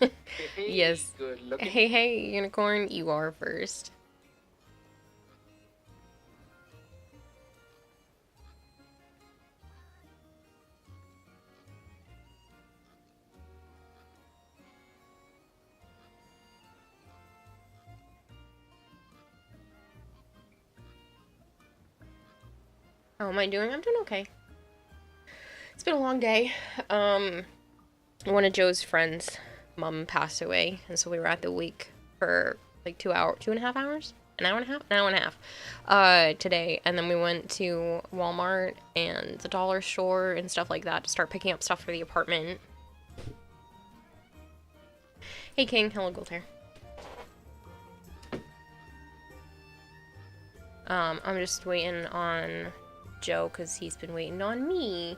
Hey, Yes. good looking. Hey, hey, unicorn, you are first. How am I doing? I'm doing okay. It's been a long day. Um, One of Joe's friends' mom passed away, and so we were at the wake for like 2 hours, 2.5 hours, an hour and a half, today. And then we went to Walmart and the dollar store and stuff like that to start picking up stuff for the apartment. Hey, King. Hello, Goldhair. I'm just waiting on Joe because he's been waiting on me.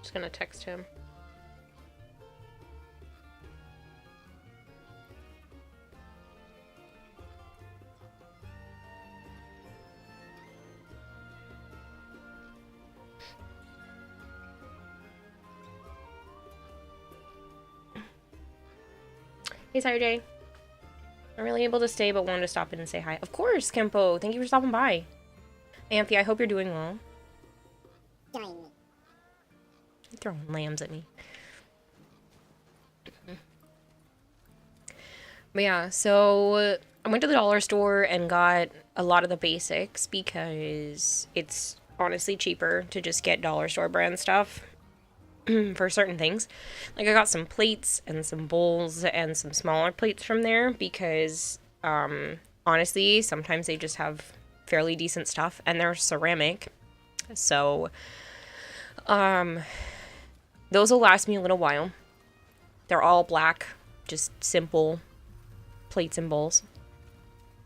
Just gonna text him. Hey, Sarah I'm really able to stay, but wanted to stop in and say hi. Of course, Kempo. Thank you for stopping by. Anthony, I hope you're doing well. You're throwing lambs at me. But yeah, so I went to the dollar store and got a lot of the basics because it's honestly cheaper to just get dollar store brand stuff for certain things. Like I got some plates and some bowls and some smaller plates from there because honestly, sometimes they just have fairly decent stuff and they're ceramic. So those will last me a little while. They're all black, just simple plates and bowls.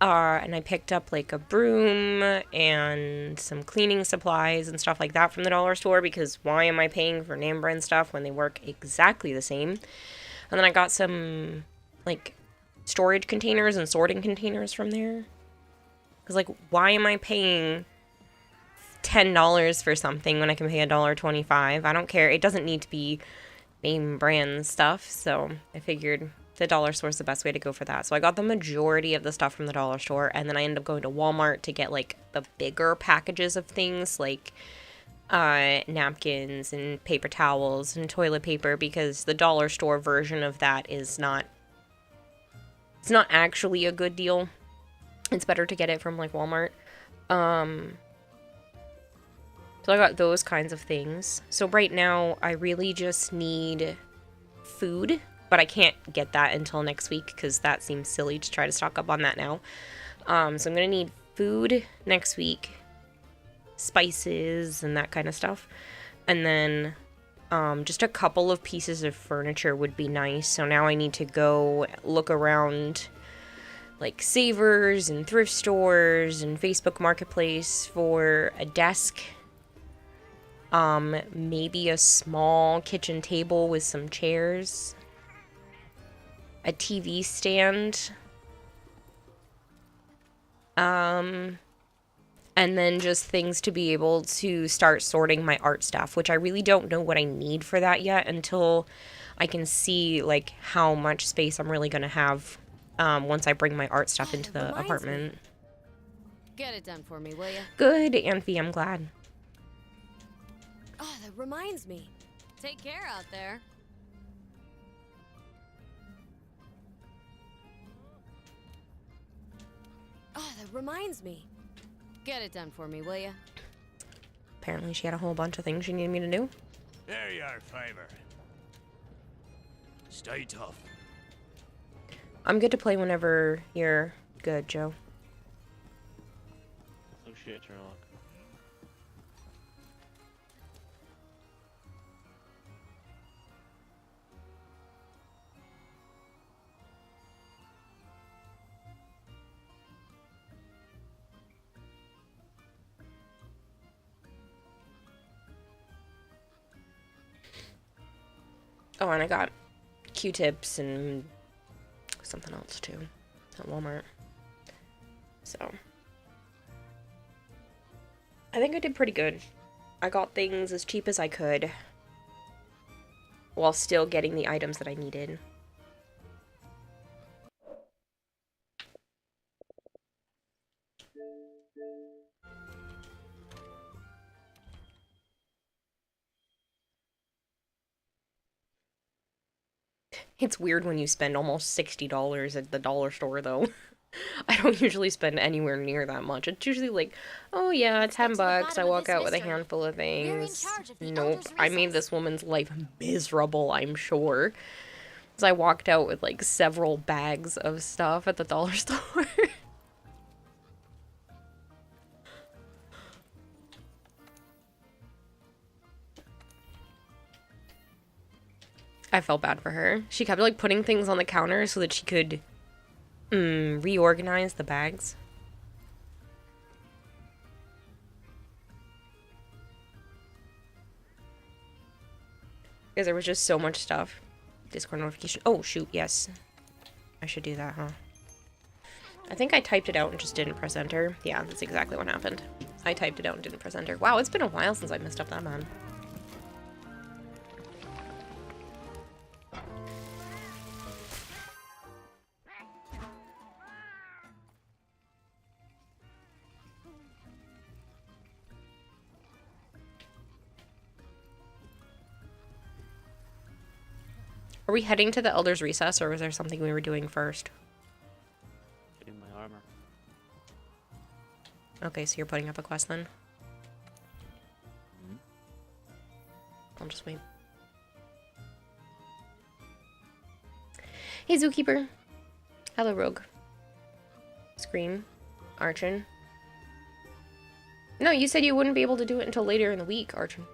And I picked up like a broom and some cleaning supplies and stuff like that from the dollar store because why am I paying for name brand stuff when they work exactly the same? And then I got some like storage containers and sorting containers from there. Because like, why am I paying $10 for something when I can pay $1.25? I don't care. It doesn't need to be name brand stuff. So I figured the dollar store is the best way to go for that. So I got the majority of the stuff from the dollar store, and then I ended up going to Walmart to get like the bigger packages of things like napkins and paper towels and toilet paper because the dollar store version of that is not it's not actually a good deal. It's better to get it from like Walmart. So I got those kinds of things. So right now I really just need food, but I can't get that until next week because that seems silly to try to stock up on that now. So I'm gonna need food next week, spices and that kind of stuff, and then just a couple of pieces of furniture would be nice. So now I need to go look around like Savers and thrift stores and Facebook Marketplace for a desk. Maybe a small kitchen table with some chairs, a TV stand, and then just things to be able to start sorting my art stuff, which I really don't know what I need for that yet until I can see like how much space I'm really gonna have once I bring my art stuff Oh, into that the reminds me. apartment. Get it done for me, will ya? Good, Anthony, I'm glad. Oh, that reminds me. Take care out there. Oh, that reminds me. Get it done for me, will ya? Apparently she had a whole bunch of things she needed me to do. There you are, Fiver. Stay tough. I'm good to play whenever you're good, Joe. Oh shit, Sherlock. Oh, and I got Q-tips and something else too at Walmart. So I think I did pretty good. I got things as cheap as I could. while still getting the items that I needed. It's weird when you spend almost $60 at the dollar store, though. I don't usually spend anywhere near that much. It's usually like, oh yeah, Let's get to the $10. I bottom of walk this out with a mystery. handful of We're in things. charge of the Nope. Elder's I made Recess. this woman's life miserable, I'm sure. Because I walked out with like several bags of stuff at the dollar store. I felt bad for her. She kept like putting things on the counter so that she could reorganize the bags. Because there was just so much stuff. Discord notification. Oh, shoot, yes. I should do that, huh? I think I typed it out and just didn't press enter. Yeah, that's exactly what happened. I typed it out and didn't press enter. Wow, it's been a while since I messed up that man. Are we heading to the Elder's Recess, or was there something we were doing first? Getting my armor. Okay, so you're putting up a quest then? I'll just wait. Hey, Zookeeper. Hello, Rogue. Scream. Archon. No, you said you wouldn't be able to do it until later in the week, Archon.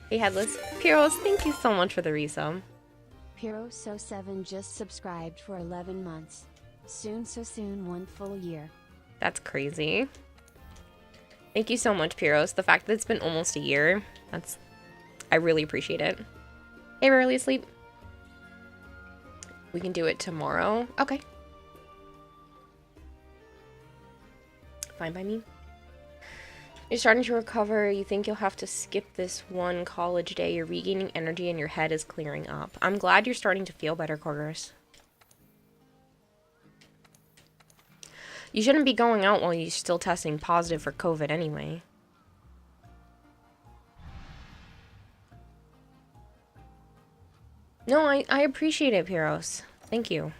Hey, Headless. Pyros, thank you so much for the resub. Pyro7 just subscribed for 11 months. Soon, so soon, 1 full year. That's crazy. Thank you so much, Pyros. The fact that it's been almost a year, I really appreciate it. Hey, Rarely Asleep. We can do it tomorrow. Okay. Fine by me. You're starting to recover. You think you'll have to skip this one college day. You're regaining energy and your head is clearing up. I'm glad you're starting to feel better, Corgurus. You shouldn't be going out while you're still testing positive for COVID anyway. No, I appreciate it, Pyros. Thank you.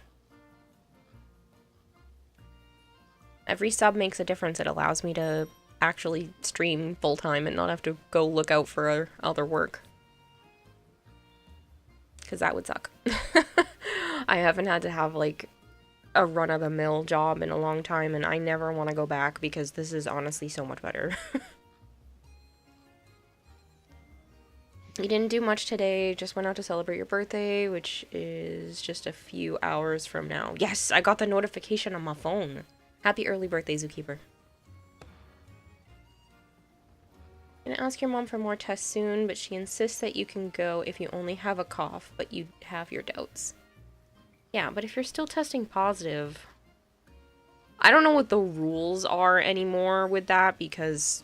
Every sub makes a difference. It allows me to actually stream full-time and not have to go look out for other work. Because that would suck. I haven't had to have, like, a run-of-the-mill job in a long time, and I never want to go back because this is honestly so much better. You didn't do much today, just went out to celebrate your birthday, which is just a few hours from now. Yes, I got the notification on my phone. Happy early birthday, Zookeeper. I'm gonna ask your mom for more tests soon, but she insists that you can go if you only have a cough, but you have your doubts. Yeah, but if you're still testing positive... I don't know what the rules are anymore with that, because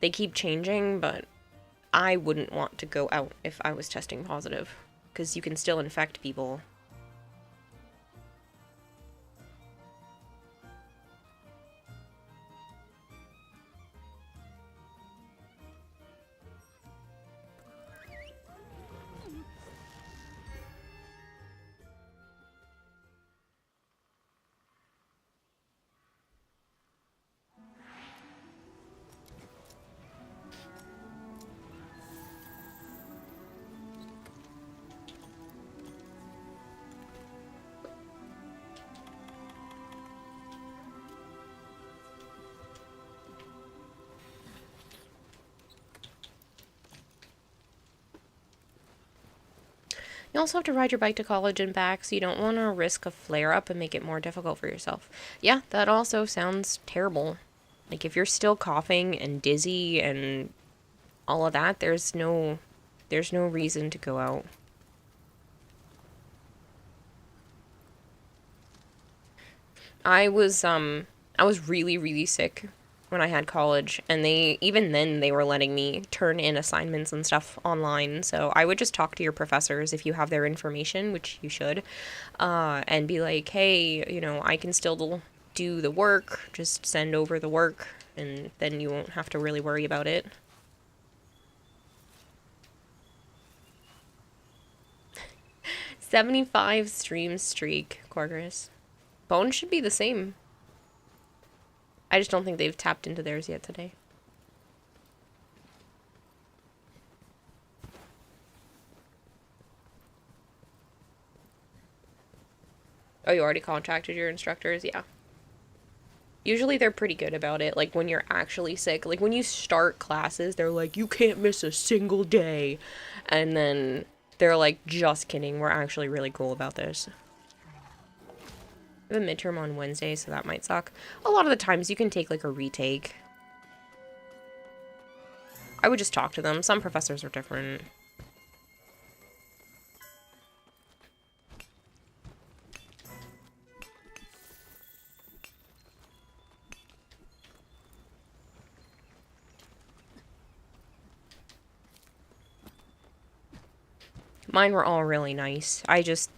they keep changing, but I wouldn't want to go out if I was testing positive, because you can still infect people. You also have to ride your bike to college and back, so you don't want to risk a flare-up and make it more difficult for yourself. Yeah, that also sounds terrible. Like, if you're still coughing and dizzy and all of that, there's no reason to go out. I was really, really sick when I had college, and even then they were letting me turn in assignments and stuff online. So I would just talk to your professors if you have their information, which you should, and be like, hey, you know, I can still do the work, just send over the work, and then you won't have to really worry about it. $75 stream streak, Corgris. Bones should be the same. I just don't think they've tapped into theirs yet today. Oh, you already contacted your instructors? Yeah. Usually they're pretty good about it. Like, when you're actually sick. Like, when you start classes, they're like, you can't miss a single day. And then they're like, just kidding. We're actually really cool about this. I have a midterm on Wednesday, so that might suck. A lot of the times you can take like a retake. I would just talk to them. Some professors are different. Mine were all really nice. I just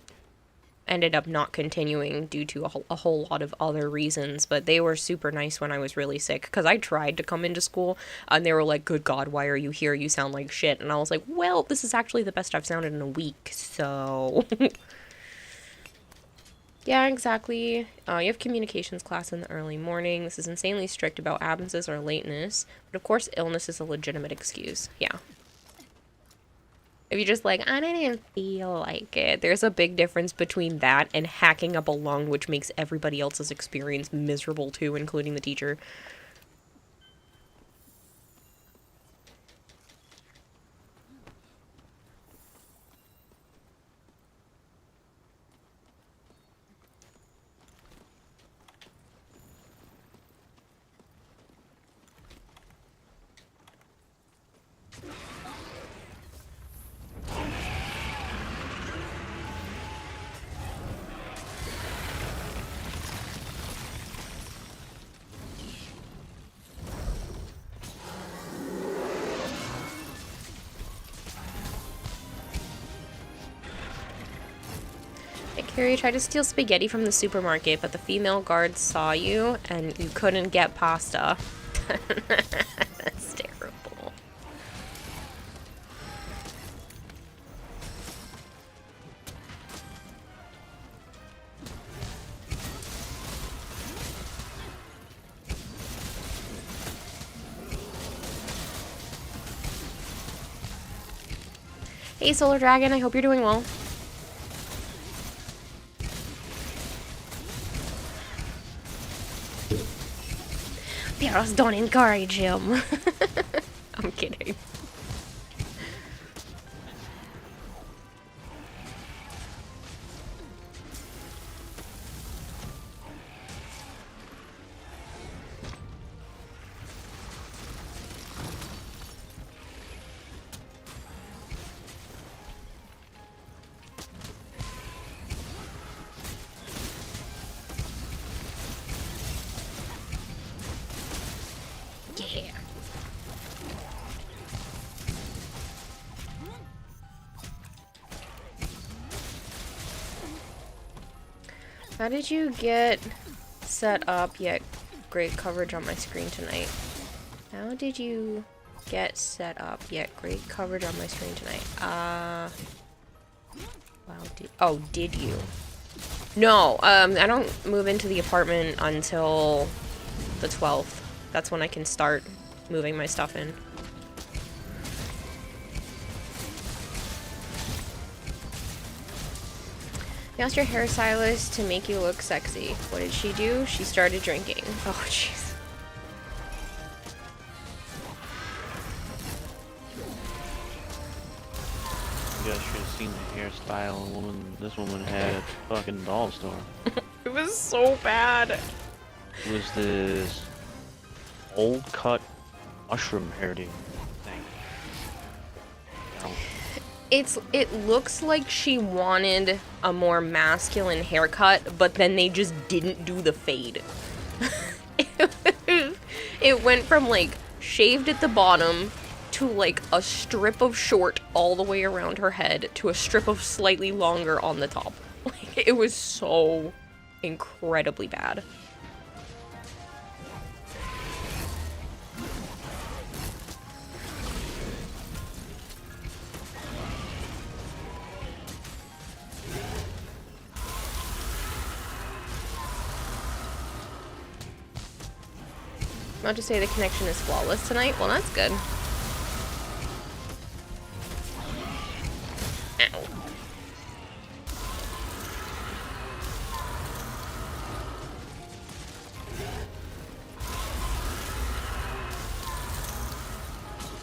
ended up not continuing due to a whole lot of other reasons, but they were super nice when I was really sick, because I tried to come into school, and they were like, good God, why are you here? You sound like shit. And I was like, well, this is actually the best I've sounded in a week, so... Yeah, exactly. You have communications class in the early morning. This is insanely strict about absences or lateness, but of course illness is a legitimate excuse. Yeah. If you're just like, I didn't feel like it, there's a big difference between that and hacking up a lung, which makes everybody else's experience miserable too, including the teacher. Carrie tried to steal spaghetti from the supermarket, but the female guards saw you and you couldn't get pasta. That's terrible. Hey, Solar Dragon, I hope you're doing well. Parents don't encourage him. I'm kidding. How did you get set up yet great coverage on my screen tonight? How did you get set up yet great coverage on my screen tonight? Wow, did you? No, I don't move into the apartment until the 12th. That's when I can start moving my stuff in. You asked your hairstylist to make you look sexy. What did she do? She started drinking. Oh, jeez. You guys should have seen the hairstyle this woman had at the fucking doll store. It was so bad. It was this old cut mushroom hairdo thing. Oh. It looks like she wanted a more masculine it It went from like shaved at the bottom to like a strip of short all the way around her head to a strip of slightly longer on the top. Like, it was so incredibly bad. Not to say the connection is flawless tonight. Well, that's good. Ow.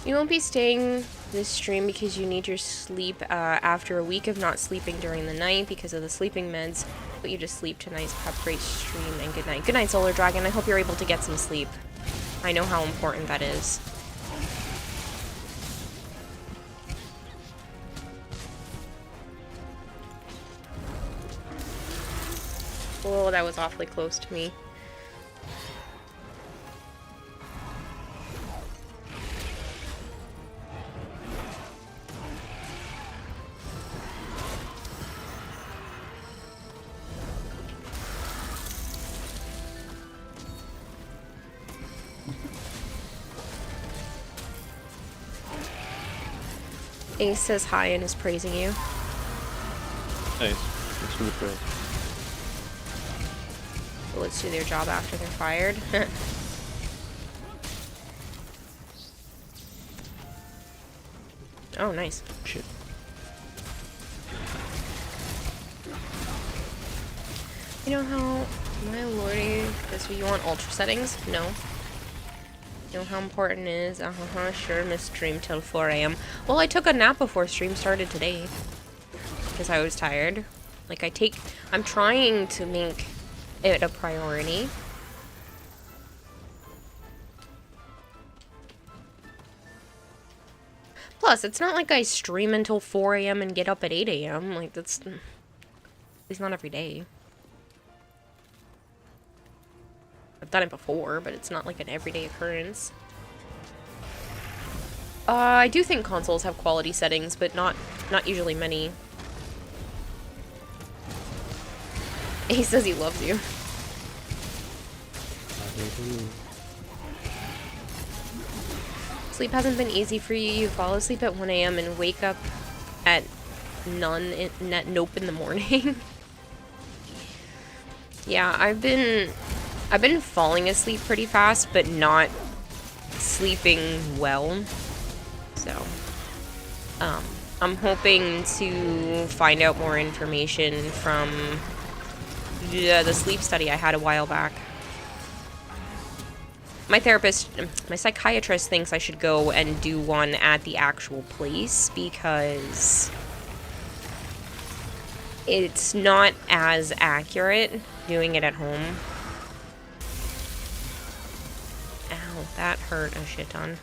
You won't be staying this stream because you need your sleep after a week of not sleeping during the night because of the sleeping meds, but you just sleep tonight. Have a great stream and good night. Good night, Solar Dragon. I hope you're able to get some sleep. I know how important that is. Oh, that was awfully close to me. Ace says hi and is praising you. Nice. That's really praise. Bullets do their job after they're fired. Oh, nice. Shit. You know how, my lordy, this you want ultra settings? No. You know how important it is? Sure, missed stream till 4 AM. Well, I took a nap before stream started today. Because I was tired. Like, I'm trying to make it a priority. Plus, it's not like I stream until 4 AM and get up at 8 AM. Like, that's... It's not every day. I've done it before, but it's not like an everyday occurrence. I do think consoles have quality settings, but not usually many. He says he loves you. Sleep hasn't been easy for you. You fall asleep at 1 AM and wake up at nope in the morning. Yeah, I've been falling asleep pretty fast, but not sleeping well. So, I'm hoping to find out more information from the sleep study I had a while back. My psychiatrist thinks I should go and do one at the actual place because it's not as accurate doing it at home. Ow, that hurt a shit ton.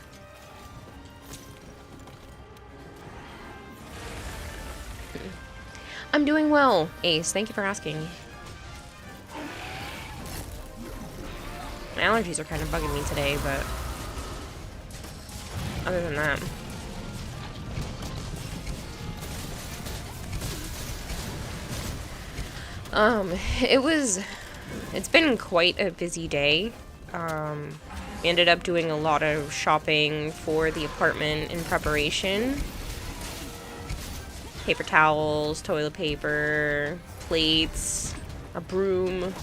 I'm doing well, Ace. Thank you for asking. My allergies are kind of bugging me today, but other than that. It's been quite a busy day. We ended up doing a lot of shopping for the apartment in preparation. Paper towels, toilet paper, plates, a broom.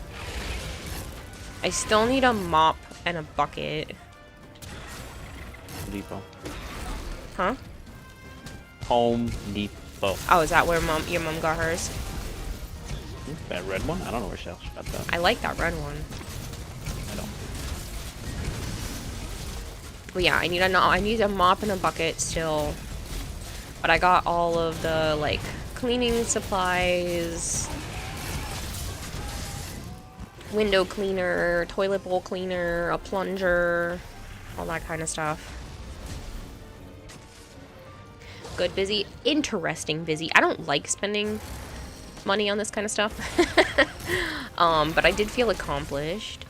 I still need a mop and a bucket. Depot. Huh? Home Depot. Oh, is that where your mom got hers? That red one? I don't know where she else got that. I like that red one. I don't. But yeah, I need a mop and a bucket still. But I got all of the, like, cleaning supplies, window cleaner, toilet bowl cleaner, a plunger, all that kind of stuff. Good busy. Interesting busy. I don't like spending money on this kind of stuff. But I did feel accomplished.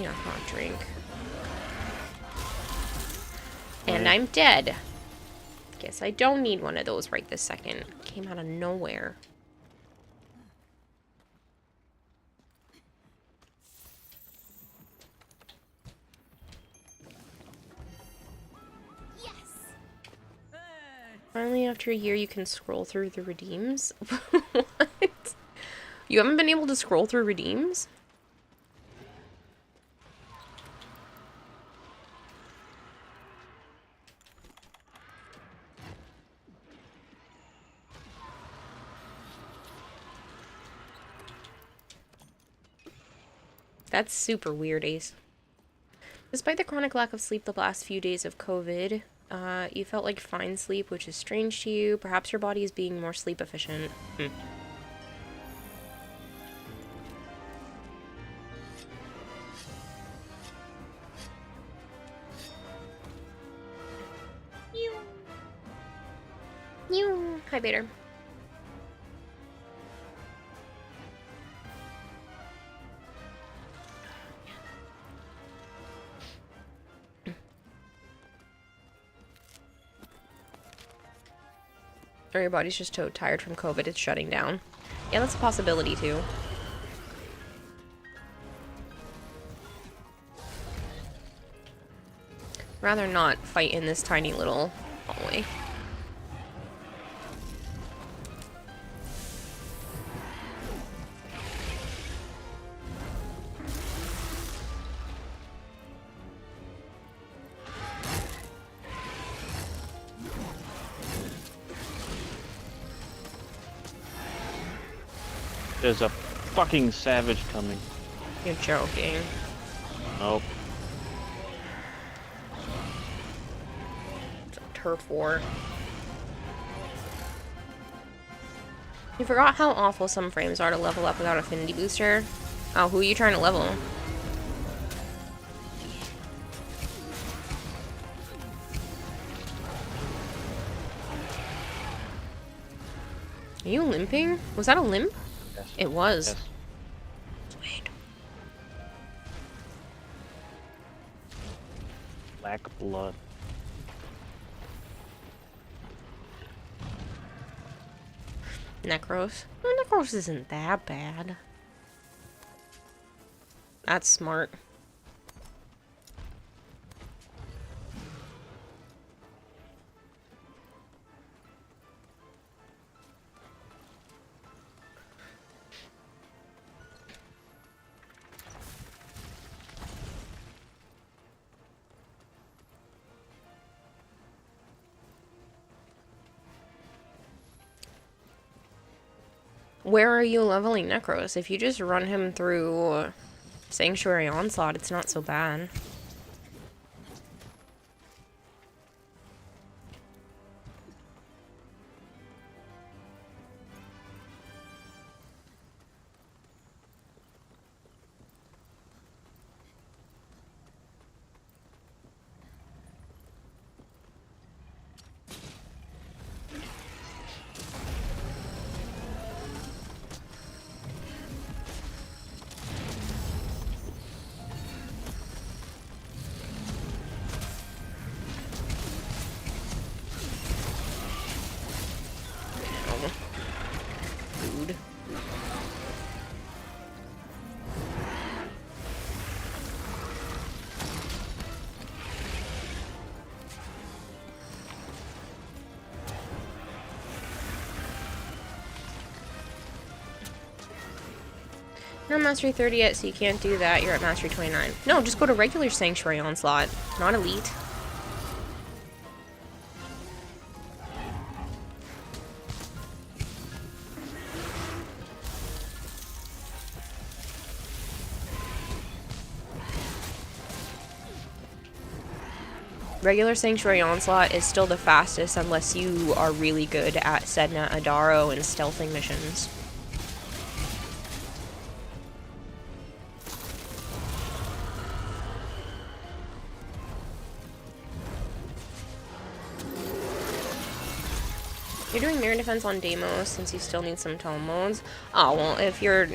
need a hot drink. And I'm dead. Guess I don't need one of those right this second. Came out of nowhere. Finally, after a year, you can scroll through the redeems. What? You haven't been able to scroll through redeems? That's super weird, Ace. Despite the chronic lack of sleep the last few days of COVID, you felt like fine sleep, which is strange to you. Perhaps your body is being more sleep efficient. Hi, Bader. Or your body's just so tired from COVID, it's shutting down. Yeah, that's a possibility, too. Rather not fight in this tiny little hallway. There's a fucking savage coming. You're joking. Nope. It's a turf war. You forgot how awful some frames are to level up without affinity booster. Oh, who are you trying to level? Are you limping? Was that a limp? Yes. It was. Yes. Sweet. Black blood. Necros. Oh, Necros isn't that bad. That's smart. Where are you leveling Necros? If you just run him through Sanctuary Onslaught, it's not so bad. Food. You're not Mastery 30 yet, so you can't do that. You're at Mastery 29. No, just go to regular Sanctuary Onslaught, not Elite. Regular Sanctuary Onslaught is still the fastest unless you are really good at Sedna, Adaro, and stealthing missions. You're doing mirror defense on Deimos since you still need some tome modes. Oh well, if you're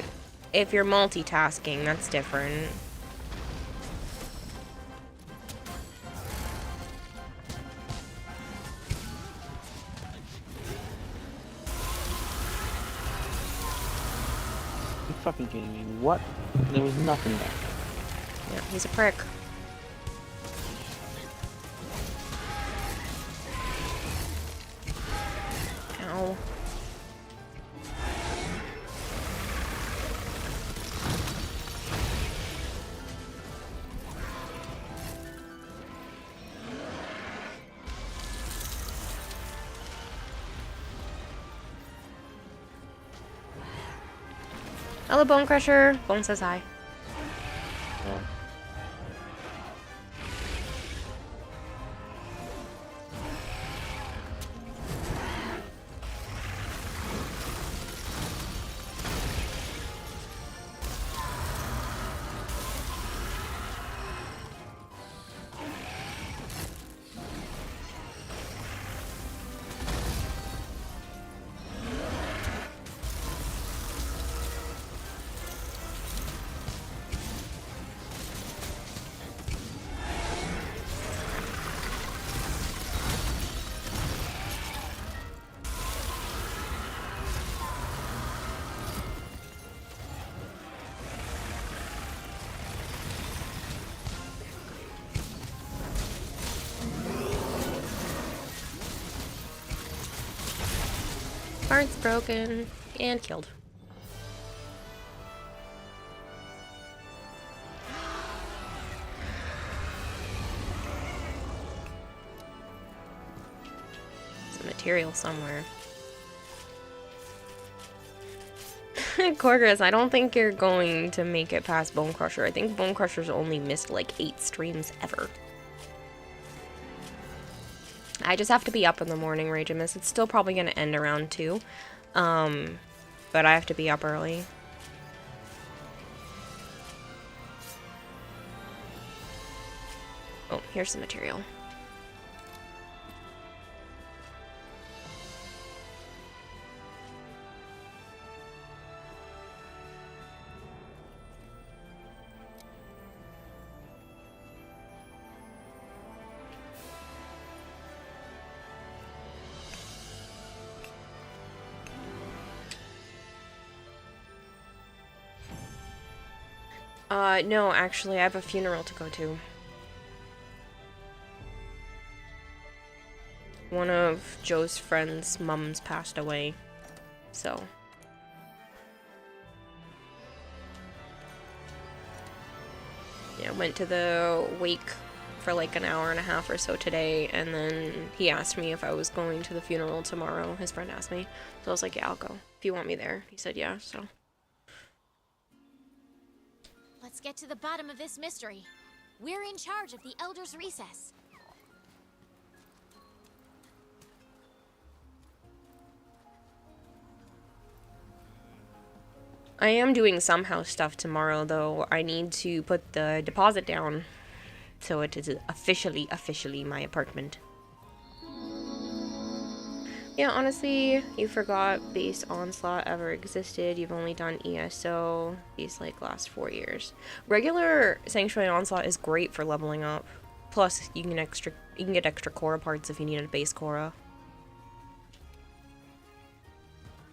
multitasking, that's different. fucking kidding me? What? There was nothing there. Yeah, he's a prick. Ow. Hello, Bone Crusher. Bone says hi. Yeah. Heart's broken and killed. Some material somewhere. Corgus, I don't think you're going to make it past Bone Crusher. I think Bone Crusher's only missed like 8 streams ever. I just have to be up in the morning, Ragemus. It's still probably going to end around 2. But I have to be up early. Oh, here's some material. No, actually, I have a funeral to go to. One of Joe's friends' mums passed away, so. Yeah, went to the wake for like an hour and a half or so today, and then he asked me if I was going to the funeral tomorrow. His friend asked me, so I was like, yeah, I'll go. If you want me there. He said, yeah, so. Let's get to the bottom of this mystery. We're in charge of the Elder's Recess. I am doing some house stuff tomorrow, though. I need to put the deposit down, so it is officially my apartment. Yeah, honestly, you forgot base Onslaught ever existed. You've only done ESO these like last 4 years. Regular Sanctuary Onslaught is great for leveling up. Plus, you can get extra Korra parts if you need a base Korra.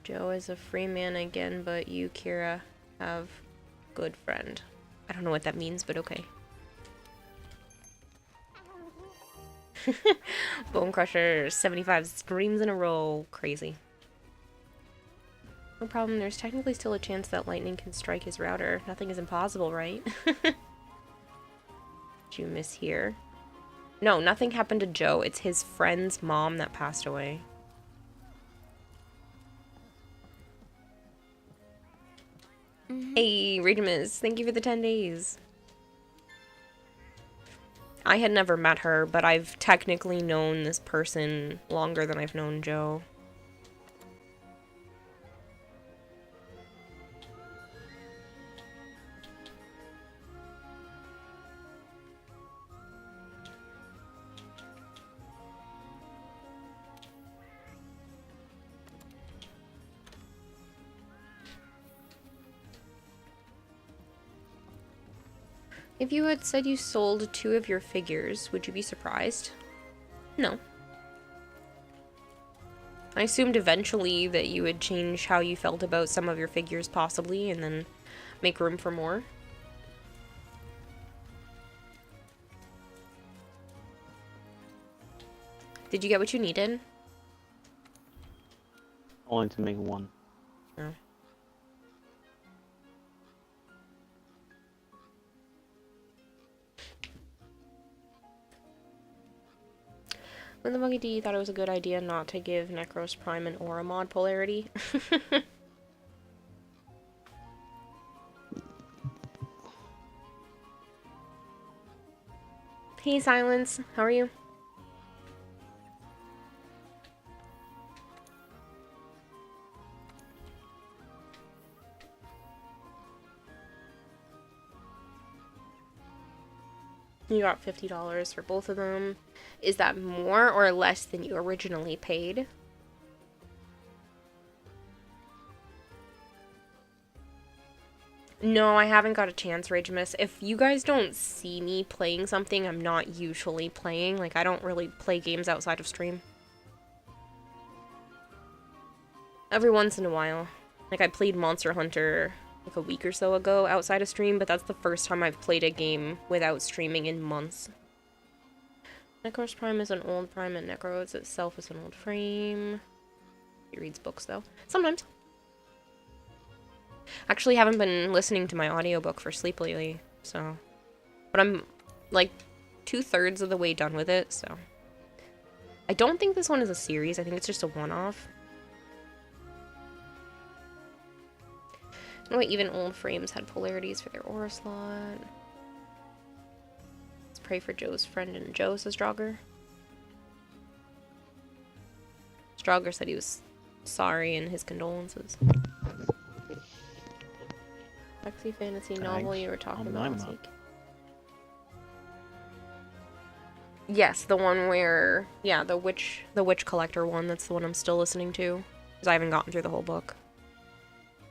Joe is a free man again, but you, Kira, have good friend. I don't know what that means, but okay. Bone Crusher, 75 screams in a row. Crazy. No problem, there's technically still a chance that lightning can strike his router. Nothing is impossible, right? Did you miss here? No, nothing happened to Joe. It's his friend's mom that passed away. Hey, Regimus, thank you for the 10 days. I had never met her, but I've technically known this person longer than I've known Joe. If you had said you sold 2 of your figures, would you be surprised? No. I assumed eventually that you would change how you felt about some of your figures, possibly, and then Make room for more. Did you get what you needed? Only to make one. Oh. When the Monkey D thought it was a good idea not to give Necros Prime an Aura mod polarity. Hey Silence, how are you? You got $50 for both of them. Is that more or less than you originally paid? No, I haven't got a chance, Rage Miss. If you guys don't see me playing something I'm not usually playing, like I don't really play games outside of stream. Every once in a while. Like I played Monster Hunter like a week or so ago outside of stream, but that's the first time I've played a game without streaming in months. Necros Prime is an old Prime and Necros itself is an old frame. He reads books though. Sometimes. Actually haven't been listening to my audiobook for sleep lately, so. But I'm like 2/3 of the way done with it, so. I don't think this one is a series, I think it's just a one-off. Oh, even old frames had polarities for their aura slot. Let's pray for Joe's friend and Joe, says Draugr. Draugr said he was sorry and his condolences. Sexy fantasy novel you were talking about last week. Yes, the one where, yeah, the witch collector one, that's the one I'm still listening to. Because I haven't gotten through the whole book.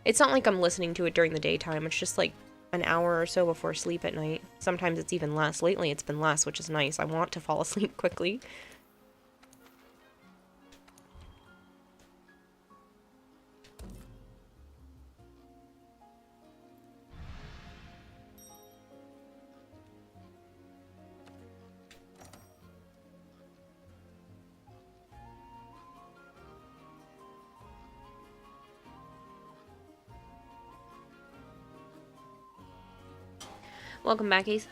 It's not like I'm listening to it during the daytime, it's just like an hour or so before sleep at night. Sometimes it's even less. Lately it's been less, which is nice. I want to fall asleep quickly. Welcome back, Ace.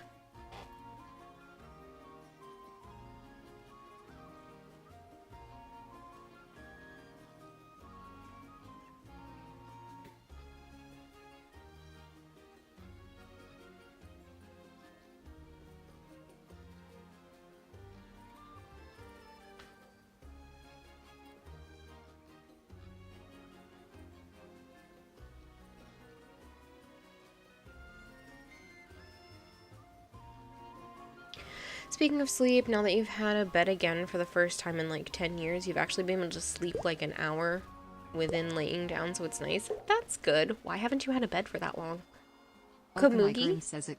Speaking of sleep, now that you've had a bed again for the first time in like 10 years, you've actually been able to sleep like an hour within laying down, so it's nice. That's good. Why haven't you had a bed for that long? Kamugi, says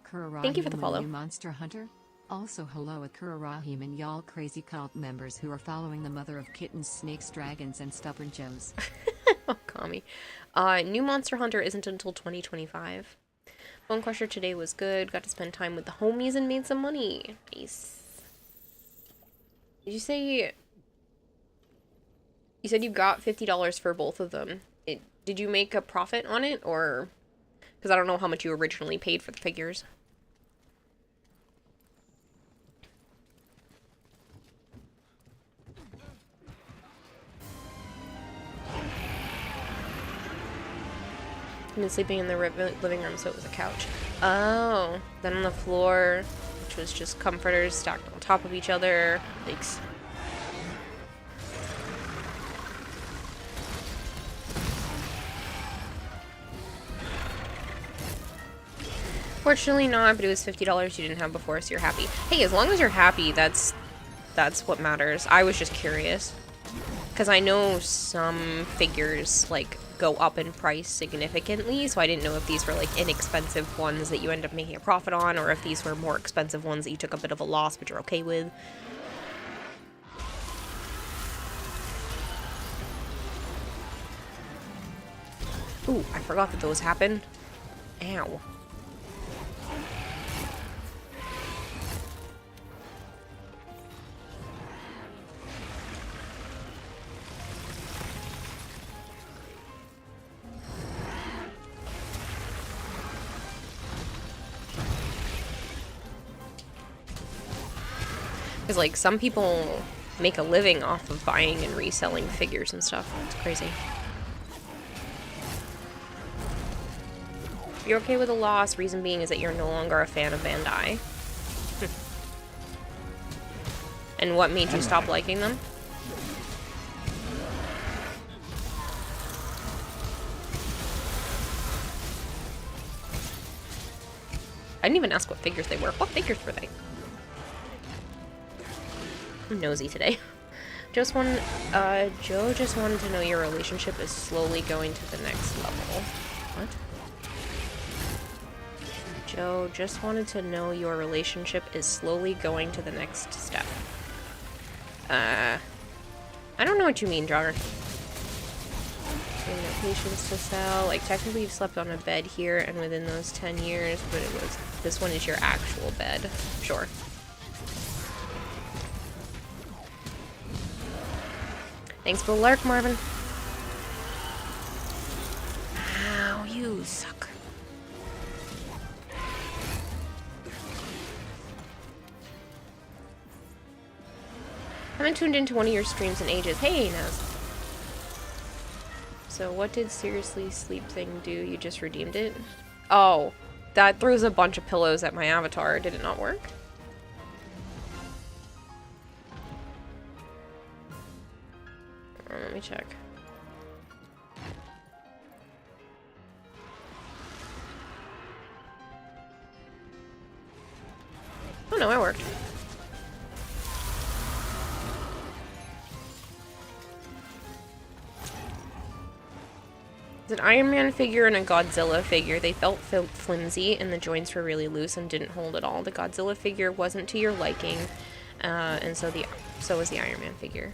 thank you for the follow. Monster Hunter. Also hello Akura Rahim and y'all crazy cult members who are following the mother of kittens, snakes, dragons, and stubborn Joes. Oh, Kami. New Monster Hunter isn't until 2025. Bone Crusher today was good. Got to spend time with the homies and made some money. Nice. Did you say... You said you got $50 for both of them. Did you make a profit on it, or... Because I don't know how much you originally paid for the figures. I've been sleeping in the living room, so it was a couch. Oh, then on the floor, which was just comforters stacked on top of each other. Thanks. Fortunately not, but it was $50 you didn't have before, so you're happy. Hey, as long as you're happy, that's what matters. I was just curious. Because I know some figures, like, go up in price significantly, so I didn't know if these were, like, inexpensive ones that you end up making a profit on, or if these were more expensive ones that you took a bit of a loss, but you're okay with. Ooh, I forgot that those happened. Ow. Because, like, some people make a living off of buying and reselling figures and stuff. It's crazy. You're okay with the loss, reason being is that you're no longer a fan of Bandai. And what made you stop liking them? I didn't even ask what figures they were. What figures were they? I'm nosy today. Joe just wanted to know your relationship is slowly going to the next level. What? Joe just wanted to know your relationship is slowly going to the next step. I don't know what you mean, Jogger. No patience to sell. Like, technically you've slept on a bed here and within those 10 years, but this one is your actual bed. Sure. Thanks for the lurk, Marvin. Ow, you suck. Haven't tuned into one of your streams in ages. Hey, Naz. So what did Seriously Sleep thing do? You just redeemed it? Oh, that throws a bunch of pillows at my avatar. Did it not work? Let me check. Oh no, it worked. It's an Iron Man figure and a Godzilla figure. They felt flimsy and the joints were really loose and didn't hold at all. The Godzilla figure wasn't to your liking, and so was the Iron Man figure.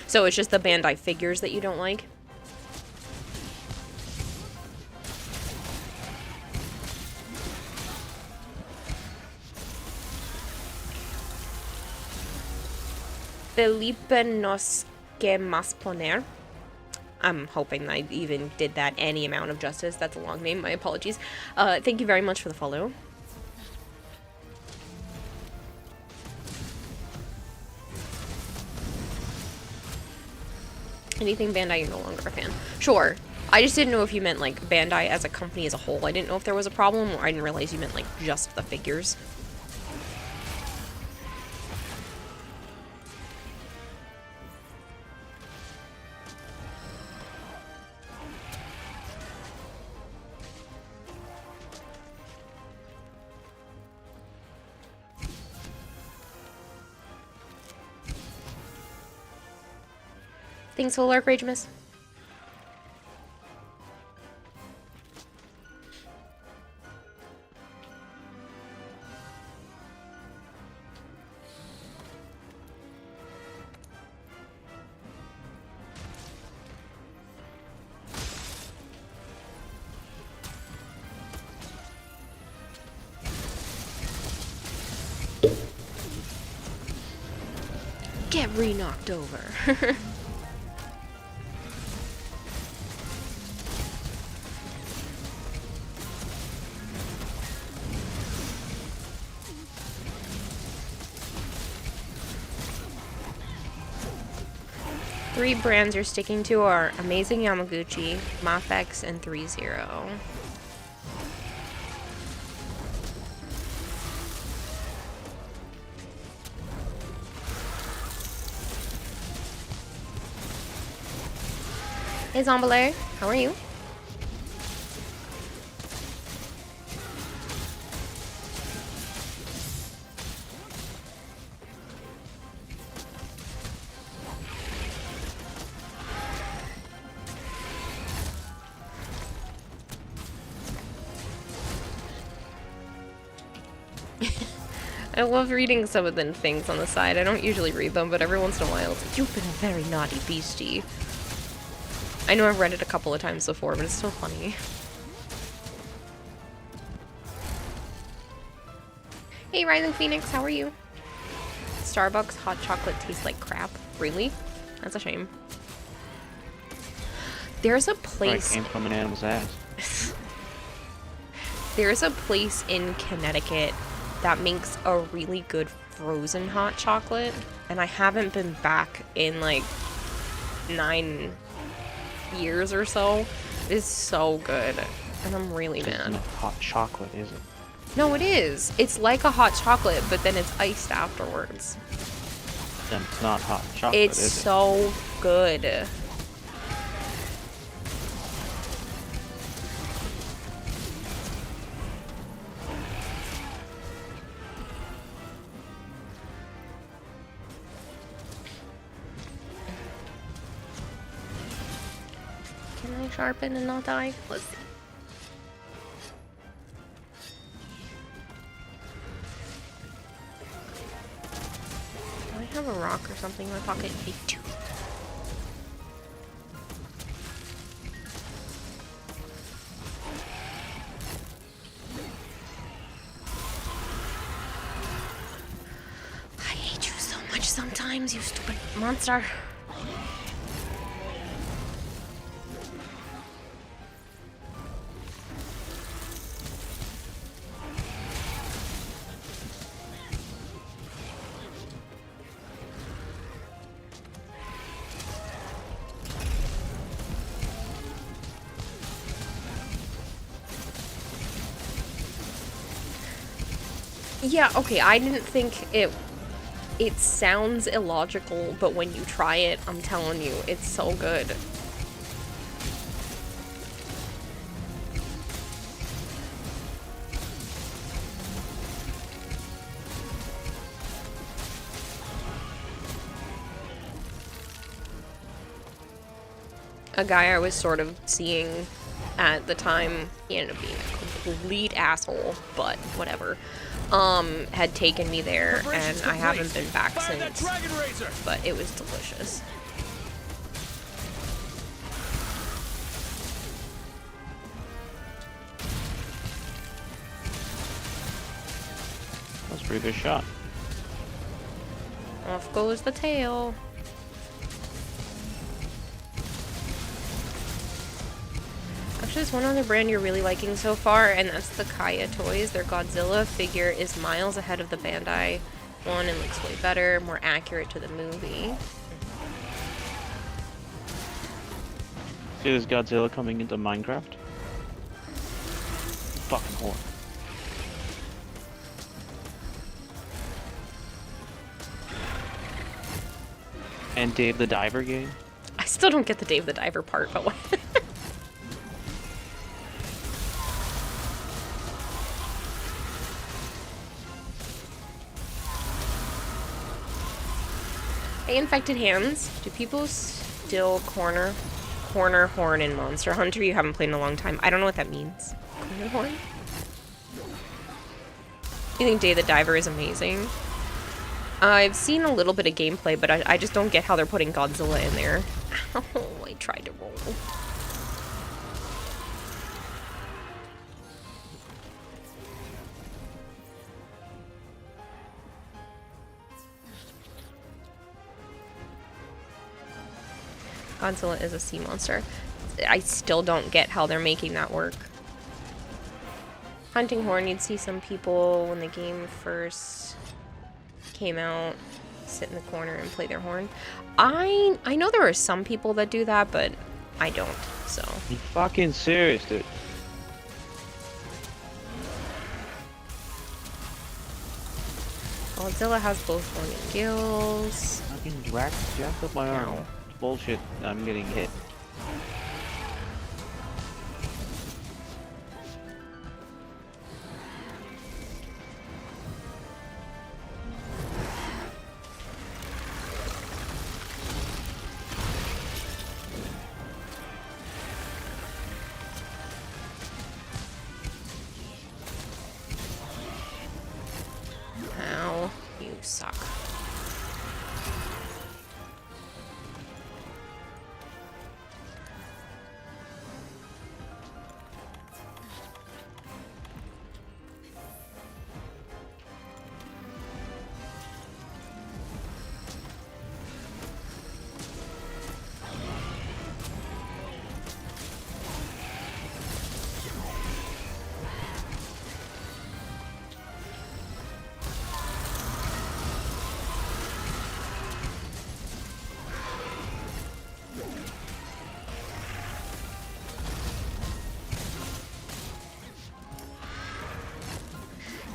So it's just the Bandai figures that you don't like? Felipe nos que más poner. I'm hoping I even did that any amount of justice. That's a long name. My apologies. Thank you very much for the follow. Anything Bandai, you're no longer a fan. Sure. I just didn't know if you meant, like, Bandai as a company as a whole. I didn't know if there was a problem, or I didn't realize you meant, like, just the figures. Thanks, Solar Rage Miss. Get re-knocked over. Three brands you're sticking to are Amazing Yamaguchi, Mafex, and 3-0. Hey Zombler, how are you? I love reading some of the things on the side. I don't usually read them, but every once in a while it's like, you've been a very naughty beastie. I know I've read it a couple of times before, but it's still funny. Hey, Rising Phoenix, how are you? Starbucks hot chocolate tastes like crap. Really? That's a shame. There's a Probably place... came from an animal's ass. There's a place in Connecticut that makes a really good frozen hot chocolate, and I haven't been back in like 9 years or so. It's so good, and I'm really It's mad. not hot chocolate, is it? No, it is. It's like a hot chocolate, but then it's iced afterwards. Then it's not hot chocolate, It's is it? so good. Can I sharpen and not die? Let's see. Do I have a rock or something in my pocket? I do. I hate you so much sometimes, you stupid monster. Yeah, okay, I didn't think it sounds illogical, but when you try it, I'm telling you, it's so good. A guy I was sort of seeing at the time, he ended up being a complete asshole, but whatever. Had taken me there, and I haven't been back since. But it was delicious. That's a pretty good shot. Off goes the tail. Actually, there's one other brand you're really liking so far, and that's the Kaya Toys. Their Godzilla figure is miles ahead of the Bandai one and looks way better, more accurate to the movie. See this Godzilla coming into Minecraft? Fucking whore. And Dave the Diver game? I still don't get the Dave the Diver part, but what? Hey, Infected Hands. Do people still corner horn in Monster Hunter? You haven't played in a long time. I don't know what that means. Corner horn? You think Day the Diver is amazing? I've seen a little bit of gameplay, but I just don't get how they're putting Godzilla in there. Oh, I tried to roll. Godzilla is a sea monster. I still don't get how they're making that work. Hunting horn, you'd see some people when the game first came out sit in the corner and play their horn. I know there are some people that do that, but I don't, so. You fucking serious, dude? Godzilla has both horn and gills. Fucking jacked up my arm. Ow. Bullshit, I'm getting hit. Ow, you suck.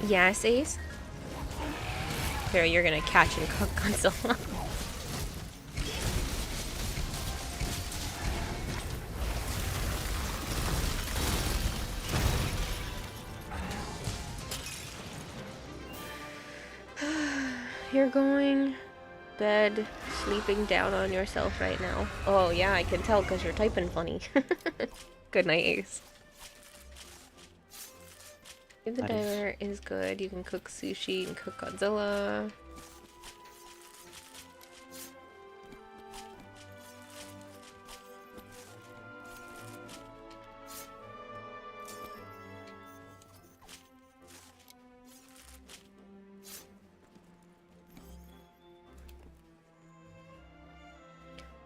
Yes, Ace? Here, you're gonna catch and cook Godzilla. You're going bed, sleeping down on yourself right now. Oh yeah, I can tell because you're typing funny. Good night, Ace. If the diner is good, you can cook sushi and cook Godzilla.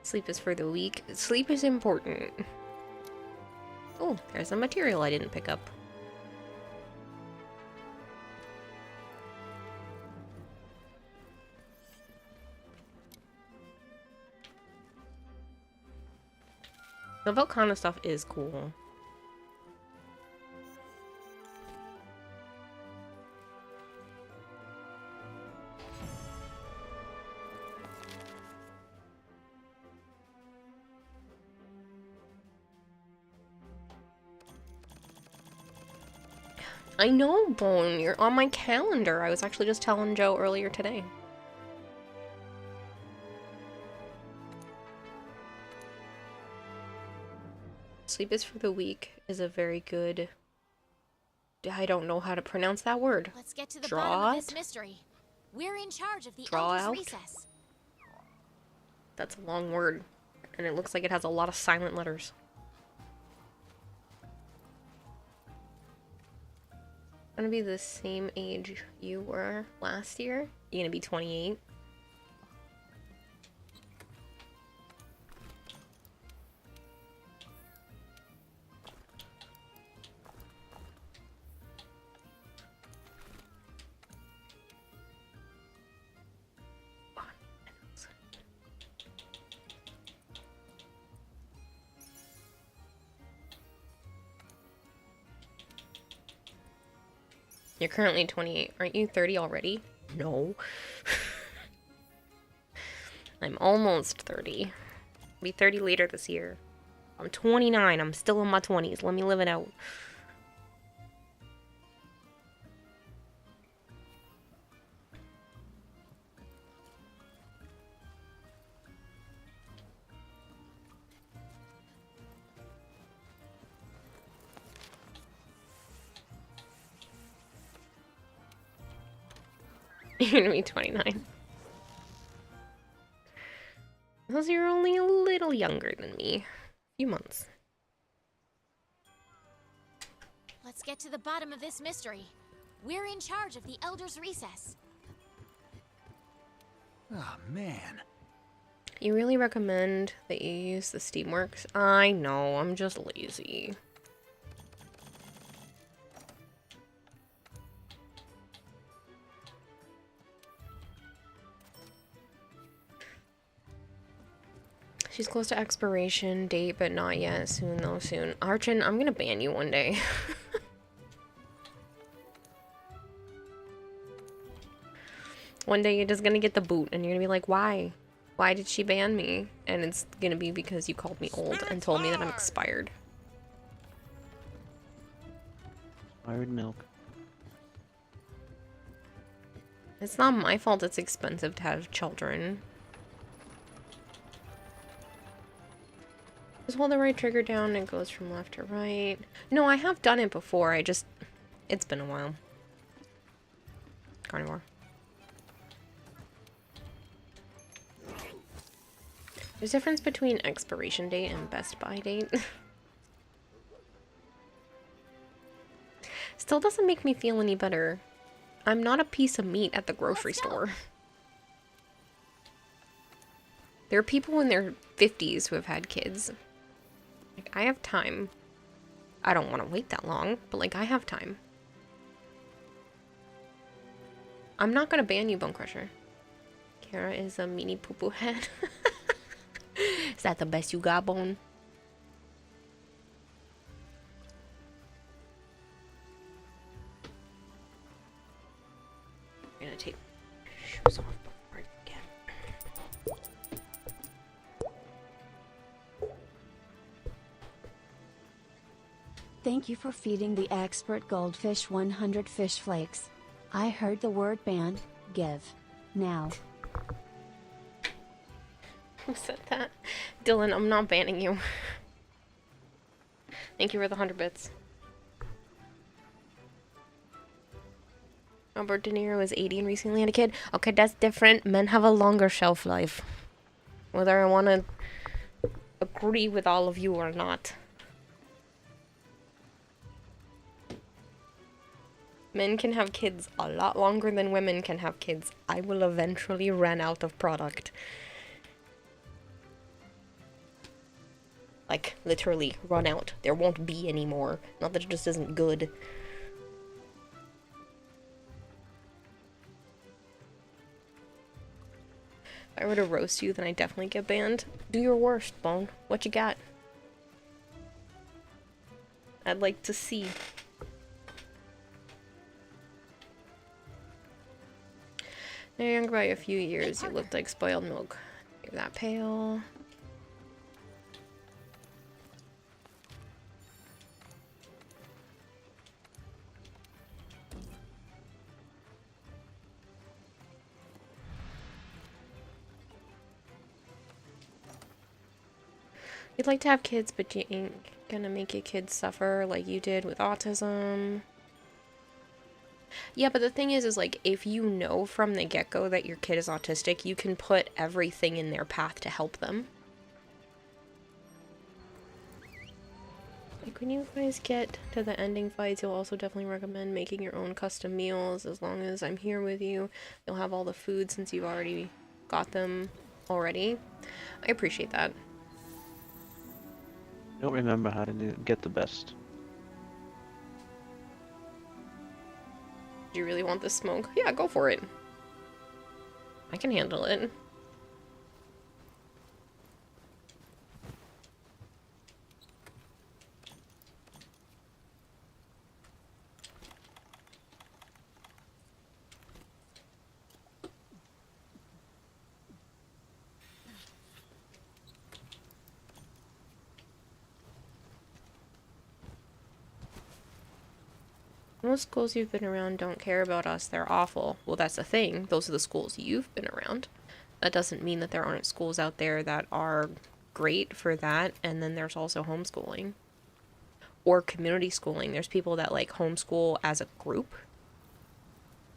Sleep is for the weak. Sleep is important. Oh, there's a material I didn't pick up. The Volcano stuff is cool. I know, Bone. You're on my calendar. I was actually just telling Joe earlier today. Sleep is for the weak is a very good... I don't know how to pronounce that word. Let's get to the Draw bottom of it? this mystery. We're in charge of the Draw Elder's out? Recess. That's a long word. And it looks like it has a lot of silent letters. I'm gonna be the same age you were last year. You're gonna be 28. You're currently 28. Aren't you 30 already? No. I'm almost 30. I'll be 30 later this year. I'm 29. I'm still in my 20s. Let me live it out. You're gonna be 29. Because you're only a little younger than me. A few months. Let's get to the bottom of this mystery. We're in charge of the Elder's Recess. Oh, man. You really recommend that you use the Steamworks? I know, I'm just lazy. She's close to expiration date, but not yet. Soon, though, soon. Archon, I'm gonna ban you one day. One day you're just gonna get the boot, and you're gonna be like, why? Why did she ban me? And it's gonna be because you called me old and told me that I'm expired. Fired milk. It's not my fault it's expensive to have children. Just hold the right trigger down and it goes from left to right. No, I have done it before. It's been a while. Carnivore. There's a difference between expiration date and best buy date. Still doesn't make me feel any better. I'm not a piece of meat at the grocery store. There are people in their 50s who have had kids. Like, I have time. I don't want to wait that long, but like, I have time. I'm not gonna ban you, Bone Crusher. Kara is a mini poo-poo head. Is that the best you got, Bone? gonna take my shoes off before I get. Thank you for feeding the expert goldfish 100 fish flakes. I heard the word ban, give. Now. Who said that? Dylan, I'm not banning you. Thank you for the 100 bits. Robert De Niro is 80 and recently had a kid. Okay, that's different. Men have a longer shelf life. Whether I want to agree with all of you or not. Men can have kids a lot longer than women can have kids. I will eventually run out of product. Like, literally, run out. There won't be any more. Not that it just isn't good. If I were to roast you, then I'd definitely get banned. Do your worst, Bone. What you got? I'd like to see. Now you're younger by a few years. You looked like spoiled milk. You're that pale. You'd like to have kids, but you ain't gonna make your kids suffer like you did with autism. Yeah, but the thing is like, if you know from the get-go that your kid is autistic, you can put everything in their path to help them. Like, when you guys get to the ending fights, you'll also definitely recommend making your own custom meals. As long as I'm here with you, you'll have all the food since you've already got them already. I appreciate that. I don't remember how to get the best. Do you really want this smoke? Yeah, go for it. I can handle it. Most schools you've been around don't care about us. They're awful. Well, that's the thing. Those are the schools you've been around. That doesn't mean that there aren't schools out there that are great for that. And then there's also homeschooling. Or community schooling. There's people that like homeschool as a group.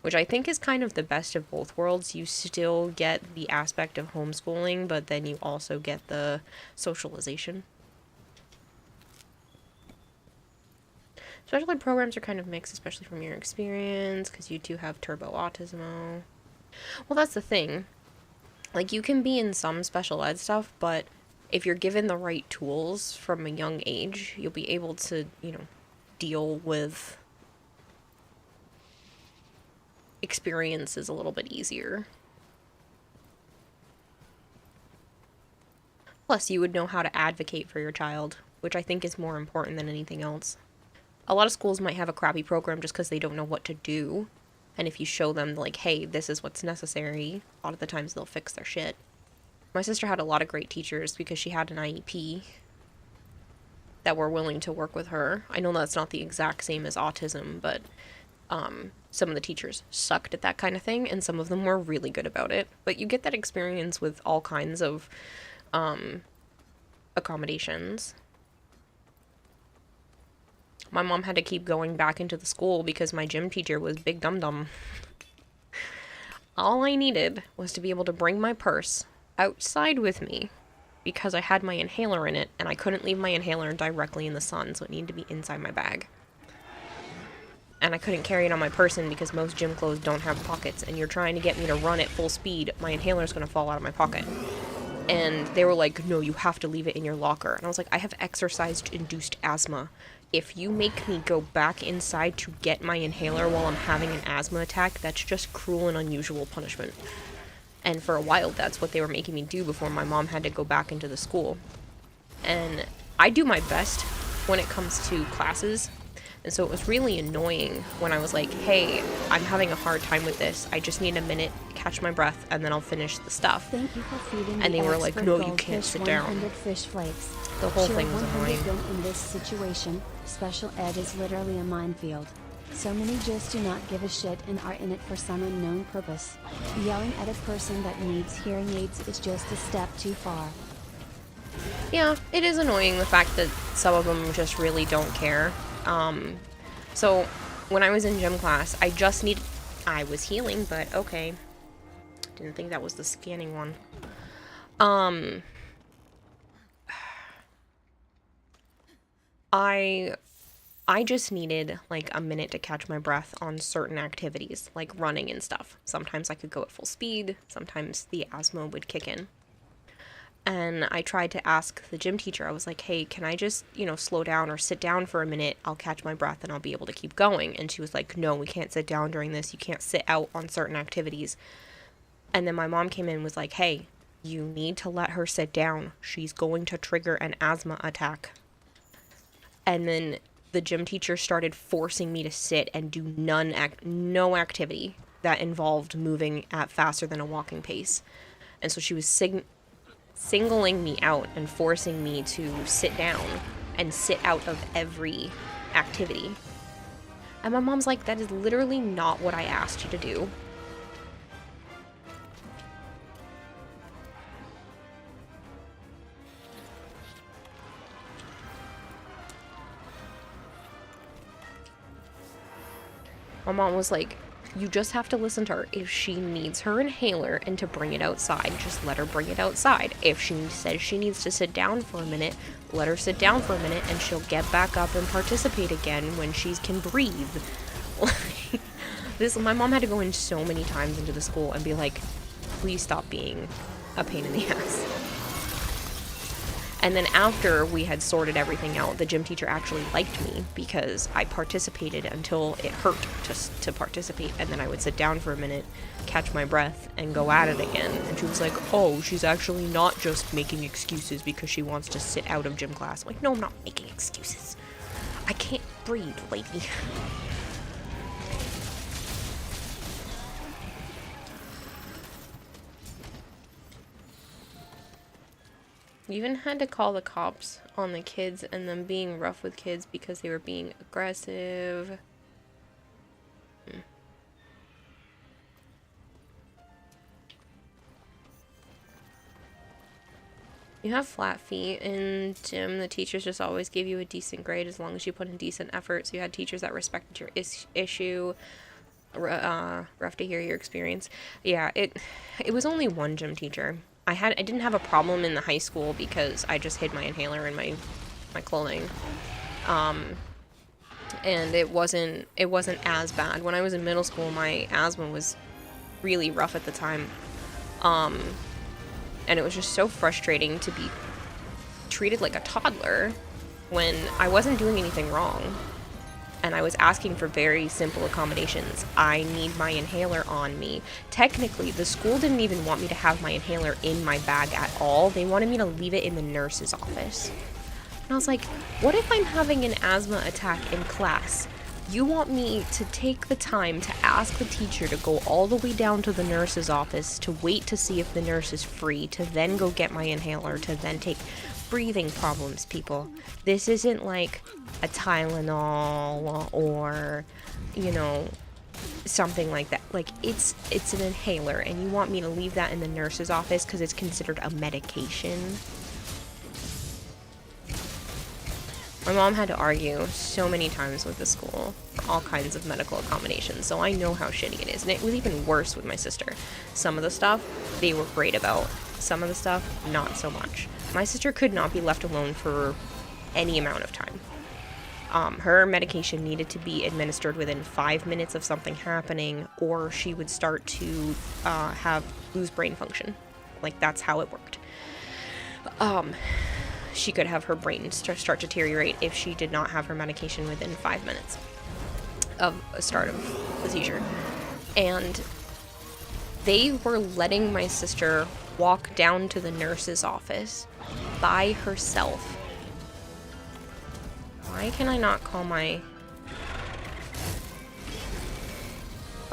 Which I think is kind of the best of both worlds. You still get the aspect of homeschooling, but then you also get the socialization. Special ed programs are kind of mixed, especially from your experience, because you do have turbo autismo. Well, that's the thing. Like, you can be in some special ed stuff, but if you're given the right tools from a young age, you'll be able to, you know, deal with experiences a little bit easier. Plus, you would know how to advocate for your child, which I think is more important than anything else. A lot of schools might have a crappy program just because they don't know what to do. And if you show them, like, hey, this is what's necessary, a lot of the times they'll fix their shit. My sister had a lot of great teachers because she had an IEP that were willing to work with her. I know that's not the exact same as autism, but some of the teachers sucked at that kind of thing, and some of them were really good about it. But you get that experience with all kinds of accommodations. My mom had to keep going back into the school because my gym teacher was big dum-dum. All I needed was to be able to bring my purse outside with me because I had my inhaler in it, and I couldn't leave my inhaler directly in the sun, so it needed to be inside my bag. And I couldn't carry it on my person because most gym clothes don't have pockets, and you're trying to get me to run at full speed, my inhaler's gonna fall out of my pocket. And they were like, no, you have to leave it in your locker. And I was like, I have exercise-induced asthma. If you make me go back inside to get my inhaler while I'm having an asthma attack, that's just cruel and unusual punishment. And for a while, that's what they were making me do before my mom had to go back into the school. And I do my best when it comes to classes. And so it was really annoying when I was like, hey, I'm having a hard time with this. I just need a minute, catch my breath, and then I'll finish the stuff. Thank you for feeding And the they were like, expert no, you goldfish can't sit down. 100 fish flakes. The whole Sure, thing was 100 annoying. don't in this situation. Special ed is literally a minefield. So many just do not give a shit and are in it for some unknown purpose. Yelling at a person that needs hearing aids is just a step too far. Yeah, it is annoying the fact that some of them just really don't care. So when I was in gym class, I was healing, but okay. Didn't think that was the scanning one. I just needed like a minute to catch my breath on certain activities, like running and stuff. Sometimes I could go at full speed, sometimes the asthma would kick in. And I tried to ask the gym teacher, I was like, hey, can I just, slow down or sit down for a minute? I'll catch my breath and I'll be able to keep going. And she was like, no, we can't sit down during this. You can't sit out on certain activities. And then my mom came in and was like, hey, you need to let her sit down. She's going to trigger an asthma attack. And then the gym teacher started forcing me to sit and do no activity that involved moving at faster than a walking pace. And so she was singling me out and forcing me to sit down and sit out of every activity. And my mom's like, that is literally not what I asked you to do. My mom was like, you just have to listen to her. If she needs her inhaler and to bring it outside, just let her bring it outside. If she says she needs to sit down for a minute, let her sit down for a minute and she'll get back up and participate again when she can breathe. My mom had to go in so many times into the school and be like, please stop being a pain in the ass. And then after we had sorted everything out, the gym teacher actually liked me because I participated until it hurt to participate. And then I would sit down for a minute, catch my breath, and go at it again. And she was like, oh, she's actually not just making excuses because she wants to sit out of gym class. I'm like, no, I'm not making excuses. I can't breathe, lady. We even had to call the cops on the kids and them being rough with kids because they were being aggressive. You have flat feet in gym. The teachers just always give you a decent grade as long as you put in decent effort. So you had teachers that respected your issue. Rough to hear your experience. Yeah, it was only one gym teacher. I didn't have a problem in the high school because I just hid my inhaler in my clothing. And it wasn't as bad. When I was in middle school, my asthma was really rough at the time. And it was just so frustrating to be treated like a toddler when I wasn't doing anything wrong. And I was asking for very simple accommodations. I need my inhaler on me. Technically, the school didn't even want me to have my inhaler in my bag at all. They wanted me to leave it in the nurse's office. And I was like, what if I'm having an asthma attack in class? You want me to take the time to ask the teacher to go all the way down to the nurse's office, to wait to see if the nurse is free, to then go get my inhaler, to then take breathing problems, people. This isn't like a Tylenol or, something like that. Like, it's an inhaler, and you want me to leave that in the nurse's office because it's considered a medication? My mom had to argue so many times with the school for all kinds of medical accommodations, so I know how shitty it is. And it was even worse with my sister. Some of the stuff they were great about. Some of the stuff, not so much. My sister could not be left alone for any amount of time. Her medication needed to be administered within 5 minutes of something happening, or she would start to lose brain function. Like, that's how it worked. She could have her brain start to deteriorate if she did not have her medication within 5 minutes of a start of the seizure. And they were letting my sister walk down to the nurse's office by herself. Why can I not call my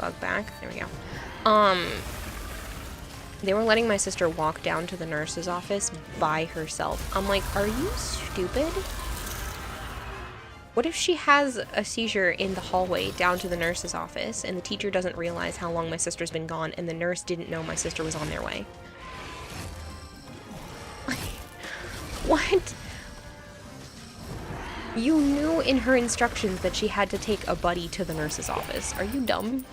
bug back. There we go. They were letting my sister walk down to the nurse's office by herself. I'm like, are you stupid? What if she has a seizure in the hallway down to the nurse's office and the teacher doesn't realize how long my sister's been gone and the nurse didn't know my sister was on their way? What? You knew in her instructions that she had to take a buddy to the nurse's office. Are you dumb?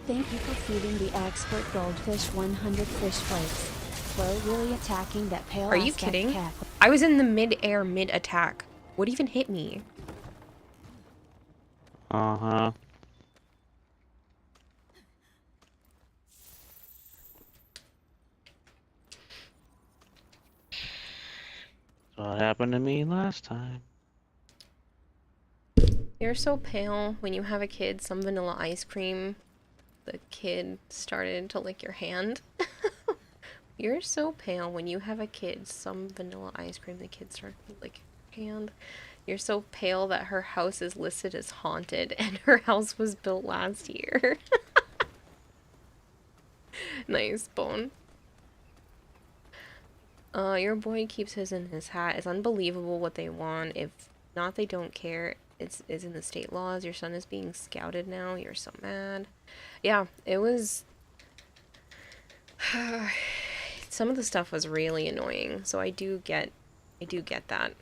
Thank you for feeding the expert goldfish 100 fish flakes. Flo really attacking that pale Are you ass kidding? cat. I was in the mid-air, mid-attack. What even hit me? Uh-huh. That's what happened to me last time. You're so pale when you have a kid. Some vanilla ice cream. The kid started to lick your hand. You're so pale when you have a kid. Some vanilla ice cream. The kid started to lick your hand. You're so pale that her house is listed as haunted, and her house was built last year. Nice, Bone. Your boy keeps his in his hat. It's unbelievable what they want. If not, they don't care. It's in the state laws. Your son is being scouted now. You're so mad. Yeah, it was... Some of the stuff was really annoying, so I do get that.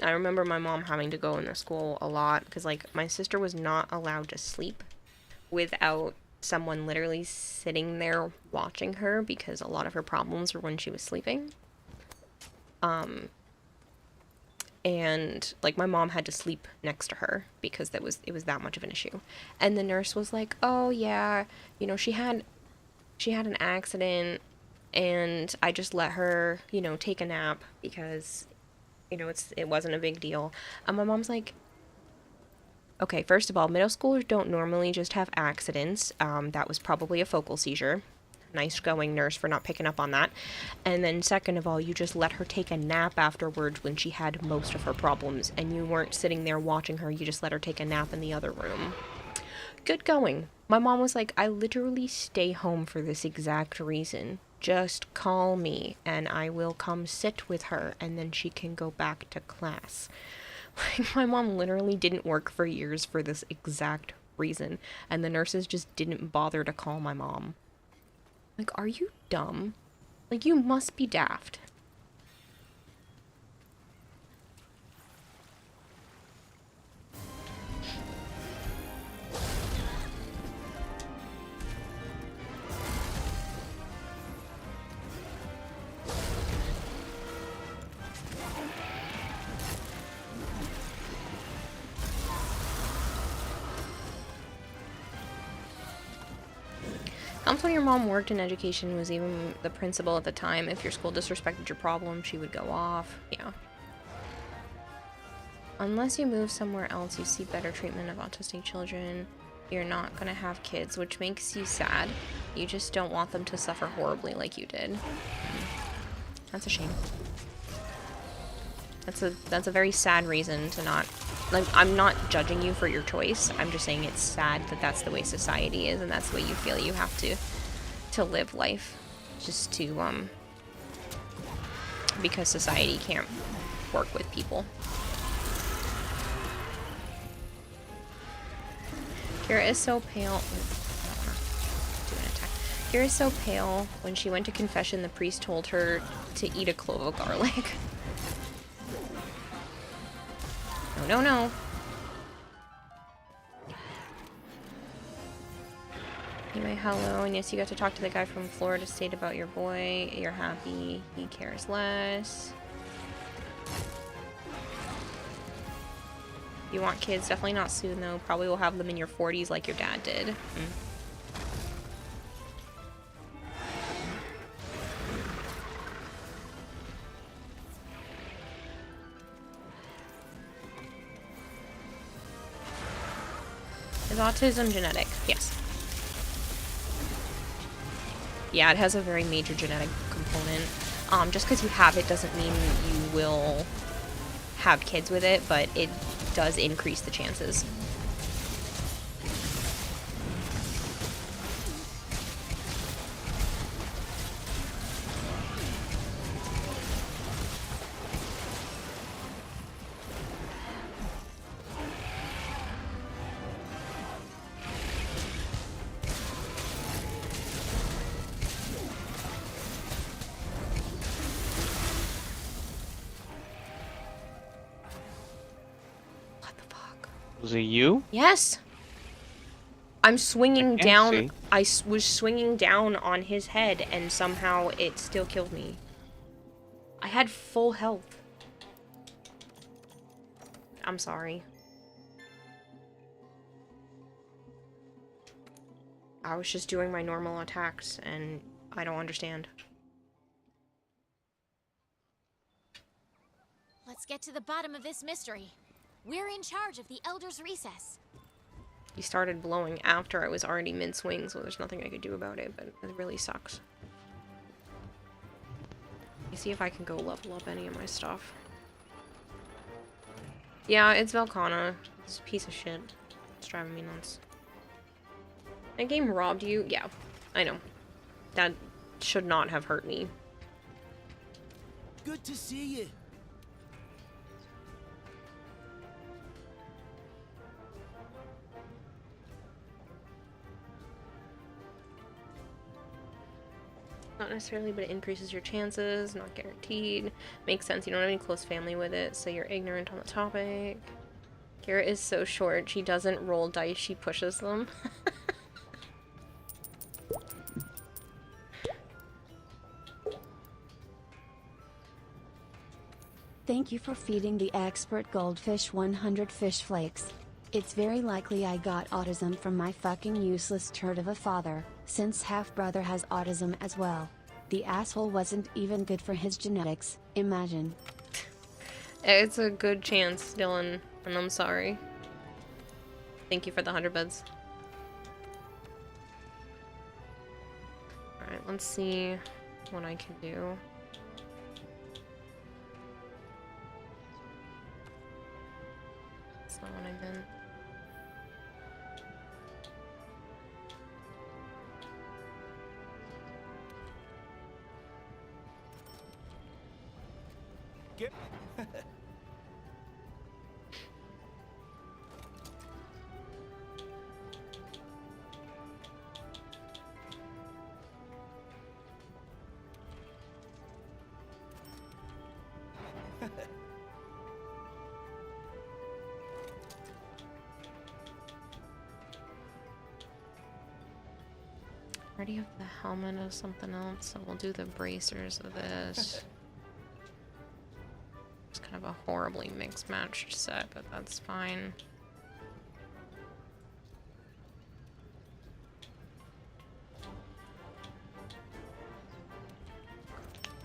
I remember my mom having to go into school a lot because, like, my sister was not allowed to sleep without someone literally sitting there watching her because a lot of her problems were when she was sleeping. And like my mom had to sleep next to her because it was that much of an issue. And the nurse was like, "Oh yeah, you know, she had an accident and I just let her, you know, take a nap because, you know, it wasn't a big deal." And my mom's like, okay, first of all, middle schoolers don't normally just have accidents. That was probably a focal seizure. Nice going, nurse, for not picking up on that. And then second of all, you just let her take a nap afterwards when she had most of her problems, and you weren't sitting there watching her, you just let her take a nap in the other room. Good going. My mom was like, I literally stay home for this exact reason. Just call me, and I will come sit with her, and then she can go back to class. Like, my mom literally didn't work for years for this exact reason, and the nurses just didn't bother to call my mom. Like, are you dumb? Like, you must be daft. When your mom worked in education, was even the principal at the time. If your school disrespected your problem, she would go off. Yeah. Unless you move somewhere else, you see better treatment of autistic children. You're not gonna have kids, which makes you sad. You just don't want them to suffer horribly like you did. That's a shame. That's a very sad reason to not... Like, I'm not judging you for your choice. I'm just saying it's sad that that's the way society is, and that's the way you feel you have to live life. Just to, because society can't work with people. Kira is so pale... Kira is so pale. When she went to confession, the priest told her to eat a clove of garlic. No, no, no. Anyway, hello, and yes, you got to talk to the guy from Florida State about your boy. You're happy. He cares less. You want kids? Definitely not soon, though. Probably will have them in your 40s like your dad did. Is autism genetic? Yes. Yeah, it has a very major genetic component. Just because you have it doesn't mean you will have kids with it, but it does increase the chances. Was it you? Yes. I'm swinging can't down. see. Was swinging down on his head, and somehow it still killed me. I had full health. I'm sorry. I was just doing my normal attacks, and I don't understand. Let's get to the bottom of this mystery. We're in charge of the Elder's Recess. He started blowing after I was already mid-swing, so there's nothing I could do about it, but it really sucks. Let me see if I can go level up any of my stuff. Yeah, it's Velkhana. It's a piece of shit. It's driving me nuts. That game robbed you? Yeah, I know. That should not have hurt me. Good to see you. Not necessarily, but it increases your chances. Not guaranteed. Makes sense. You don't have any close family with it, so you're ignorant on the topic. Kira is so short. She doesn't roll dice. She pushes them. Thank you for feeding the expert goldfish 100 fish flakes. It's very likely I got autism from my fucking useless turd of a father, since half-brother has autism as well. The asshole wasn't even good for his genetics, imagine. It's a good chance, Dylan, and I'm sorry. Thank you for the 100 beds. Alright, let's see what I can do. That's not what I meant. Get. I already have the helmet of something else, so we'll do the bracers of this. It's kind of a horribly mixed matched set, but that's fine.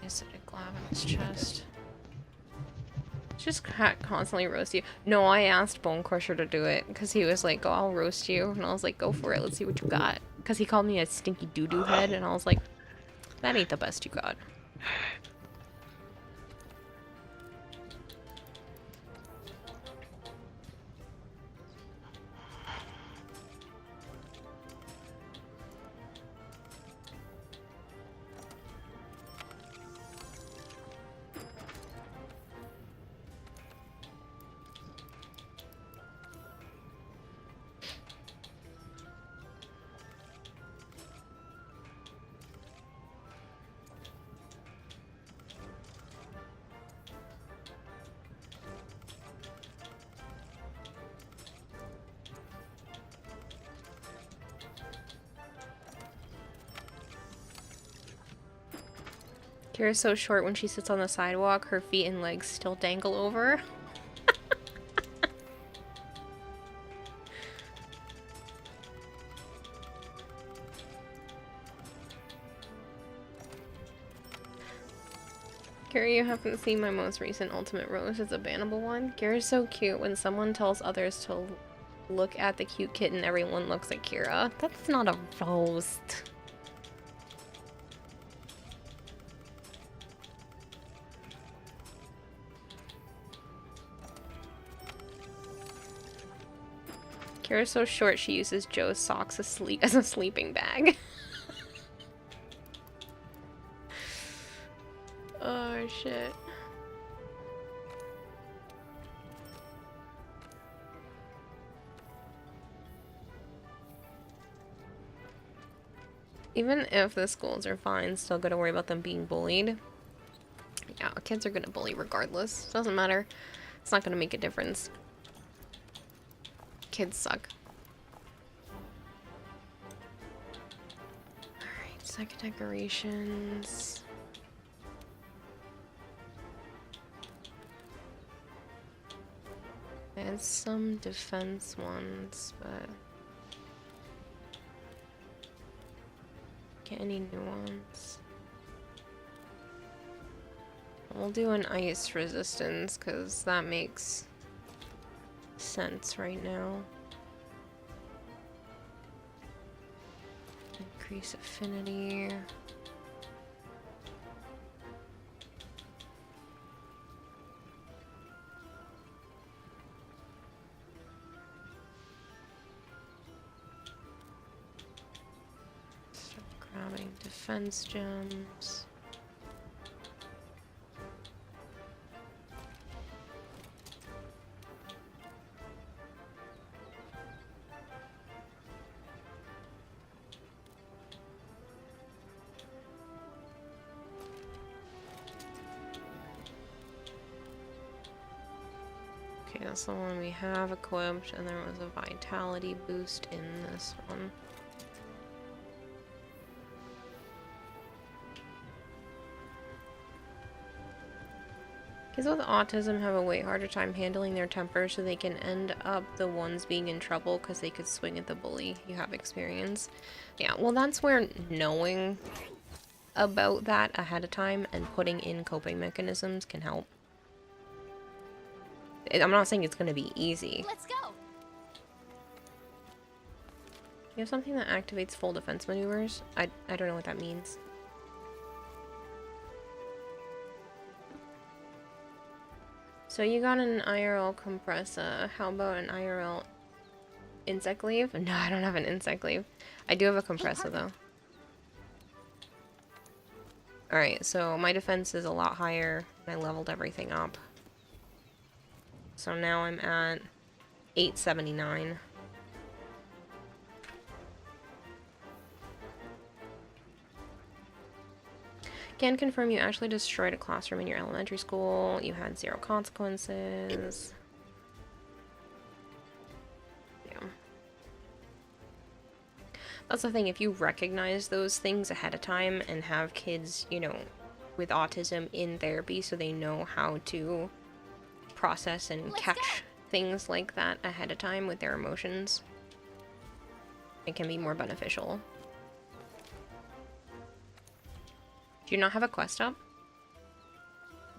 Acidic glove in his chest. Just constantly roast you. No, I asked Bone Crusher to do it because he was like, "Go, I'll roast you," and I was like, "Go for it. Let's see what you got." Because he called me a stinky doo-doo head, and I was like, "That ain't the best you got." Kira's so short when she sits on the sidewalk, her feet and legs still dangle over. Kira, you haven't seen my most recent Ultimate Rose. It's a bannable one. Kira's so cute. When someone tells others to look at the cute kitten, everyone looks at Kira. That's not a roast. Hair is so short she uses Joe's socks as a sleeping bag. Oh shit. Even if the schools are fine, still gotta worry about them being bullied. Yeah, kids are gonna bully regardless. Doesn't matter. It's not gonna make a difference. Kids suck. Alright, second decorations. There's some defense ones, but get any new ones. We'll do an ice resistance because that makes sense right now. Increase affinity. Start grabbing defense gems. Okay, that's the one we have equipped, and there was a vitality boost in this one. Kids with autism have a way harder time handling their temper, so they can end up the ones being in trouble because they could swing at the bully. You have experience. Yeah, well, that's where knowing about that ahead of time and putting in coping mechanisms can help. I'm not saying it's going to be easy. Let's go. You have something that activates full defense maneuvers? I don't know what that means. So you got an IRL compressor. How about an IRL insect leaf? No, I don't have an insect leaf. I do have a compressor though. Alright, so my defense is a lot higher and I leveled everything up. So now I'm at 879. Can confirm you actually destroyed a classroom in your elementary school. You had 0 consequences. Yeah. That's the thing, if you recognize those things ahead of time and have kids, you know, with autism in therapy so they know how to process and catch things like that ahead of time with their emotions, it can be more beneficial. Do you not have a quest up?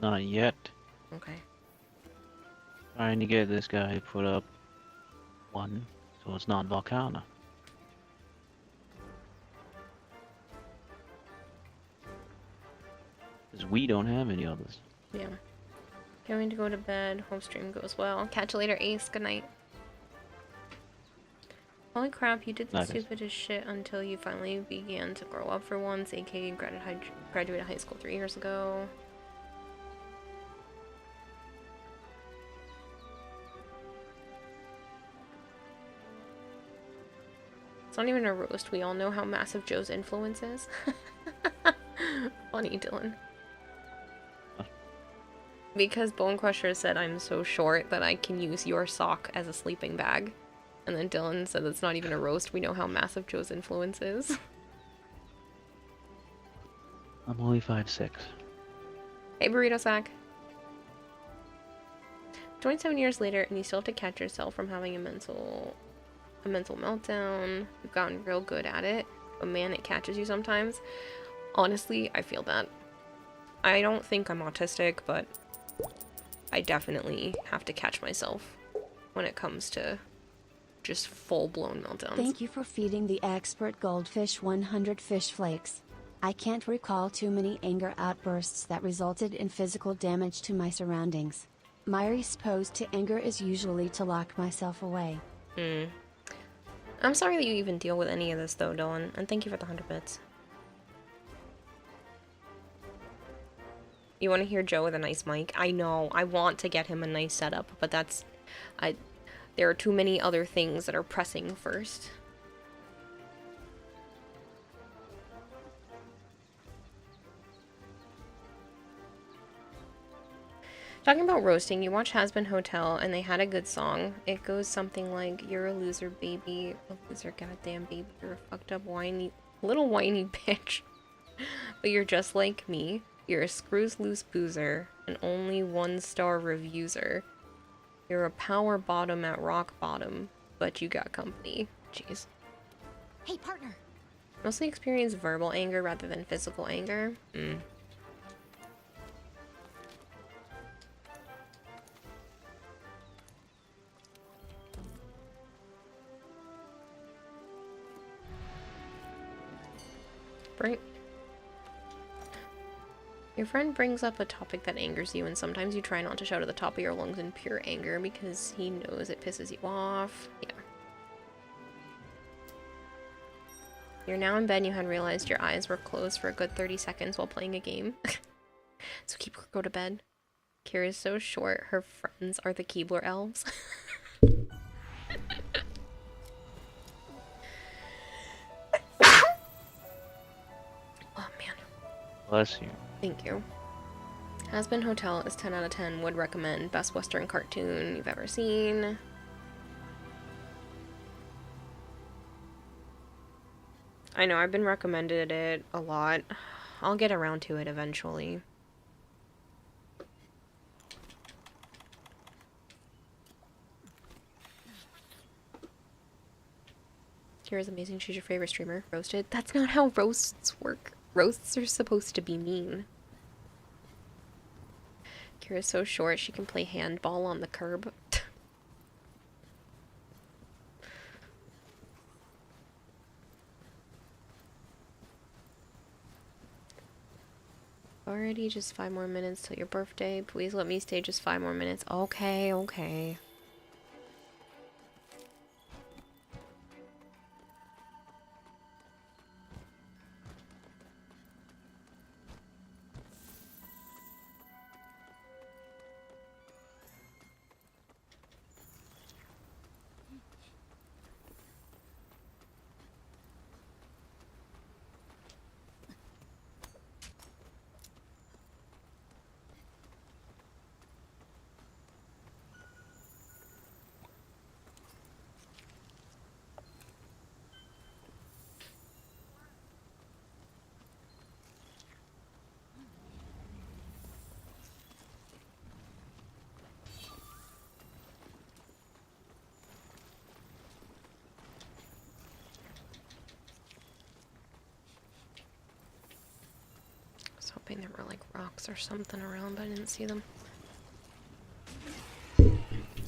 Not yet. Okay. Trying to get this guy to put up one, so it's not Volcana. Because we don't have any others. Yeah. Going to go to bed. Home stream goes well. Catch you later, Ace. Good night. Holy crap, you did the stupidest shit until you finally began to grow up for once, aka graduated high school 3 years ago. It's not even a roast. We all know how massive Joe's influence is. Funny, Dylan. Because Bone Crusher said I'm so short that I can use your sock as a sleeping bag. And then Dylan said it's not even a roast. We know how massive Joe's influence is. I'm only 5'6". Hey, Burrito Sack. 27 years later, and you still have to catch yourself from having a mental meltdown. You've gotten real good at it, but man, it catches you sometimes. Honestly, I feel that. I don't think I'm autistic, but I definitely have to catch myself when it comes to just full-blown meltdowns. Thank you for feeding the expert goldfish 100 fish flakes. I can't recall too many anger outbursts that resulted in physical damage to my surroundings. My response to anger is usually to lock myself away. I'm sorry that you even deal with any of this though, Dylan, and thank you for the 100 bits. You want to hear Joe with a nice mic? I know, I want to get him a nice setup, but there are too many other things that are pressing first. Talking about roasting, you watch Has Been Hotel, and they had a good song. It goes something like, "You're a loser, baby. A loser, goddamn baby. You're a fucked up, little whiny bitch. But you're just like me. You're a screws loose boozer, and only 1-star reviewer. You're a power bottom at rock bottom, but you got company." Jeez. Hey, partner. Mostly experience verbal anger rather than physical anger. Your friend brings up a topic that angers you, and sometimes you try not to shout at the top of your lungs in pure anger because he knows it pisses you off. Yeah. You're now in bed and you hadn't realized your eyes were closed for a good 30 seconds while playing a game. So go to bed. Kira's so short, her friends are the Keebler elves. Oh man. Bless you. Thank you. Has Been Hotel is 10 out of 10. Would recommend. Best Western cartoon you've ever seen. I know, I've been recommended it a lot. I'll get around to it eventually. Kira's amazing. She's your favorite streamer. Roasted? That's not how roasts work. Roasts are supposed to be mean. Kira's so short she can play handball on the curb. Already just 5 more minutes till your birthday. Please let me stay just 5 more minutes. Okay, okay. Hoping there were like rocks or something around, but I didn't see them.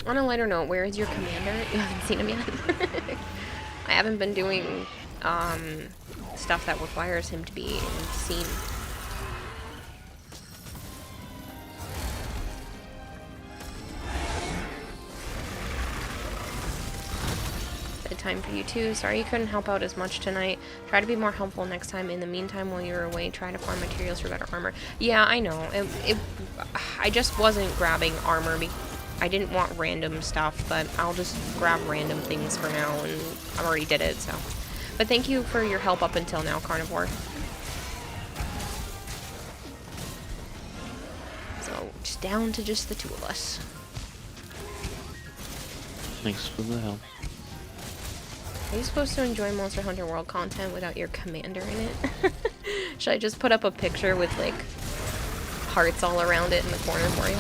On a lighter note, where is your commander? You haven't seen him yet? I haven't been doing stuff that requires him to be seen. Time for you too. Sorry you couldn't help out as much tonight. Try to be more helpful next time. In the meantime, while you're away, try to farm materials for better armor. Yeah, I know. I just wasn't grabbing armor. I didn't want random stuff, but I'll just grab random things for now, and I already did it, so. But thank you for your help up until now, Carnivore. So, just down to just the 2 of us. Thanks for the help. Are you supposed to enjoy Monster Hunter World content without your commander in it? Should I just put up a picture with, like, hearts all around it in the corner for you?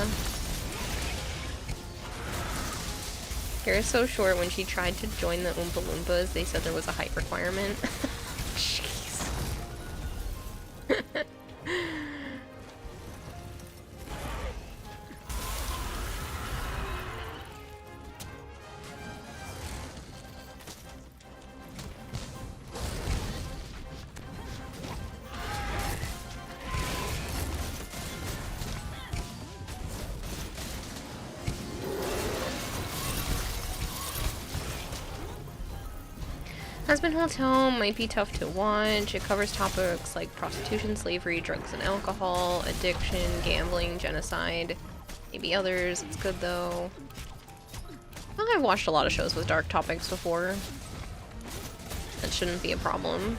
Kira's so short, when she tried to join the Oompa Loompas, they said there was a height requirement. Jeez. Husband Hotel might be tough to watch. It covers topics like prostitution, slavery, drugs and alcohol, addiction, gambling, genocide, maybe others. It's good though. Well, I've watched a lot of shows with dark topics before. That shouldn't be a problem.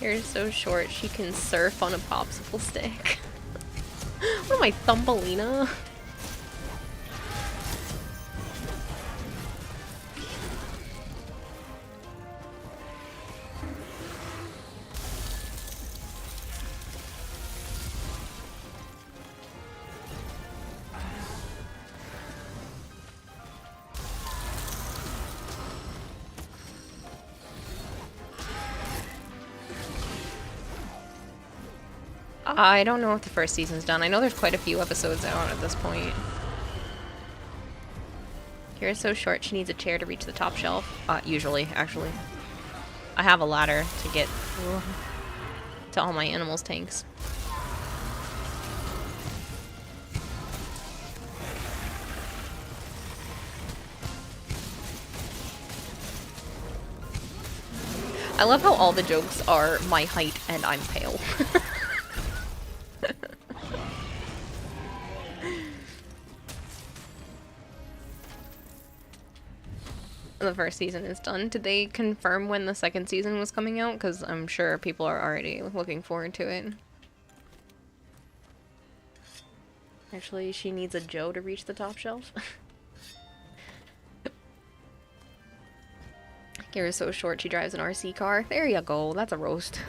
Hair's so short she can surf on a popsicle stick. What am I, Thumbelina? I don't know if the first season's done. I know there's quite a few episodes out at this point. Kira's so short she needs a chair to reach the top shelf. Usually, actually. I have a ladder to get to all my animals' tanks. I love how all the jokes are my height and I'm pale. The first season is done. Did they confirm when the second season was coming out? Because I'm sure people are already looking forward to it. Actually, she needs a Joe to reach the top shelf. Kira's so short she drives an RC car. There you go. That's a roast.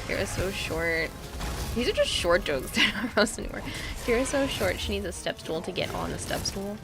Kira's so short. These are just short jokes. They're not roast anymore. Kira's so short she needs a step stool to get on a step stool.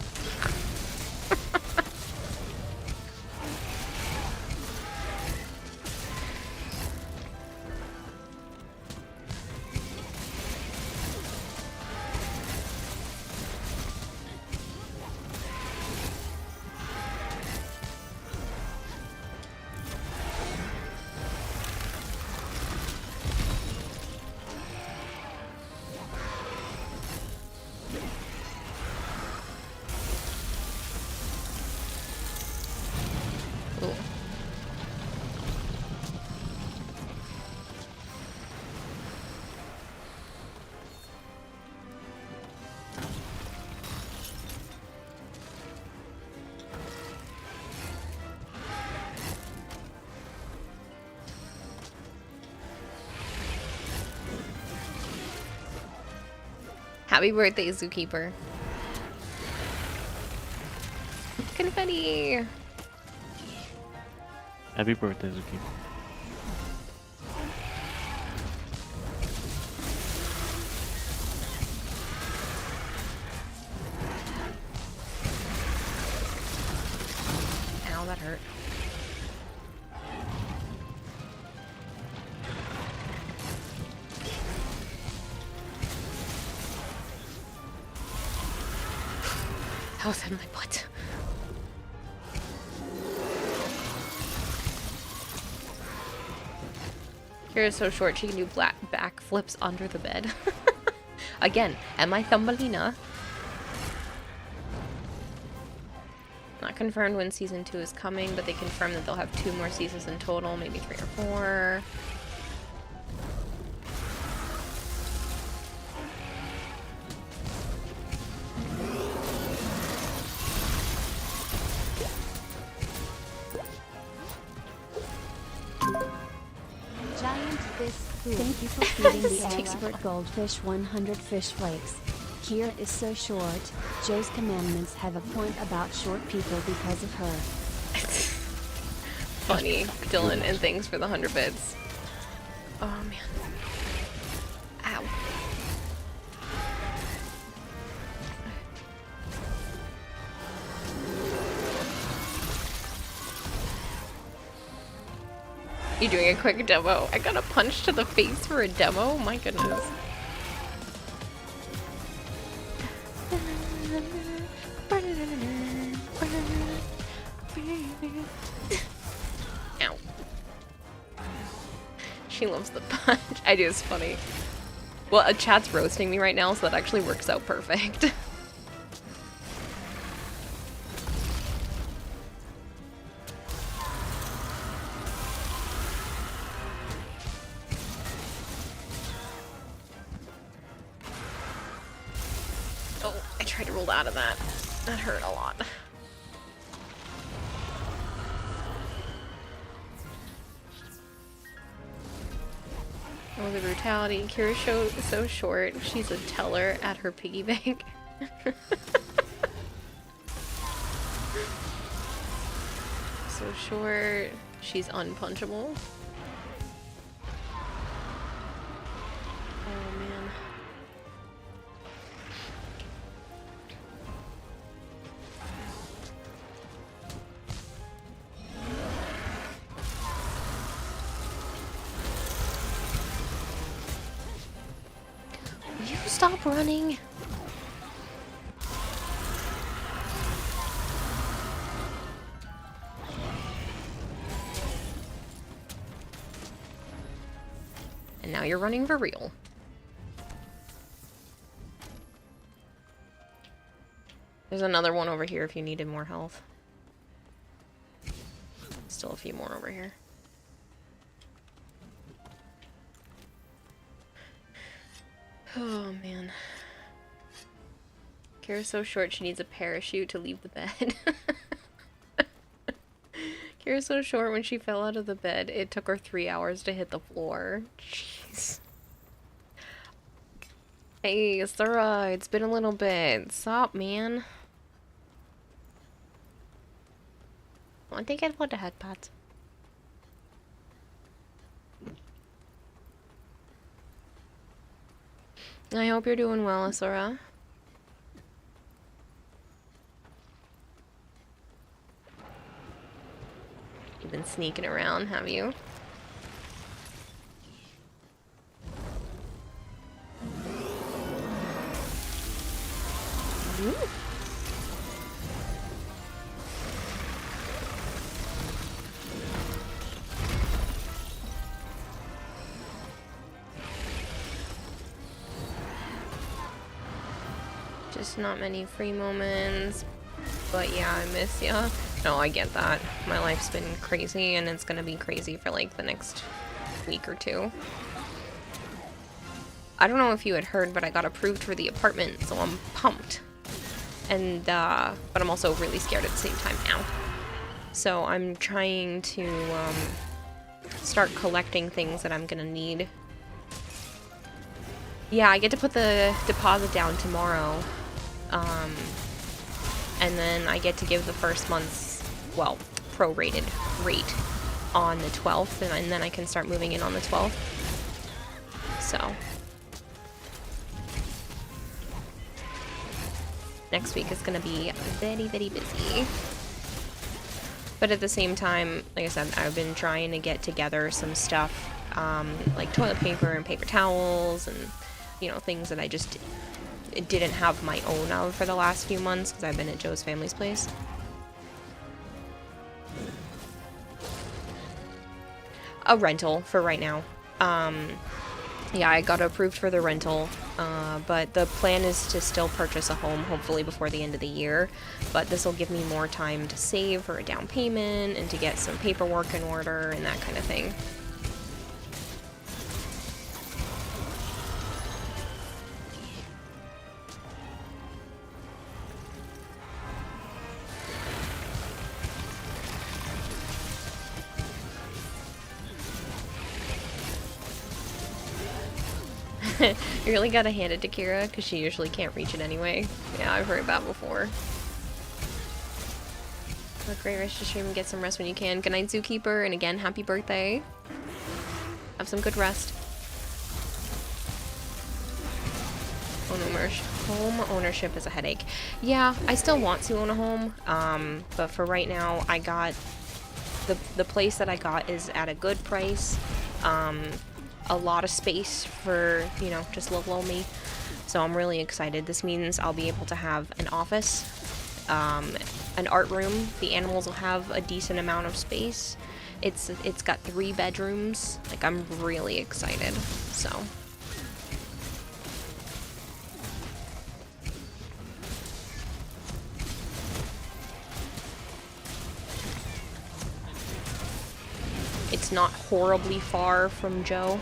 Happy birthday, Zookeeper. Confetti! Happy birthday, Zuki. Ow, that hurt. That was in my butt. Kira's so short she can do back flips under the bed. Again, am I Thumbelina? Not confirmed when season 2 is coming, but they confirmed that they'll have 2 more seasons in total, maybe 3 or 4. Giant Fish Food. Thank you for feeding the expert goldfish 100 fish flakes. Kira is so short. Joe's commandments have a point about short people because of her. Funny, Dylan, and thanks for the 100 bits. Oh man. Ow. You doing a quick demo? I got a punch to the face for a demo? My goodness. Ow. She loves the punch. I do, it's funny. Well, a chat's roasting me right now, so that actually works out perfect. Oh, I tried to roll out of that. That hurt a lot. Oh, the brutality. Kira's so short. She's a teller at her piggy bank. So short. She's unpunchable. Oh, man. Will you stop running? And now you're running for real. There's another one over here if you needed more health. Still a few more over here. Oh, man. Kira's so short she needs a parachute to leave the bed. Kira's so short when she fell out of the bed, it took her 3 hours to hit the floor. Jeez. Hey, Sarah, it's been a little bit. Stop, man. Want to get what the head pads? I hope you're doing well, Asura. You've been sneaking around, have you? Ooh. Just not many free moments, but yeah, I miss ya. No, I get that. My life's been crazy, and it's gonna be crazy for like the next week or two. I don't know if you had heard, but I got approved for the apartment, so I'm pumped. And, but I'm also really scared at the same time now. So I'm trying to, start collecting things that I'm gonna need. Yeah, I get to put the deposit down tomorrow. And then I get to give the first month's, well, prorated rate on the 12th, and then I can start moving in on the 12th. So. Next week is going to be very, very busy. But at the same time, like I said, I've been trying to get together some stuff, like toilet paper and paper towels and, you know, things that I just didn't have my own of for the last few months because I've been at Joe's family's place. A rental for right now. Yeah, I got approved for the rental, but the plan is to still purchase a home, hopefully before the end of the year. But this will give me more time to save for a down payment and to get some paperwork in order and that kind of thing. You really gotta hand it to Kira, because she usually can't reach it anyway. Yeah, I've heard that before. Have a great rest of the stream and get some rest when you can. Good night, Zookeeper, and again, happy birthday. Have some good rest. Home ownership is a headache. Yeah, I still want to own a home, but for right now, I got... The place that I got is at a good price. A lot of space for, you know, just little old me. So I'm really excited. This means I'll be able to have an office, an art room. The animals will have a decent amount of space. It's got 3 bedrooms. Like, I'm really excited. So. It's not horribly far from Joe.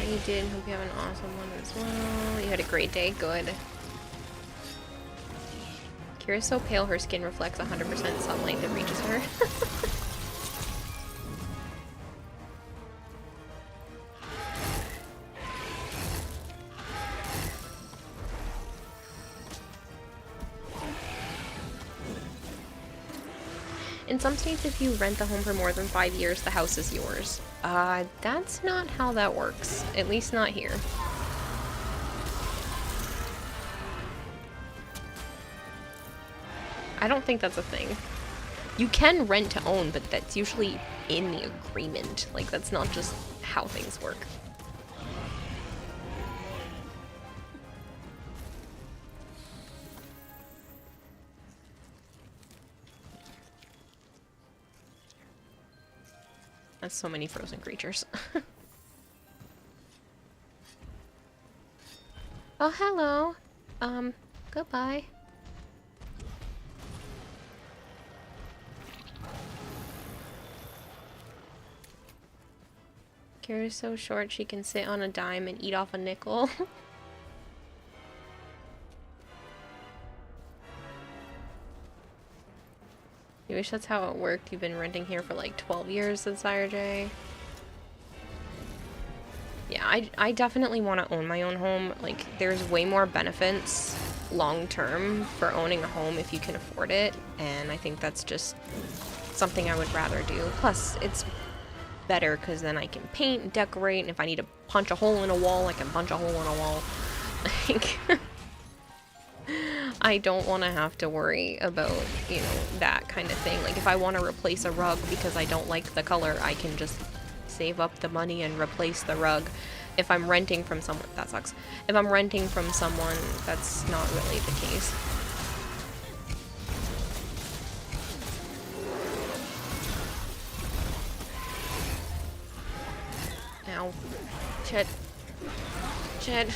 You did. Hope you have an awesome one as well. You had a great day. Good. Kira's so pale, her skin reflects 100% sunlight that reaches her. In some states, if you rent the home for more than 5 years, the house is yours. That's not how that works. At least not here. I don't think that's a thing. You can rent to own, but that's usually in the agreement. Like, that's not just how things work. That's so many frozen creatures. Oh, hello. Goodbye. Kira's so short she can sit on a dime and eat off a nickel. You wish that's how it worked. You've been renting here for like 12 years, said Sire J. Yeah, I definitely want to own my own home. Like, there's way more benefits long term for owning a home if you can afford it. And I think that's just something I would rather do. Plus, it's better because then I can paint and decorate. And if I need to punch a hole in a wall, I can punch a hole in a wall. Like... I don't want to have to worry about, you know, that kind of thing. Like, if I want to replace a rug because I don't like the color, I can just save up the money and replace the rug. If I'm renting from someone, that sucks. If I'm renting from someone, that's not really the case. Ow. Chet. Chet.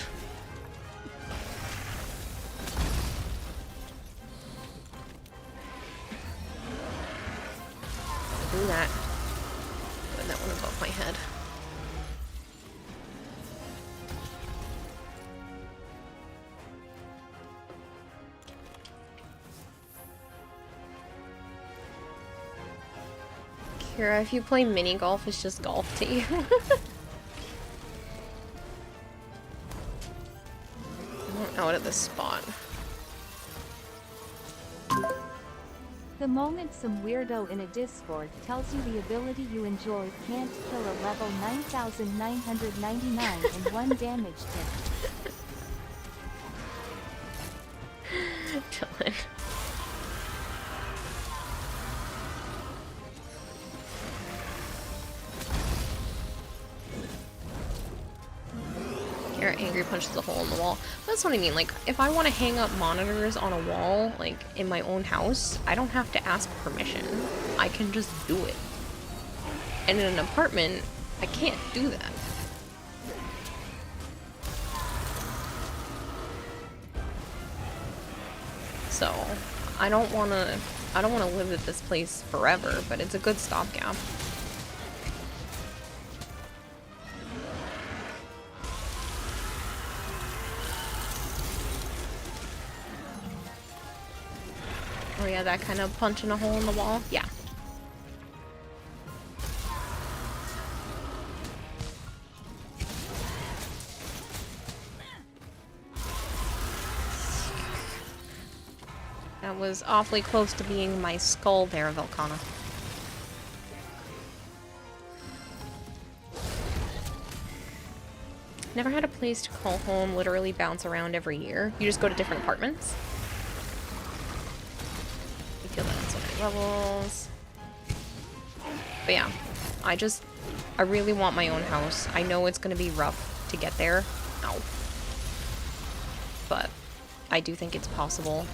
Do that. Put that one above my head. Kira, if you play mini golf, it's just golf to you. I'm out of this spot. The moment some weirdo in a Discord tells you the ability you enjoy can't kill a level 9,999 and 1 damage tick. Dylan. Kira angry punches a hole in the wall. That's what I mean. Like, if I want to hang up monitors on a wall, like, in my own house, I don't have to ask permission. I can just do it. And in an apartment, I can't do that. So, I don't want to live at this place forever, but it's a good stopgap. Oh yeah, that kind of punching a hole in the wall? Yeah. That was awfully close to being my skull there, Velcana. Never had a place to call home, literally bounce around every year. You just go to different apartments. You feel that on so many levels. But yeah, I really want my own house. I know it's gonna be rough to get there. Ow. But I do think it's possible.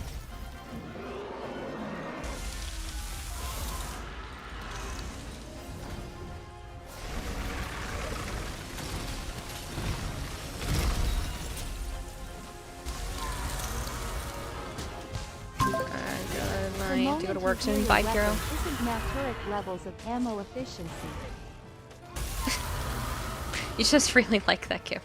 I have to go to work soon. Bye, Kiro. Isn't Maturic levels of ammo efficiency. You just really like that game.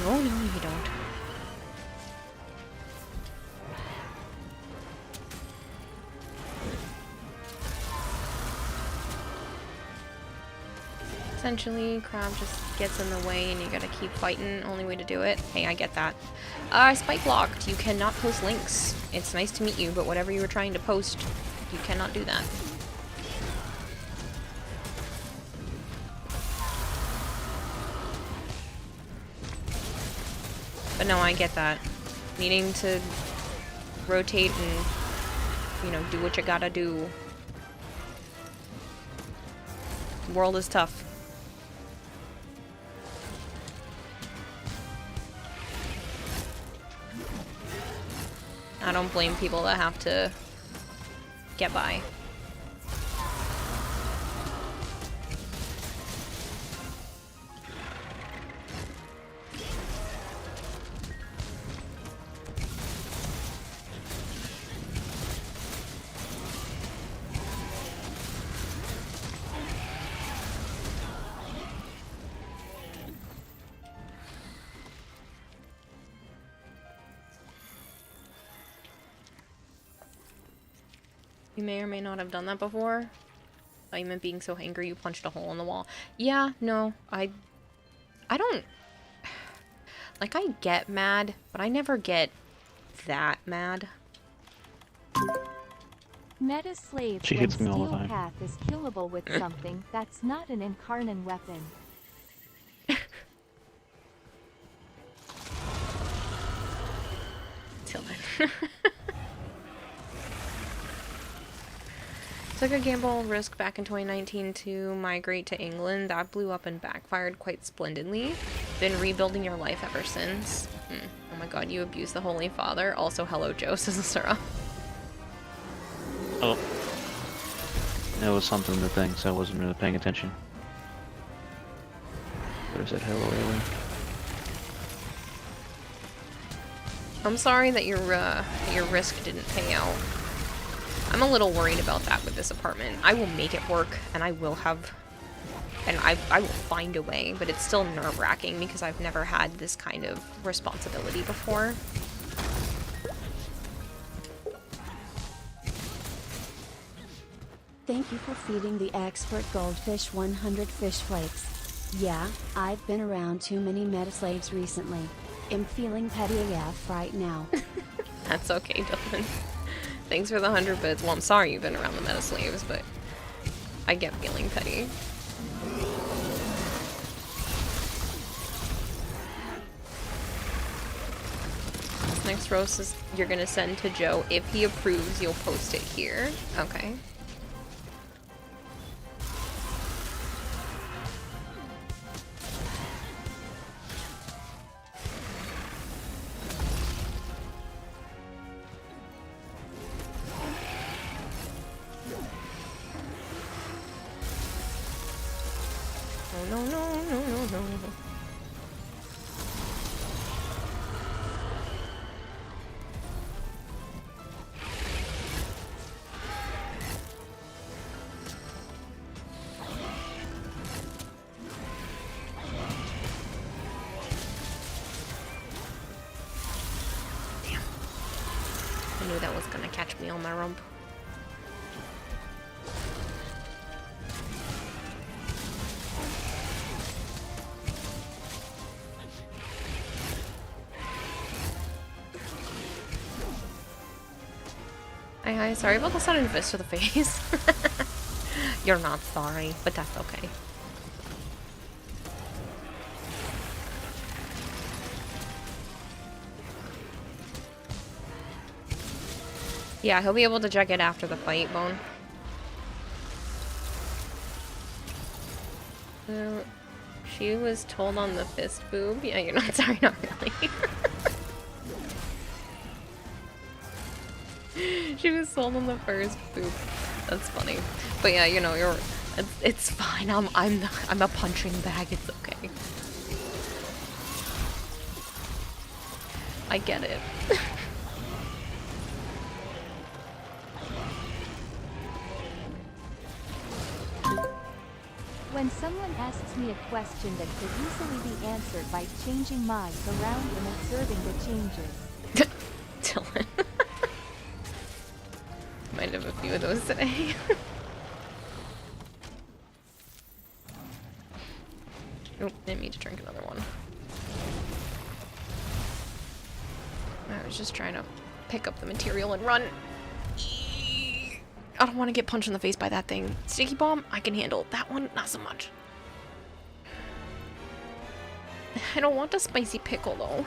No, you don't. Essentially, crab just gets in the way and you gotta keep fighting. Only way to do it. Hey, I get that. Spike locked. You cannot post links. It's nice to meet you, but whatever you were trying to post, you cannot do that. But no, I get that. Needing to rotate and, you know, do what you gotta do. The world is tough. I don't blame people that have to get by. You may or may not have done that before. I meant being so angry you punched a hole in the wall. Yeah, no, I don't... Like, I get mad, but I never get that mad. Meta slaves She when hits me all the steel time. path is killable with something that's not an incarnate weapon. Till then. Took a gamble risk back in 2019 to migrate to England. That blew up and backfired quite splendidly. Been rebuilding your life ever since. Oh my god, you abused the Holy Father. Also, hello, Joe, says Asura. Oh. That was something to think, so I wasn't really paying attention. But I said hello earlier. I'm sorry that your risk didn't pay out. I'm a little worried about that with this apartment. I will make it work, and I will have... And I will find a way, but it's still nerve-wracking because I've never had this kind of responsibility before. Thank you for feeding the expert goldfish 100 fish flakes. Yeah, I've been around too many metaslaves recently. I'm feeling petty AF right now. That's okay, Dylan. Thanks for the 100 bits. Well, I'm sorry you've been around the meta slaves, but I get feeling petty. This next roast is you're gonna send to Joe. If he approves, you'll post it here. Okay. No. Damn. I knew that was gonna catch me on my rump. Hi, sorry about the sudden fist to the face. You're not sorry, but that's okay. Yeah, he'll be able to check it after the fight, Bone. She was told on the fist boob. Yeah, you're not sorry, not really. She was told on the first boob. That's funny. But yeah, you know, it's fine. I'm a punching bag. It's okay. I get it. When someone asks me a question that could easily be answered by changing mics around and observing the changes. Dylan. Might have a few of those today. Oh, didn't mean to drink another one. I was just trying to pick up the material and run. I don't want to get punched in the face by that thing. Sticky bomb, I can handle. That one, not so much. I don't want the spicy pickle though.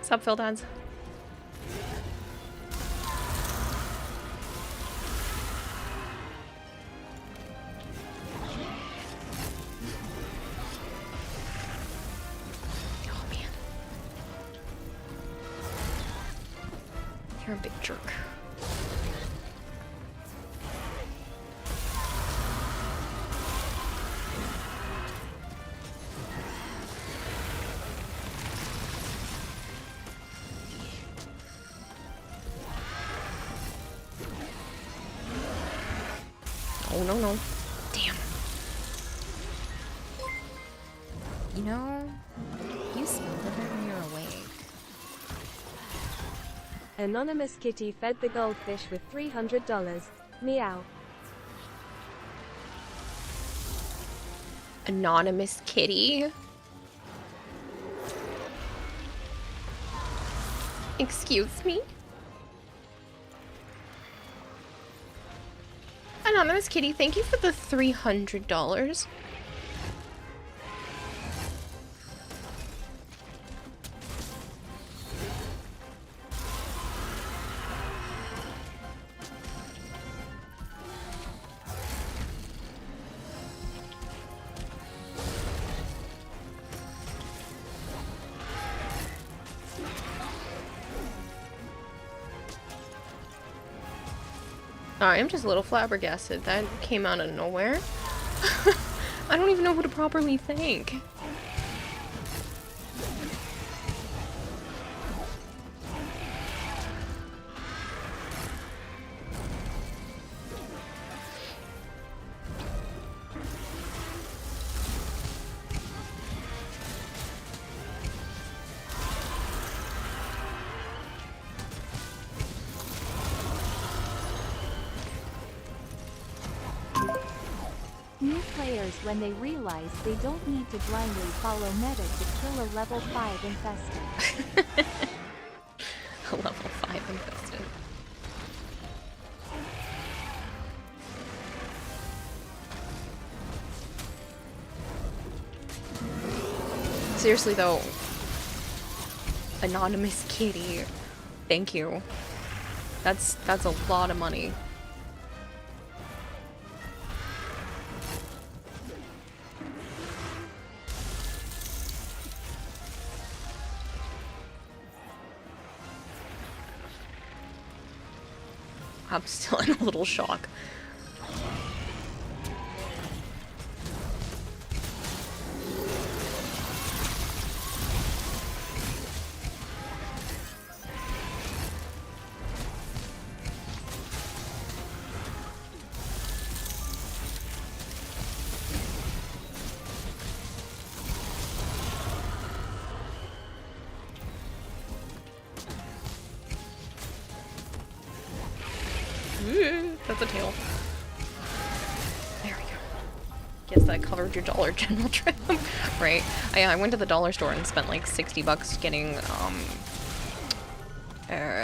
Sup, Phil Dads? Oh man. You're a big jerk. Oh, no, no. Damn. You know, you smell different when you're awake. Anonymous kitty fed the goldfish with $300. Meow. Anonymous kitty? Excuse me? Anonymous kitty, thank you for the $300. I'm just a little flabbergasted. That came out of nowhere. I don't even know who to properly thank. New players when they realize they don't need to blindly follow meta to kill a level 5 infested. A level 5 infested. Seriously though, anonymous kitty, thank you. That's a lot of money. I'm still in a little shock. That's a tail. There we go. Guess that covered your Dollar General trip, right? I went to the dollar store and spent like $60 getting,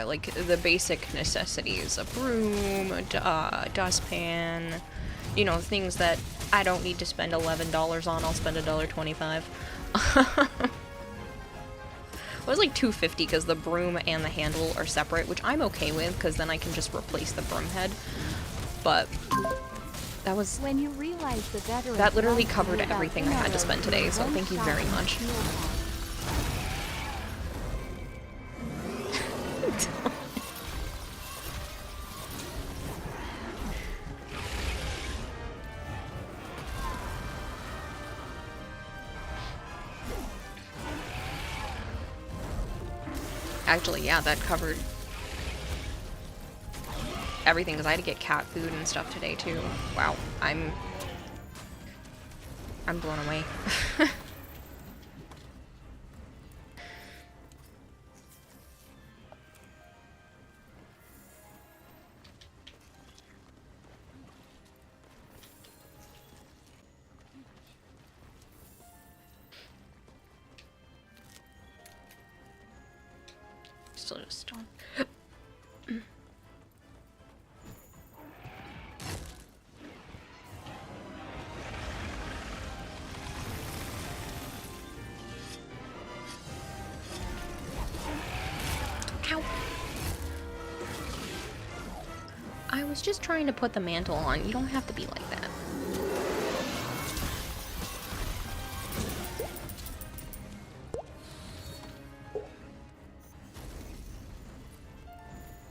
like the basic necessities, a broom, a dustpan, you know, things that I don't need to spend $11 on, I'll spend $1.25. It was like $2.50 because the broom and the handle are separate, which I'm okay with because then I can just replace the broom head. But that was When you realize the veteran that literally lied to covered you about everything I had to Inaro spend today, so being thank you one very shot much. in fuel pod. Actually, yeah, that covered everything because I had to get cat food and stuff today too. Wow, I'm blown away. Still just stop. Ow. I was just trying to put the mantle on. You don't have to be like that.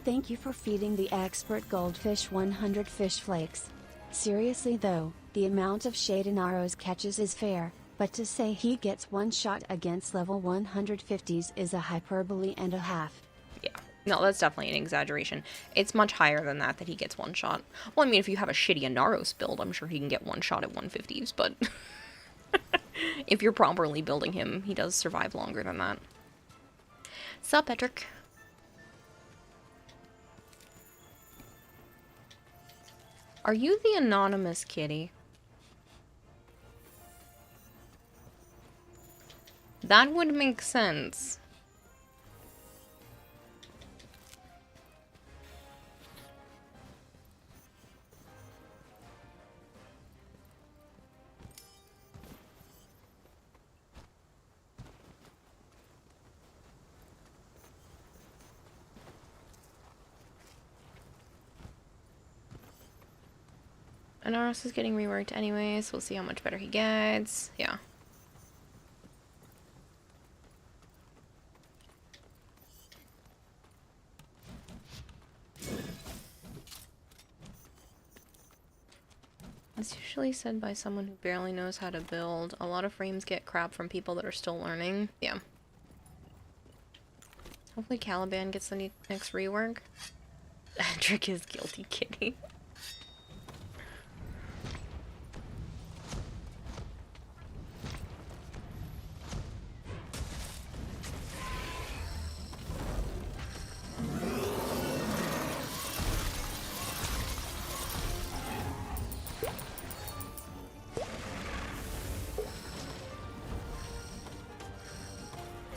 Thank you for feeding the expert goldfish 100 fish flakes. Seriously though, the amount of shade Inaro's catches is fair, but to say he gets one shot against level 150s is a hyperbole and a half. Yeah. No, that's definitely an exaggeration. It's much higher than that he gets one shot. Well, I mean, if you have a shitty Inaros build, I'm sure he can get one shot at 150s, but if you're properly building him, he does survive longer than that. Sup, Edric? Are you the anonymous kitty? That would make sense. Inaros is getting reworked anyways. We'll see how much better he gets. Yeah. It's usually said by someone who barely knows how to build. A lot of frames get crap from people that are still learning. Yeah. Hopefully Caliban gets the next rework. Edric is guilty kitty.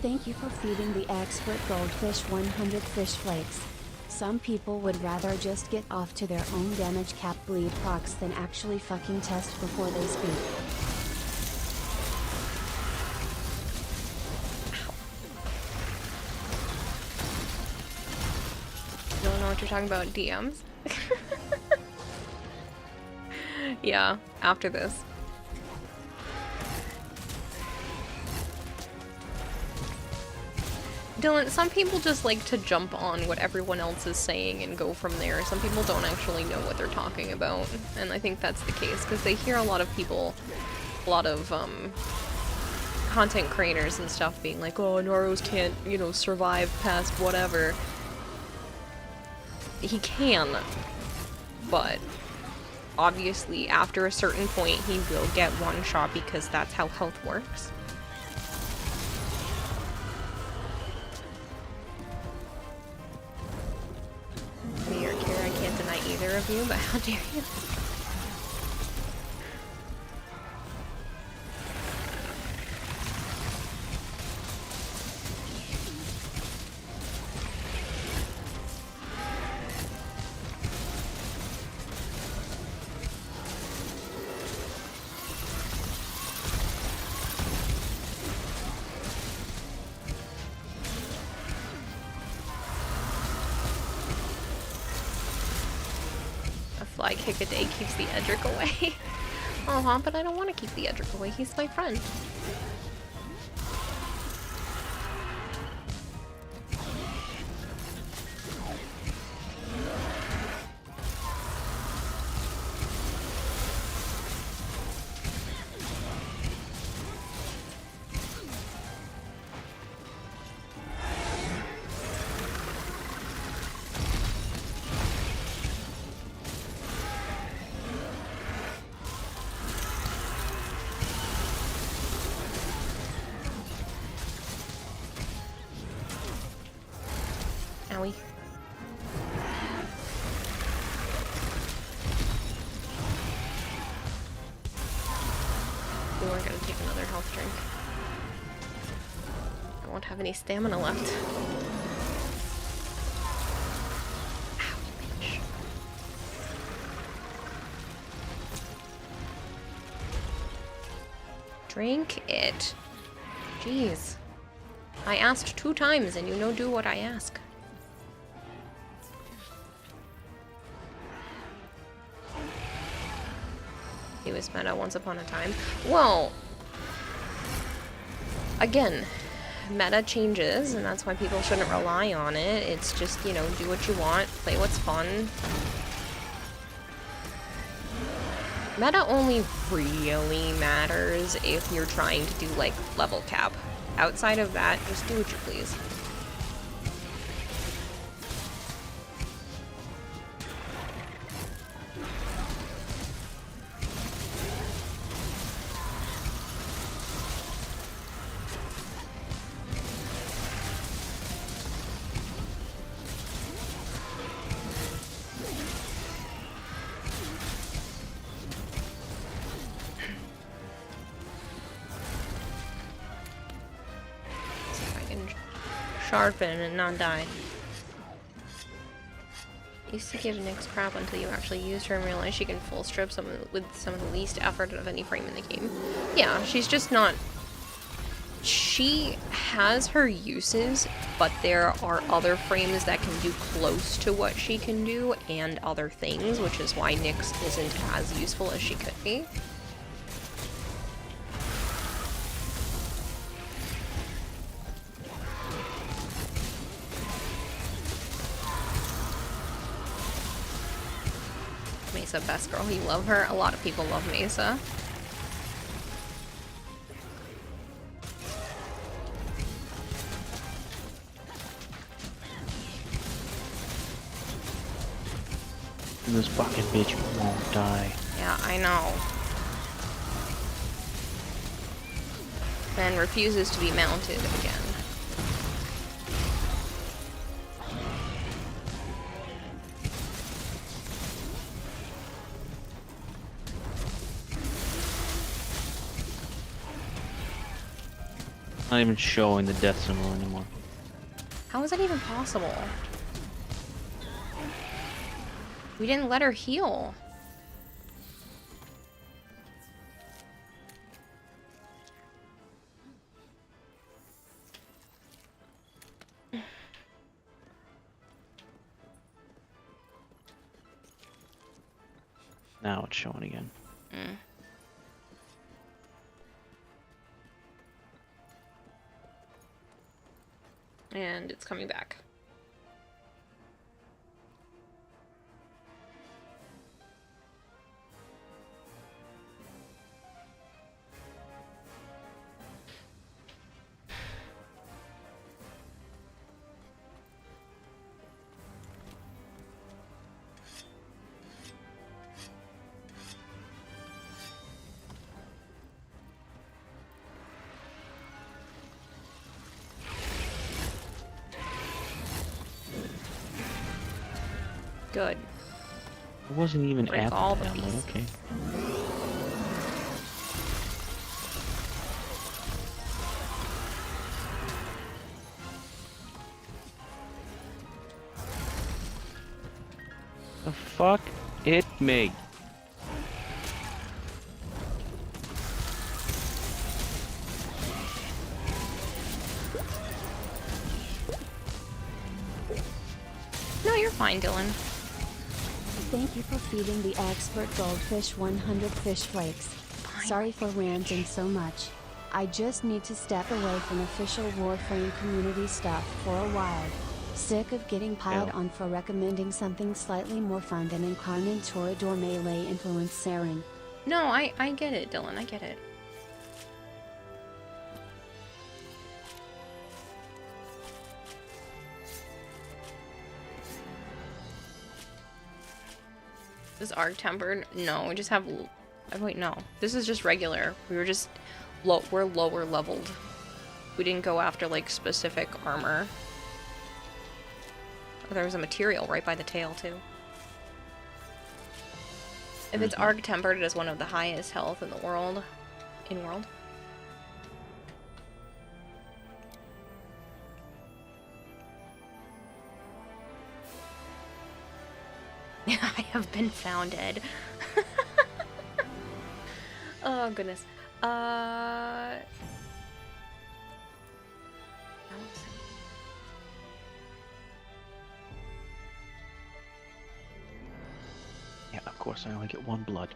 Thank you for feeding the expert goldfish 100 fish flakes. Some people would rather just get off to their own damage cap bleed procs than actually fucking test before they speak. Don't know what you're talking about, DMs? Yeah, after this. Dylan, some people just like to jump on what everyone else is saying and go from there. Some people don't actually know what they're talking about, and I think that's the case, because they hear a lot of people, a lot of, content creators and stuff being like, oh, Inaros can't, you know, survive past whatever. He can, but obviously after a certain point he will get one shot because that's how health works. Me or Kira, I can't deny either of you, but how dare you? fly kick a day keeps the Edric away. Uh-huh, but I don't want to keep the Edric away. He's my friend. Owie. We weren't gonna take another health drink. I won't have any stamina left. Ow, you bitch. Drink it. Jeez. I asked 2 times and you no do what I ask. He was meta once upon a time. Well, again, meta changes, and that's why people shouldn't rely on it. It's just, you know, do what you want, play what's fun. Meta only really matters if you're trying to do, like, level cap. Outside of that, just do what you please. Sharpen and not die. Used to give Nyx crap until you actually used her and realized she can full strip with some of the least effort of any frame in the game. Yeah, she's just not... She has her uses, but there are other frames that can do close to what she can do and other things, which is why Nyx isn't as useful as she could be. Mesa, best girl. You love her. A lot of people love Mesa. This fucking bitch won't die. Yeah, I know. And refuses to be mounted again. Not even showing the death symbol anymore. How is that even possible? We didn't let her heal. Now it's showing again. And it's coming back. Good. I wasn't even Break at all the the download, beasts. okay. The fuck? Hit me. No, you're fine, Dylan. Thank you for feeding the expert goldfish 100 fish flakes. Sorry for ranting so much. I just need to step away from official Warframe community stuff for a while. Sick of getting piled on for recommending something slightly more fun than Incarnate Torador melee influence Saren. No, I get it, Dylan. I get it. This arc tempered? No, we just have. Wait, no. This is just regular. We were just we're lower leveled. We didn't go after like specific armor. Oh, there was a material right by the tail too. If it's arc tempered, it is one of the highest health in the world. In world. I have been founded. Oh goodness. Yeah, of course I only get one blood.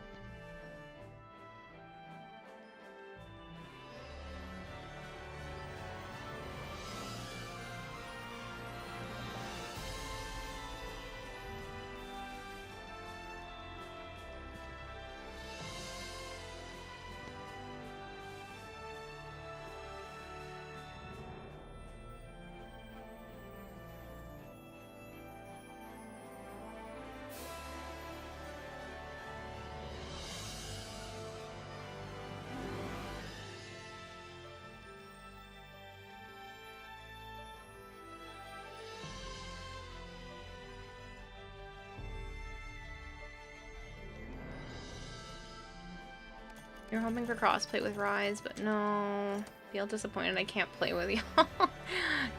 You're hoping for crossplay with Rise, but no. Feel disappointed I can't play with you.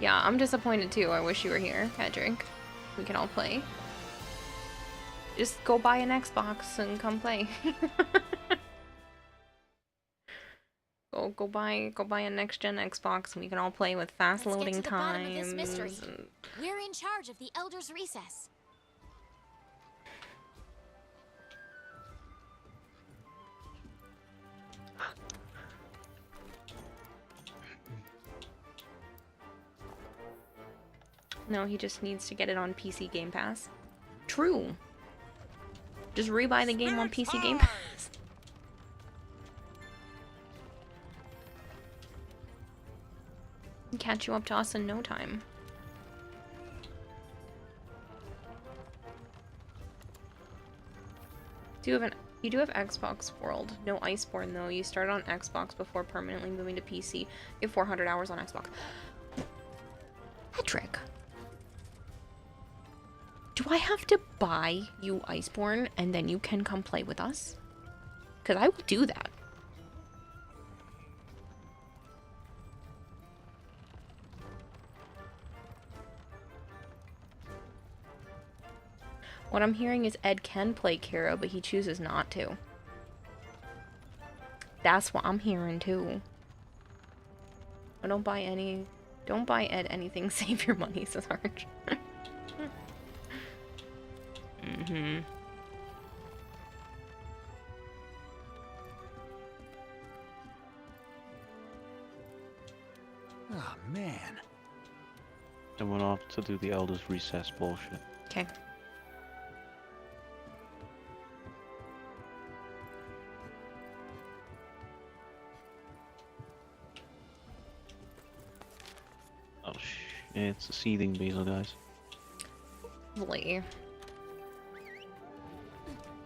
Yeah, I'm disappointed too. I wish you were here, Patrick. We can all play. Just go buy an Xbox and come play. Go buy a next gen Xbox and we can all play with fast Let's loading get to the bottom of this times. mystery. We're in charge of the Elder's Recess. No, he just needs to get it on PC Game Pass. True. Just rebuy the game on PC Game Pass. Catch you up to us in no time. You do have Xbox World. No Iceborne though. You start on Xbox before permanently moving to PC. You have 400 hours on Xbox. Patrick. Do I have to buy you Iceborne and then you can come play with us? Because I will do that. What I'm hearing is Ed can play Kira, but he chooses not to. That's what I'm hearing too. I don't buy Ed anything, save your money, says Arch. Mm-hmm. Oh, man. I went off to do the Elder's Recess bullshit. Okay. Oh, it's a seething basil, guys. Lovely.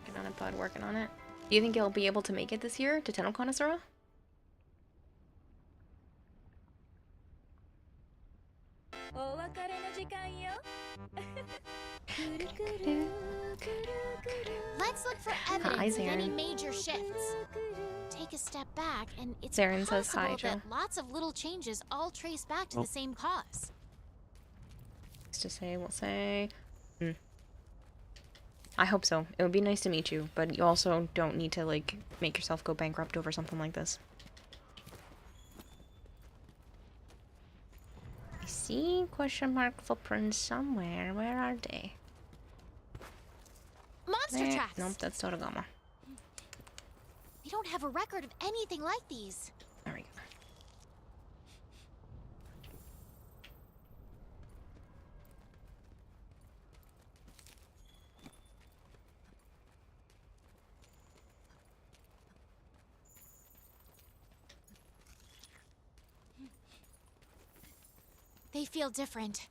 Get on it, bud. Working on it. Do you think you'll be able to make it this year to Tenno Connoisseur? Let's look for Hi, evidence of any Zarin. major shifts. Take a step back, and it's Zarin says possible hi, Joe. that lots of little changes all trace back to the same cause. To say, we'll say. I hope so. It would be nice to meet you, but you also don't need to, like, make yourself go bankrupt over something like this. I see question mark footprints somewhere. Where are they? Mine! monster There. tracks. Nope, that's Totogama. We don't have a record of anything like these. There we go. They feel different.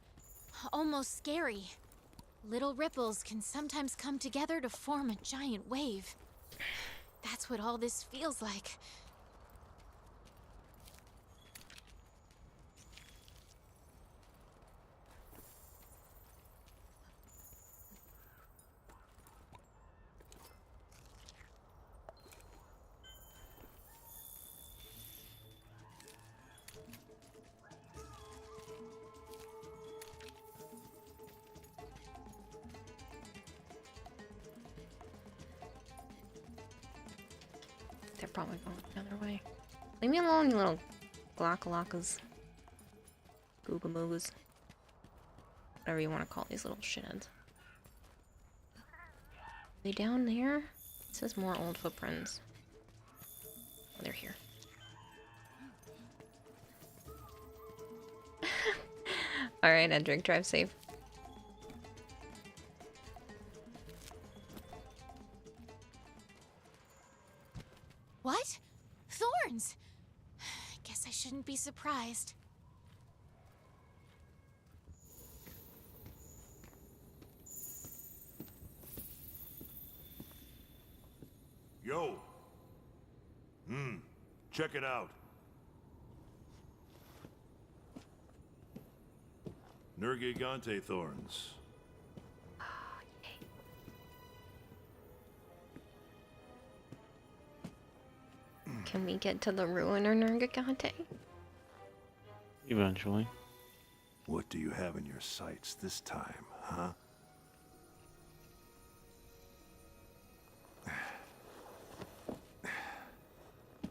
Almost scary. Little ripples can sometimes come together to form a giant wave. That's what all this feels like. They're probably going another way. Leave me alone, you little glockalakas. Googamoogas. Whatever you want to call these little shitheads. Are they down there? It says more old footprints. Oh, they're here. Alright, Edric, drive safe. What? Thorns! Guess I shouldn't be surprised. Yo. Check it out. Nergigante thorns. Can we get to the ruiner, Nergigante? Eventually. What do you have in your sights this time, huh?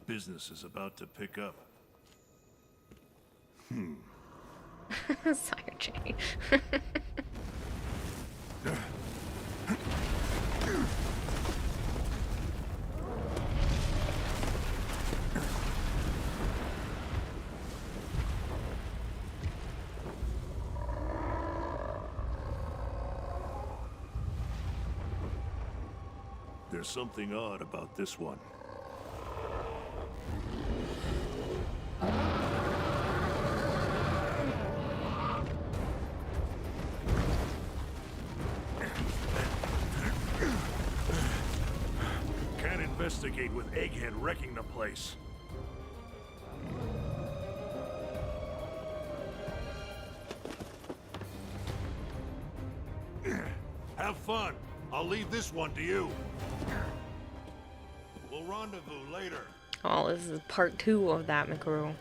Business is about to pick up. Sire J. There's something odd about this one. Can't investigate with Egghead wrecking the place. Have fun. I'll leave this one to you. We'll rendezvous later. Oh, this is part 2 of that, McGrew.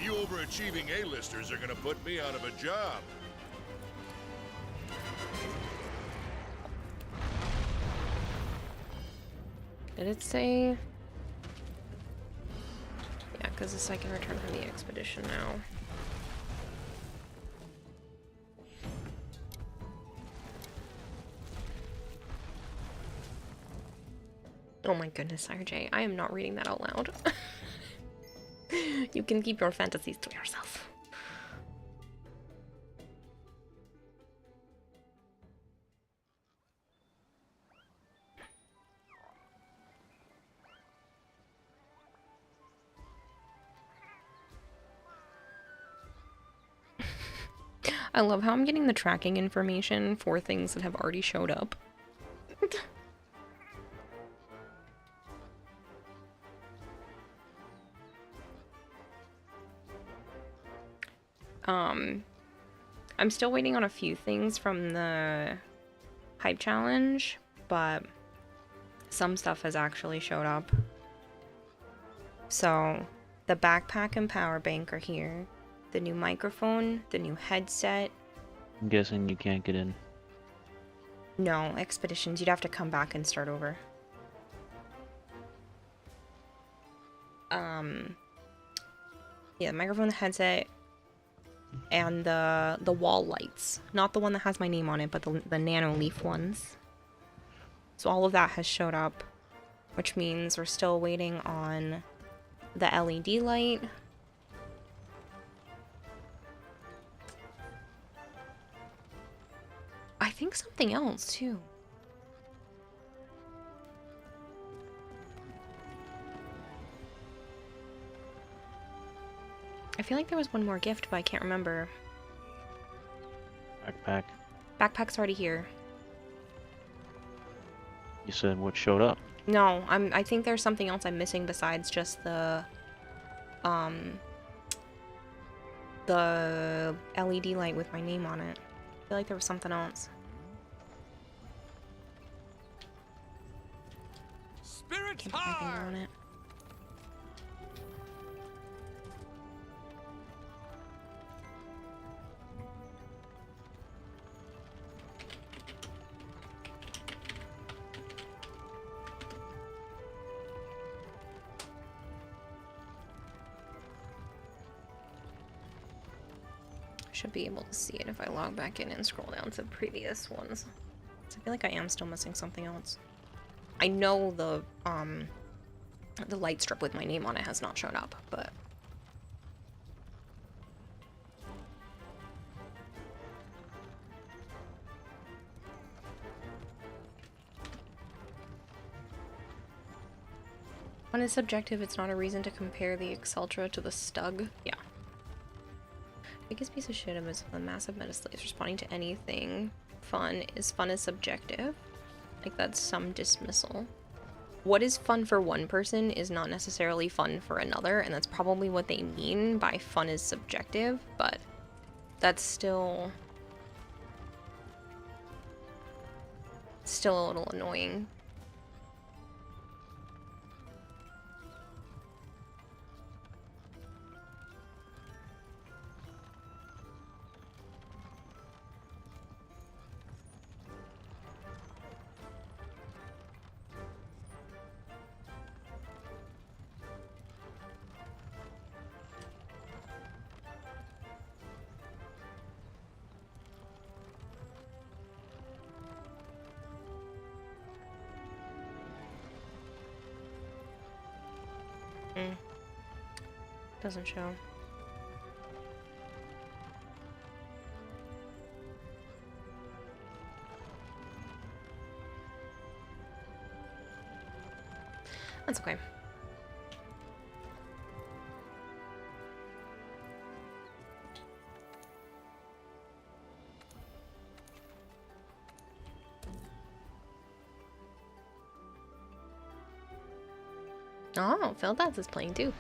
You overachieving A-listers are gonna put me out of a job. Did it say? Yeah, because this I can return from the expedition now. Oh my goodness, RJ, I am not reading that out loud. You can keep your fantasies to yourself. I love how I'm getting the tracking information for things that have already showed up. I'm still waiting on a few things from the hype challenge, but some stuff has actually showed up. So, the backpack and power bank are here. The new microphone, the new headset. I'm guessing you can't get in. No, expeditions, you'd have to come back and start over. Yeah, the microphone, the headset. and the wall lights. Not the one that has my name on it, but the nano leaf ones. So all of that has showed up, which means we're still waiting on the LED light. I think something else too. I feel like there was one more gift, but I can't remember. Backpack. Backpack's already here. You said what showed up? No, I think there's something else I'm missing besides just the LED light with my name on it. I feel like there was something else. Spirits Can't put my finger on it. Should be able to see it if I log back in and scroll down to previous ones. So I feel like I am still missing something else. I know the light strip with my name on it has not shown up, but when it's subjective, it's not a reason to compare the Exceltra to the Stug. Yeah. Biggest piece of shit is the massive meta slaves responding to anything fun is subjective. Like, that's some dismissal. What is fun for one person is not necessarily fun for another, and that's probably what they mean by fun is subjective, but that's still a little annoying. Doesn't show. That's okay. Oh, Feldats is playing too.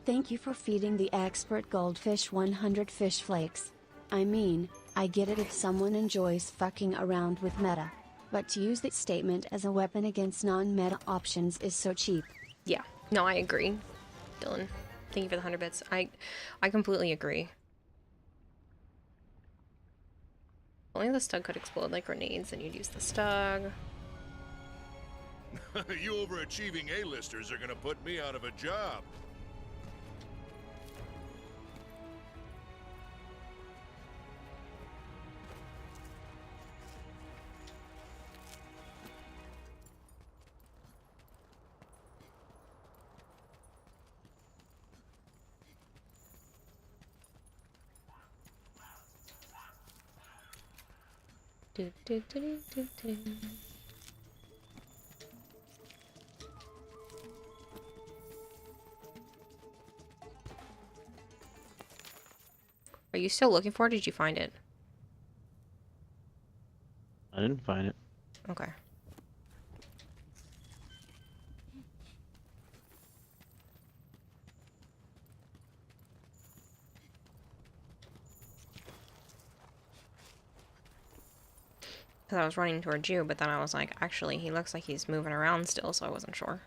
Thank you for feeding the expert goldfish 100 fish flakes. I mean, I get it if someone enjoys fucking around with meta. But to use that statement as a weapon against non-meta options is so cheap. Yeah, no, I agree. Dylan, thank you for the 100 bits. I completely agree. Only the Stug could explode like grenades, and you'd use the Stug. You overachieving A-listers are gonna put me out of a job. Do, do, do, do, do. Are you still looking for it? Or did you find it? I didn't find it. Okay. Because I was running towards you, but then I was like, actually, he looks like he's moving around still, so I wasn't sure.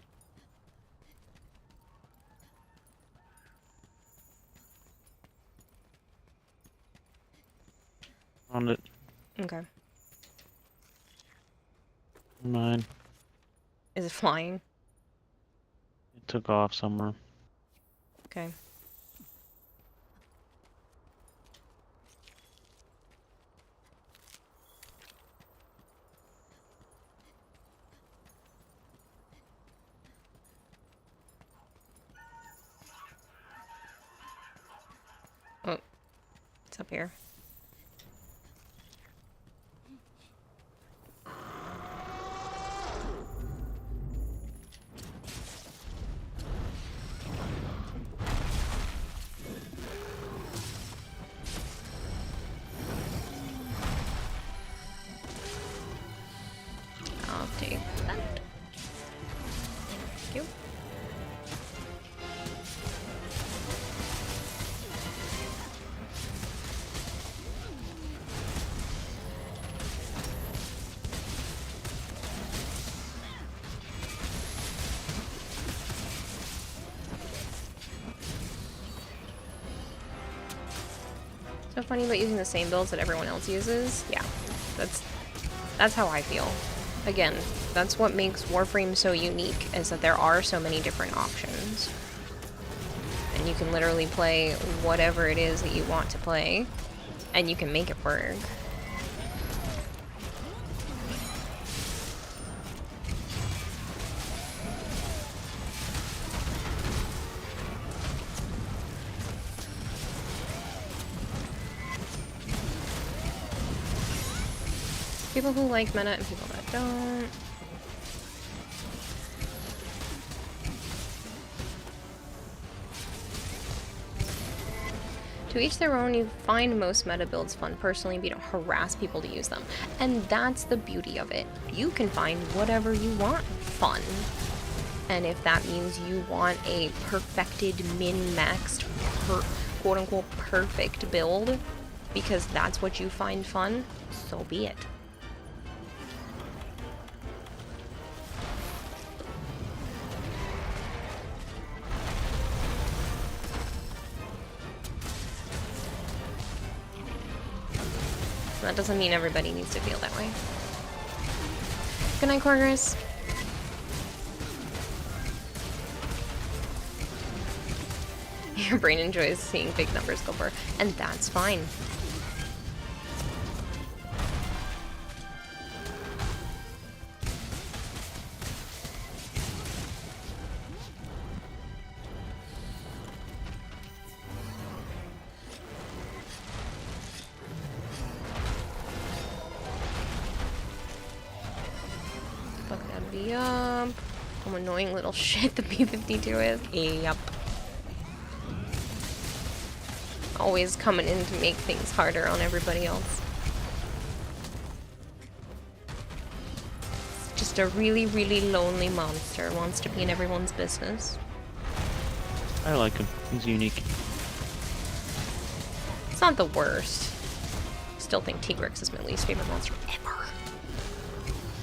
On it. Okay. Mine. Is it flying? It took off somewhere. Okay. Oh, it's up here. I'll take that. Thank you. So funny about using the same builds that everyone else uses. Yeah, that's how I feel. Again, that's what makes Warframe so unique, is that there are so many different options. And you can literally play whatever it is that you want to play, and you can make it work. People who like meta and people that don't. To each their own. You find most meta builds fun personally, but you don't harass people to use them. And that's the beauty of it. You can find whatever you want fun. And if that means you want a perfected, min-maxed, quote-unquote perfect build, because that's what you find fun, so be it. That doesn't mean everybody needs to feel that way. Good night, Corgris. Your brain enjoys seeing big numbers go for, and that's fine. Yup. Some annoying little shit the P-52 is. Yup. Always coming in to make things harder on everybody else. It's just a really, really lonely monster. Wants to be in everyone's business. I like him. He's unique. It's not the worst. Still think Tigrex is my least favorite monster ever.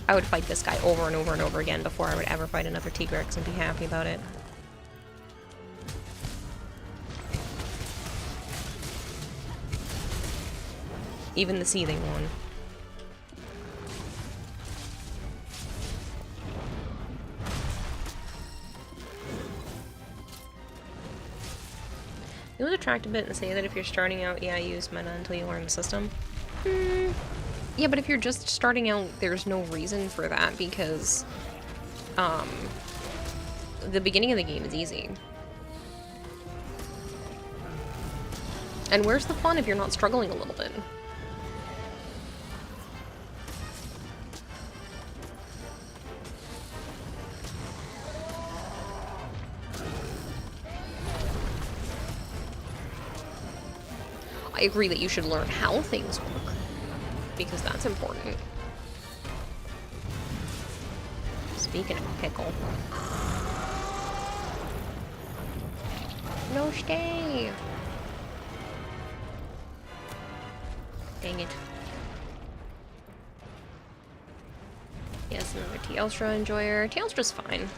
I would fight this guy over and over and over again before I would ever fight another Tigrex and be happy about it. Even the seething one. It would attract a bit and say that if you're starting out, yeah, use meta until you learn the system. Yeah, but if you're just starting out, there's no reason for that because the beginning of the game is easy. And where's the fun if you're not struggling a little bit? I agree that you should learn how things work, because that's important. Speaking of pickle. No stay! Dang it. Yes, another Teostra enjoyer. Teostra's fine.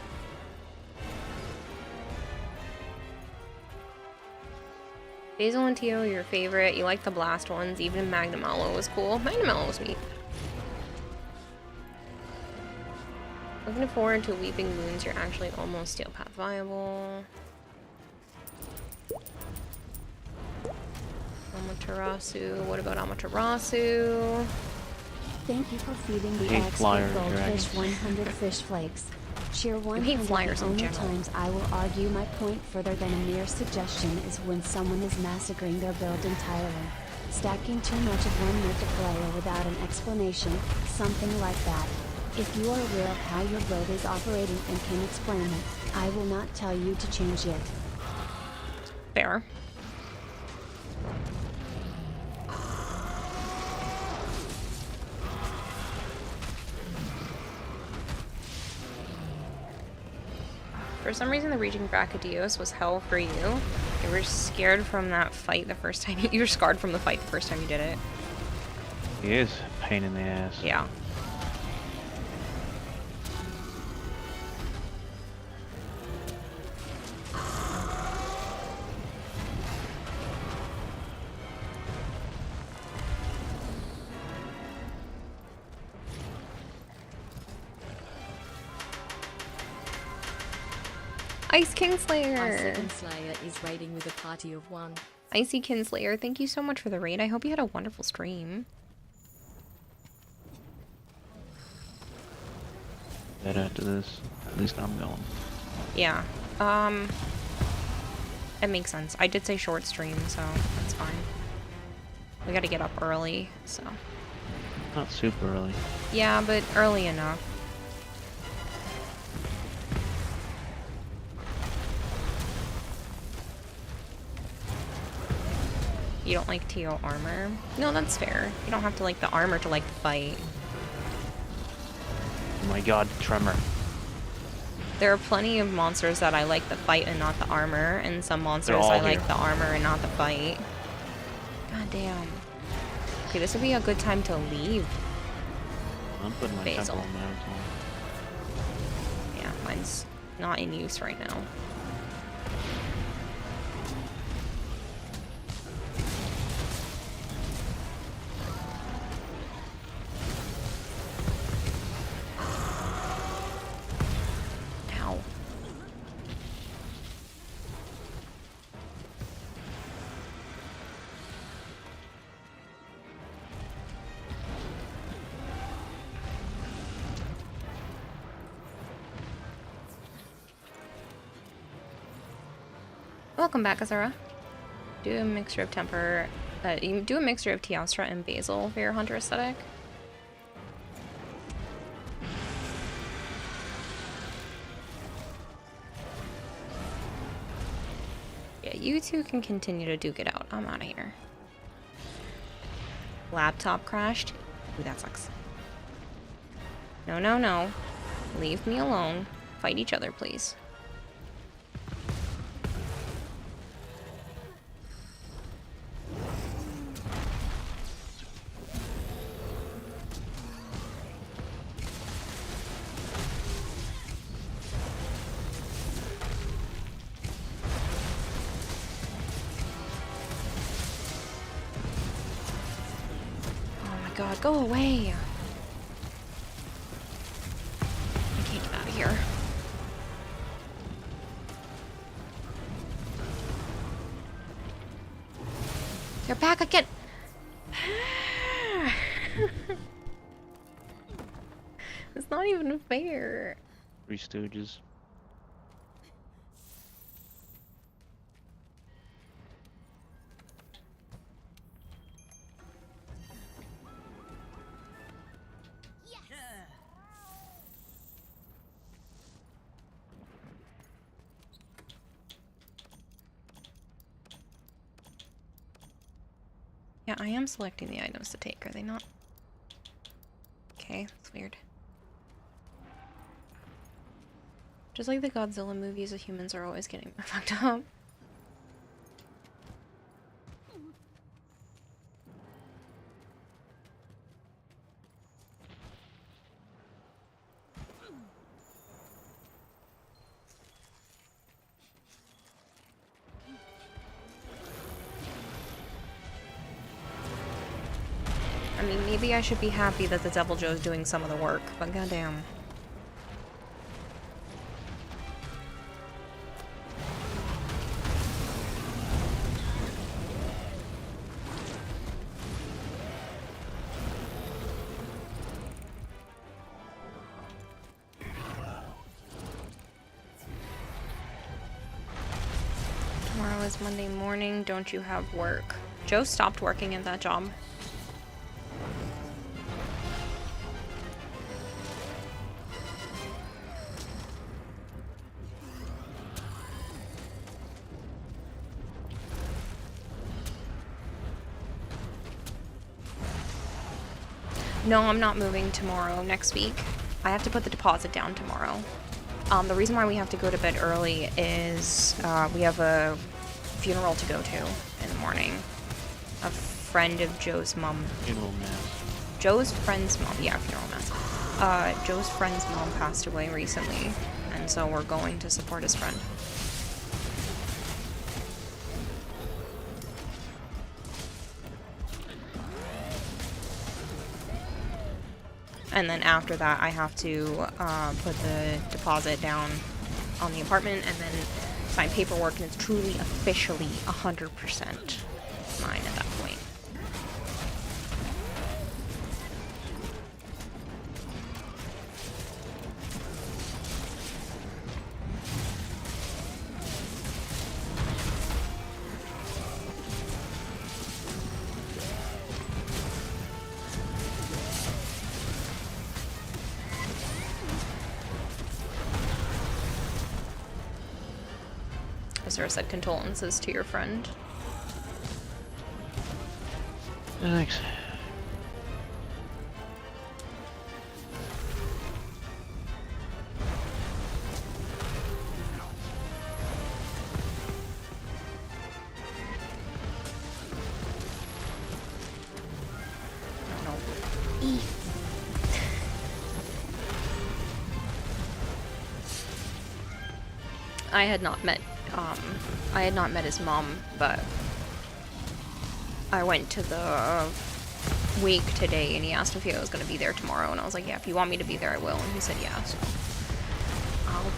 Basil and Tio, your favorite. You like the blast ones. Even Magnamallow was cool. Magnamallow was neat. Looking forward to Weeping Moons. You're actually almost Steel Path viable. Amaterasu. What about Amaterasu? Thank you for feeding the I hate expert flyer goldfish dragons. 100 fish flakes. Sheer 100 flyers the in only general. times I will argue my point further than a mere suggestion is when someone is massacring their build entirely. Stacking too much of one mythic layer without an explanation, something like that. If you are aware of how your build is operating and can explain it, I will not tell you to change it. Fair. For some reason, the Raging Brachydios was hell for you. You were scared from that fight the first time you were scarred from the fight the first time you did it. He is a pain in the ass. Yeah. Ice Kingslayer! Icy Kinslayer is raiding with a party of one. Icy Kinslayer, thank you so much for the raid. I hope you had a wonderful stream. But after this, at least I'm going. Yeah. It makes sense. I did say short stream, so that's fine. We gotta get up early, so. Not super early. Yeah, but early enough. You don't like TO armor? No, that's fair. You don't have to like the armor to like the fight. Oh my god, Tremor. There are plenty of monsters that I like the fight and not the armor, and some monsters all I like here. the armor and not the fight. God damn. Okay, this would be a good time to leave. I'm putting my Basil. temple on marathon. Yeah, mine's not in use right now. Ow. Welcome back, Azura. Do a mixture of temper. You do a mixture of Teostra and Basil for your hunter aesthetic. Yeah, you two can continue to duke it out. I'm out of here. Laptop crashed. Ooh, that sucks. No, no, no. Leave me alone. Fight each other, please. God, go away! I can't get out of here. They're back again! It's not even fair. Three Stooges. Yeah, I am selecting the items to take, are they not? Okay, that's weird. Just like the Godzilla movies, the humans are always getting fucked up. I mean, maybe I should be happy that the Devil Joe's doing some of the work, but goddamn. Tomorrow is Monday morning. Don't you have work? Joe stopped working at that job. No, I'm not moving tomorrow, next week. I have to put the deposit down tomorrow. The reason why we have to go to bed early is we have a funeral to go to in the morning. A friend of Joe's mom. Funeral mass. Joe's friend's mom. Yeah, funeral mass. Joe's friend's mom passed away recently, and so we're going to support his friend. And then after that, I have to put the deposit down on the apartment and then sign paperwork, and it's truly officially 100% mine at that point. Sarah said condolences to your friend. Thanks. I had not met his mom, but I went to the wake today and he asked if I was going to be there tomorrow, and I was like, yeah, if you want me to be there, I will, and he said yeah, so I'll go.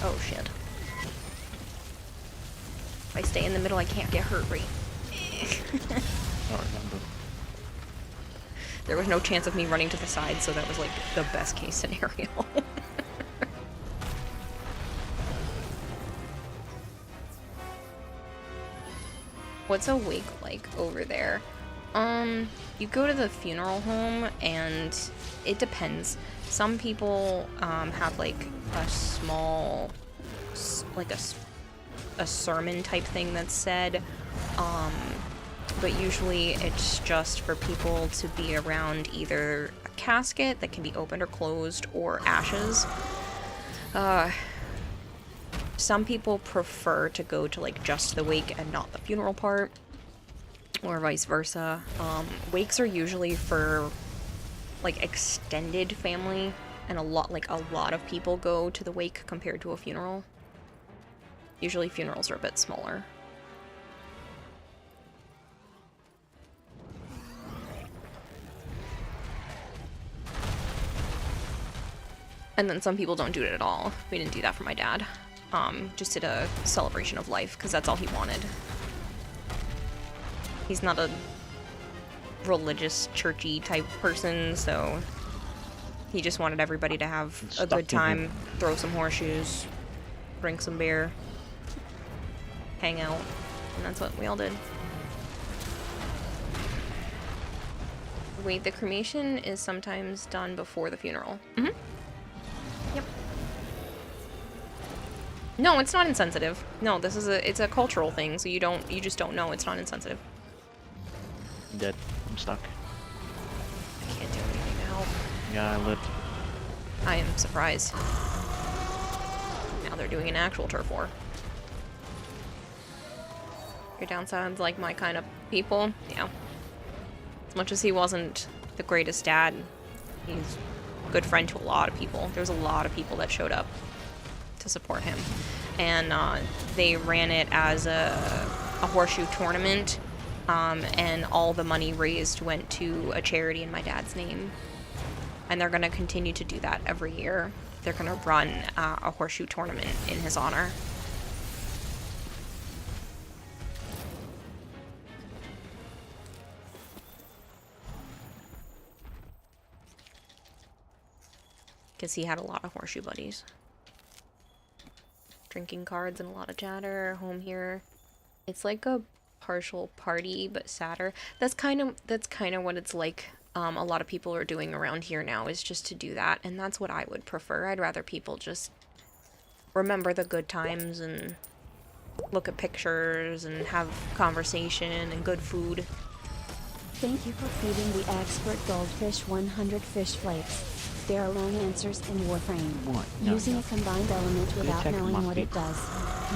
Oh shit. If I stay in the middle, I can't get hurt, right? I don't remember. There was no chance of me running to the side, so that was like the best case scenario. What's a wake like over there? You go to the funeral home and it depends. Some people have like a small, like a sermon type thing that's said. But usually it's just for people to be around either a casket that can be opened or closed or ashes. Some people prefer to go to like just the wake and not the funeral part, or vice versa. Wakes are usually for like extended family, and a lot of people go to the wake compared to a funeral. Usually funerals are a bit smaller. And then some people don't do it at all. We didn't do that for my dad. Just did a celebration of life, because that's all he wanted. He's not a religious, churchy type person, so he just wanted everybody to have a good time, throw some horseshoes, drink some beer, hang out, and that's what we all did. Wait, the cremation is sometimes done before the funeral. Mm-hmm. Yep. No, it's not insensitive. No, it's a cultural thing, so you just don't know. It's not insensitive. I'm dead. I'm stuck. I can't do anything to help. Yeah, I lived. I am surprised. Now they're doing an actual turf war. Your dad sounds like my kind of people. Yeah. As much as he wasn't the greatest dad, he's a good friend to a lot of people. There's a lot of people that showed up. to support him. And they ran it as a horseshoe tournament, and all the money raised went to a charity in my dad's name. And they're going to continue to do that every year. They're going to run a horseshoe tournament in his honor. Because he had a lot of horseshoe buddies. Drinking cards and a lot of chatter. Home here. It's like a partial party, but sadder. That's kind of what it's like. A lot of people are doing around here now, is just to do that, and that's what I would prefer. I'd rather people just remember the good times and look at pictures and have conversation and good food. Thank you for feeding the expert goldfish 100 fish flakes. There are long answers in Warframe. What? No, Using no. a combined element without attack knowing must what be- it does.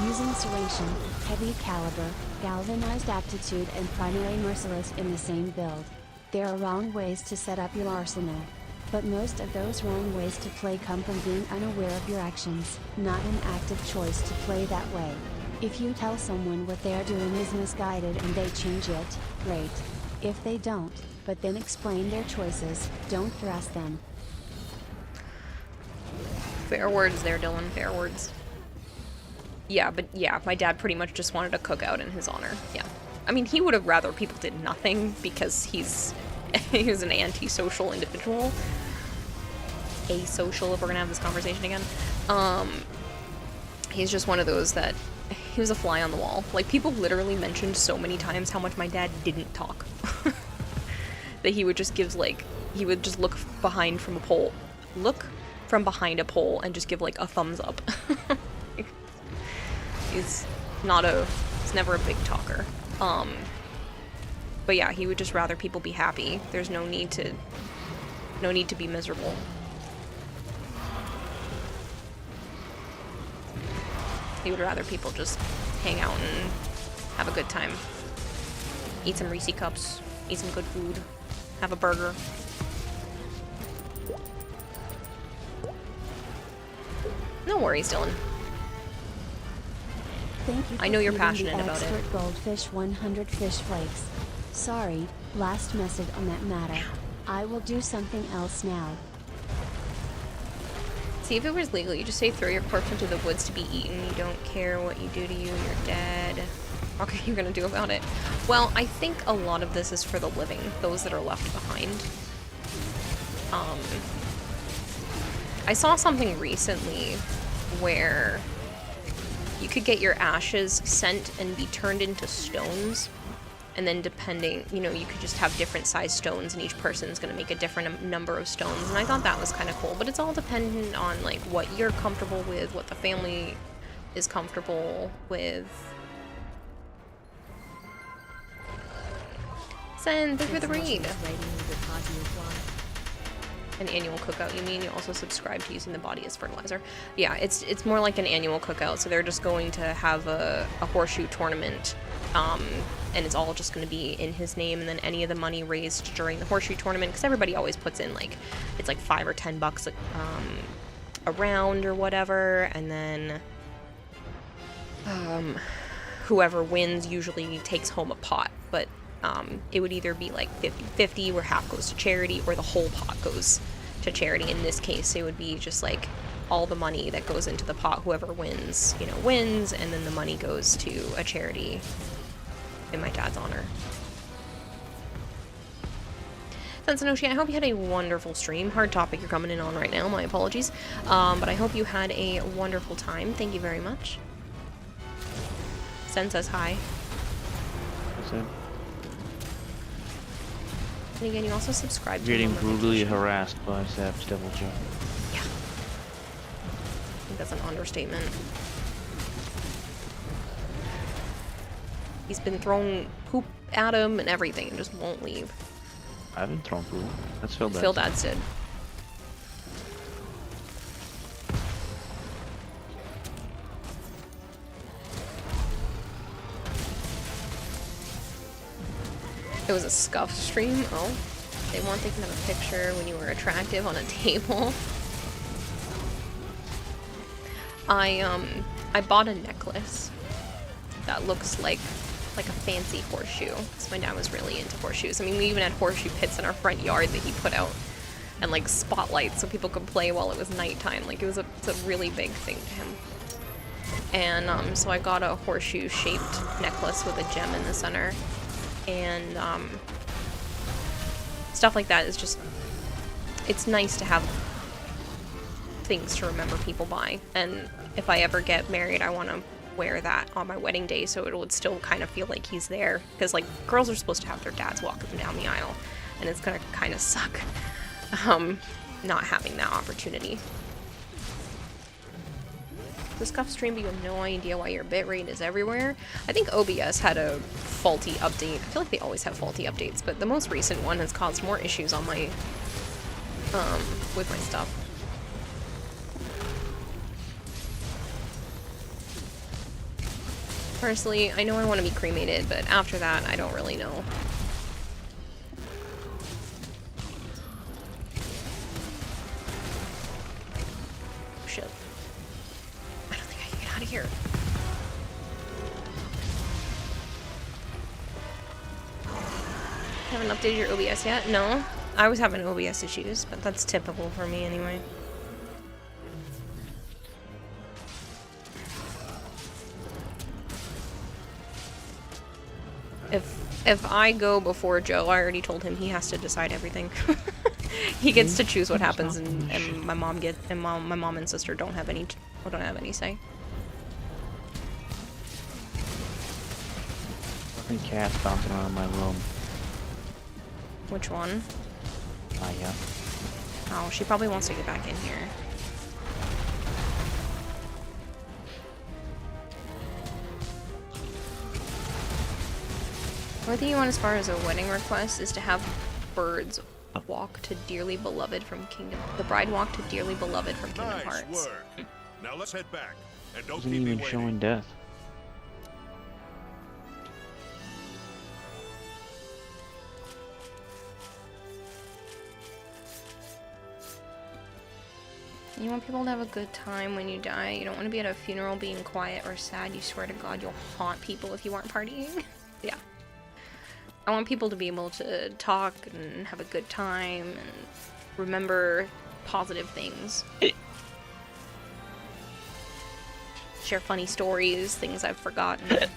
Using Serration, Heavy Caliber, Galvanized Aptitude, and Primary Merciless in the same build. There are wrong ways to set up your arsenal. But most of those wrong ways to play come from being unaware of your actions, not an active choice to play that way. If you tell someone what they're doing is misguided and they change it, great. If they don't, but then explain their choices, don't thrust them. Fair words there, Dylan. Fair words. Yeah, but yeah, my dad pretty much just wanted a cookout in his honor. Yeah. I mean, he would have rather people did nothing because he's an antisocial individual. Asocial, if we're gonna have this conversation again. He's just one of those that he was a fly on the wall. Like, people literally mentioned so many times how much my dad didn't talk. That he would just give, like, he would just look behind from a pole. Look from behind a pole and just give, like, a thumbs up. He's never a big talker. But yeah, he would just rather people be happy. There's no need to be miserable. He would rather people just hang out and have a good time. Eat some Reese cups, eat some good food, have a burger. No worries, Dylan. Thank you for I know you're feeding passionate the about it. expert goldfish 100 fish flakes. Sorry, last message on that matter. I will do something else now. See, if it was legal, you just say throw your corpse into the woods to be eaten. You don't care what you do to you, you're dead. What are you gonna do about it? Well, I think a lot of this is for the living, those that are left behind. I saw something recently where you could get your ashes sent and be turned into stones, and then depending, you know, you could just have different size stones and each person's going to make a different number of stones, and I thought that was kind of cool. But it's all dependent on like what you're comfortable with, what the family is comfortable with. Send, thank you for the read. Raiding with a party of one. An annual cookout, you mean? You also subscribe to using the body as fertilizer. Yeah, it's more like an annual cookout, so they're just going to have a horseshoe tournament, and it's all just going to be in his name, and then any of the money raised during the horseshoe tournament, because everybody always puts in like, it's like $5 or $10 a round or whatever, and then whoever wins usually takes home a pot, but it would either be like 50-50 where half goes to charity or the whole pot goes to charity. In this case, it would be just like all the money that goes into the pot, whoever wins, you know, wins, and then the money goes to a charity in my dad's honor. Sensanoshi, I hope you had a wonderful stream. Hard topic you're coming in on right now, my apologies. But I hope you had a wonderful time. Thank you very much. Sen says hi. That's it. And again, you also subscribe to Getting Homer brutally Vacation. harassed by Sap's Devil Job. Yeah. I think that's an understatement. He's been throwing poop at him and everything and just won't leave. I haven't thrown poop. That's Phil Dad. Phil Dad's did. It was a scuff stream. Oh, they weren't thinking of a picture when you were attractive on a table. I bought a necklace that looks like a fancy horseshoe. So my dad was really into horseshoes. I mean, we even had horseshoe pits in our front yard that he put out, and like spotlights so people could play while it was nighttime. Like it's a really big thing to him. And so I got a horseshoe-shaped necklace with a gem in the center, and stuff like that is just, it's nice to have things to remember people by. And if I ever get married, I want to wear that on my wedding day so it would still kind of feel like he's there, because like girls are supposed to have their dads walk them down the aisle, and it's gonna kind of suck not having that opportunity. The Scuff stream, but you have no idea why your bitrate is everywhere. I think OBS had a faulty update. I feel like they always have faulty updates, but the most recent one has caused more issues on my with my stuff. Personally, I know I want to be cremated, but after that, I don't really know. Shit. I don't think I can get out of here. Haven't updated your OBS yet? No. I was having OBS issues, but that's typical for me anyway. If I go before Joe, I already told him he has to decide everything. He gets to choose what happens, and my mom and sister don't have any say. Fucking cats bouncing around my room. Which one? Yeah. Oh, she probably wants to get back in here. The only thing you want as far as a wedding request is to have birds walk to dearly beloved from Kingdom. The bride walk to dearly beloved from Kingdom Hearts. Nice work. Now let's head back. And don't Isn't keep me even waiting. showing death. You want people to have a good time when you die. You don't want to be at a funeral being quiet or sad. You swear to God you'll haunt people if you aren't partying. Yeah. I want people to be able to talk and have a good time and remember positive things. Share funny stories, things I've forgotten.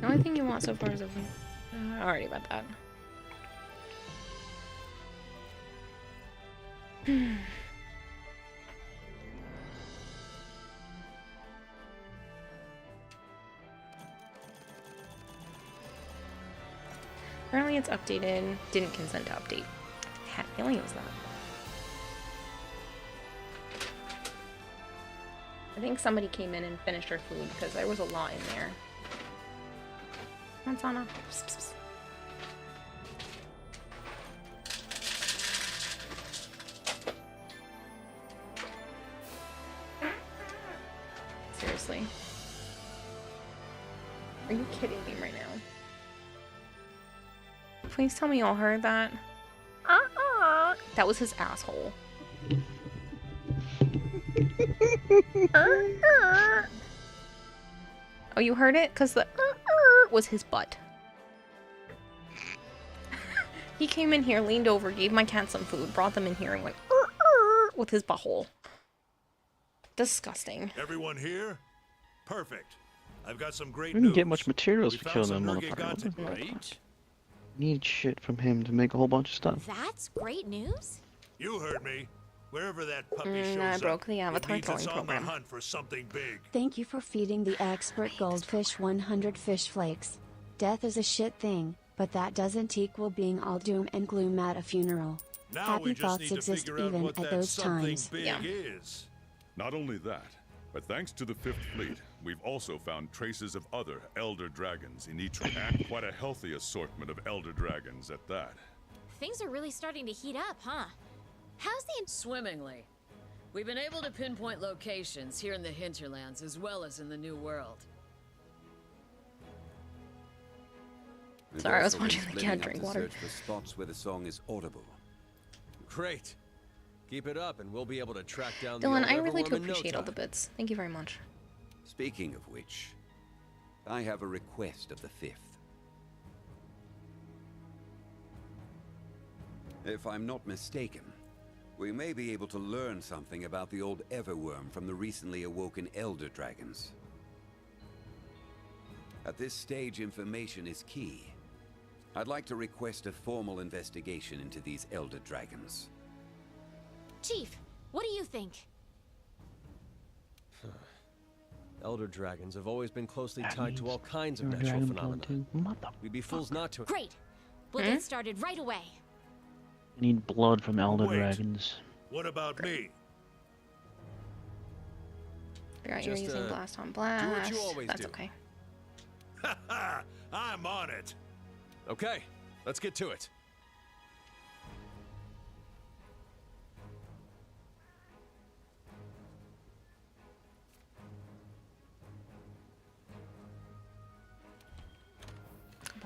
The only thing you want so far is a... already about that. Apparently it's updated. Didn't consent to update. I had a feeling it was that. I think somebody came in and finished our food because there was a lot in there. Come on, Sana. Psst, psst, psst. Seriously. Are you kidding me right now? Please tell me y'all heard that. That was his asshole. Oh, you heard it? Because the was his butt. He came in here, leaned over, gave my cat some food, brought them in here, and went with his butthole. Disgusting. Everyone here? Perfect. I've got some great We news. didn't get much materials We to found kill some them Nergigantic, motherfuckers. right? Need shit from him to make a whole bunch of stuff. That's great news. You heard me. Wherever that puppy shows I up, broke the it Avatar means it's killing on the program. hunt for something big. Thank you for feeding the expert goldfish 100 fish flakes. Death is a shit thing, but that doesn't equal being all doom and gloom at a funeral. Now Happy we just thoughts need to exist figure out even what at that those something times. big Yeah. is. Not only that, but thanks to the 5th Fleet, we've also found traces of other Elder Dragons in each and quite a healthy assortment of Elder Dragons at that. things are really starting to heat up, huh? How's the... Swimmingly. We've been able to pinpoint locations here in the hinterlands as well as in the New World. Sorry, I was watching the cat drink water. Search for spots where the song is audible. Great. Keep it up and we'll be able to track down Dylan, the I really do Everworm in no appreciate all the time. bits. Thank you very much. Speaking of which, I have a request of the Fifth. If I'm not mistaken, we may be able to learn something about the old Everworm from the recently awoken Elder Dragons. At this stage, information is key. I'd like to request a formal investigation into these Elder Dragons. Chief, what do you think? Elder dragons have always been closely tied to all kinds of natural phenomena. We'd be fools not to. Great! We'll get started right away. I need blood from Elder Wait. Dragons. What about me? Forgot you're Just, using Blast on do Blast. what you always That's do. okay. I'm on it. Okay, let's get to it.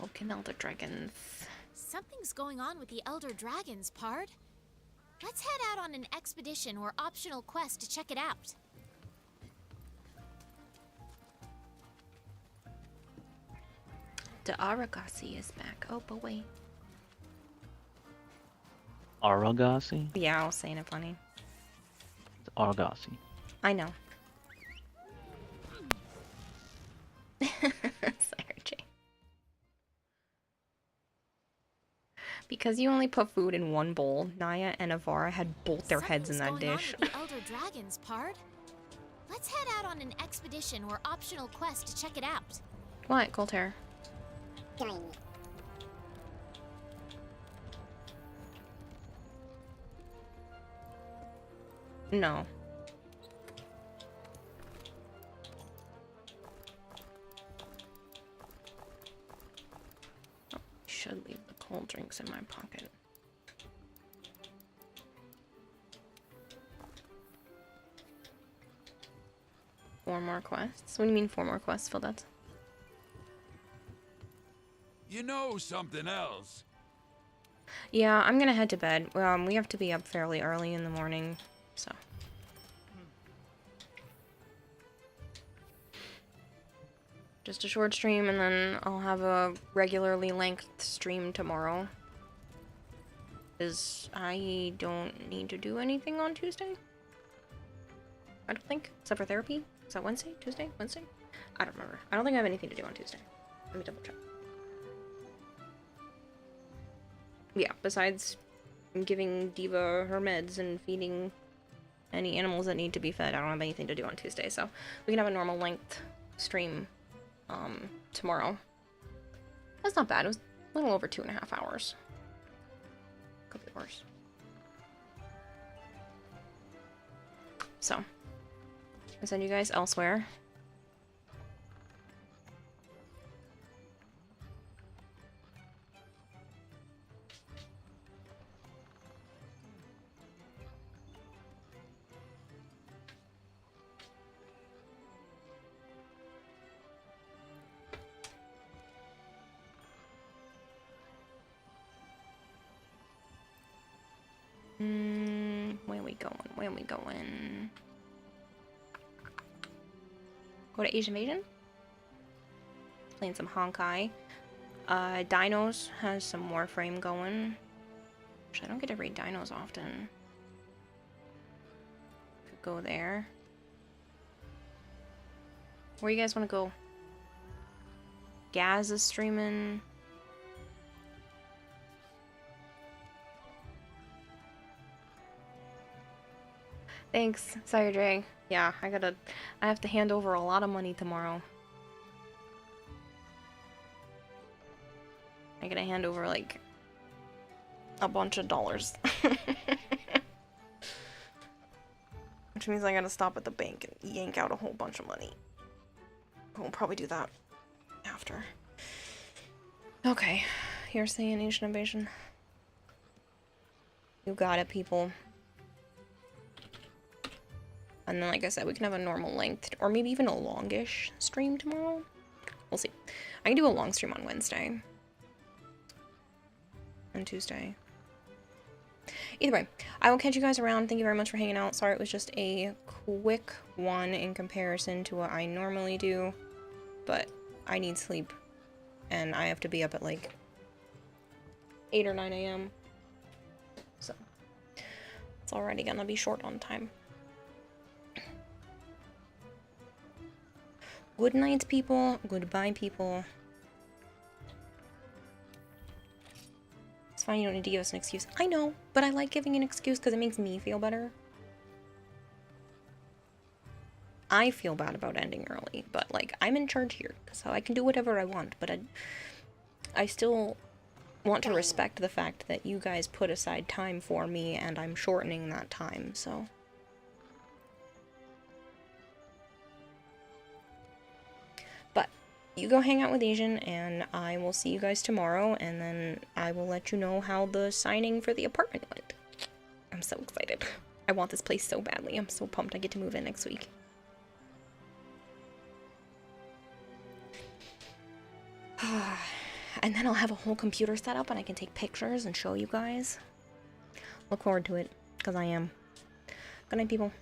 Woken Elder Dragons. Something's going on with the Elder Dragons, Pard. Let's head out on an expedition or optional quest to check it out. The Aragasi is back. Oh, but wait. Aragasi? Yeah, I was saying it funny. It's Argosy. I know. Sorry, Jay. Because you only put food in one bowl, Naya and Avara had both their heads in that Something's going dish. on with the Elder Dragons, Pard. Let's head out on an expedition or optional quest to check it out. What, Colter? No. Oh, should leave the cold drinks in my pocket. Four more quests? What do you mean 4 more quests, Phildad? You know something else. Yeah, I'm gonna head to bed. We have to be up fairly early in the morning, so. Just a short stream, and then I'll have a regularly length stream tomorrow. Because I don't need to do anything on Tuesday. I don't think, except for therapy. Is that Wednesday? Tuesday? Wednesday? I don't remember. I don't think I have anything to do on Tuesday. Let me double check. Yeah, besides giving Diva her meds and feeding any animals that need to be fed, I don't have anything to do on Tuesday, so we can have a normal length stream tomorrow. That's not bad. It was a little over 2.5 hours. Could be worse. So, I'll send you guys elsewhere. Where we going? Where we going? Go to Asian Invasion? Playing some Honkai. Dinos has some Warframe going. Which I don't get to read Dinos often. Could go there. Where you guys want to go? Gaz is streaming. Thanks, Sire Dre. Yeah, I have to hand over a lot of money tomorrow. I gotta hand over like a bunch of dollars. Which means I gotta stop at the bank and yank out a whole bunch of money. We'll probably do that after. Okay, you're saying Asian Invasion. You got it, people. And then, like I said, we can have a normal length, or maybe even a longish stream tomorrow. We'll see. I can do a long stream on Wednesday. And Tuesday. Either way, I will catch you guys around. Thank you very much for hanging out. Sorry it was just a quick one in comparison to what I normally do. But I need sleep. And I have to be up at like 8 or 9 a.m. So, it's already gonna be short on time. Good night, people. Goodbye, people. It's fine, you don't need to give us an excuse. I know, but I like giving an excuse because it makes me feel better. I feel bad about ending early, but, like, I'm in charge here, so I can do whatever I want, but I still want to respect the fact that you guys put aside time for me, and I'm shortening that time, so... But you go hang out with Asian, and I will see you guys tomorrow, and then I will let you know how the signing for the apartment went. I'm so excited. I want this place so badly. I'm so pumped I get to move in next week. And then I'll have a whole computer set up, and I can take pictures and show you guys. Look forward to it, because I am. Good night, people.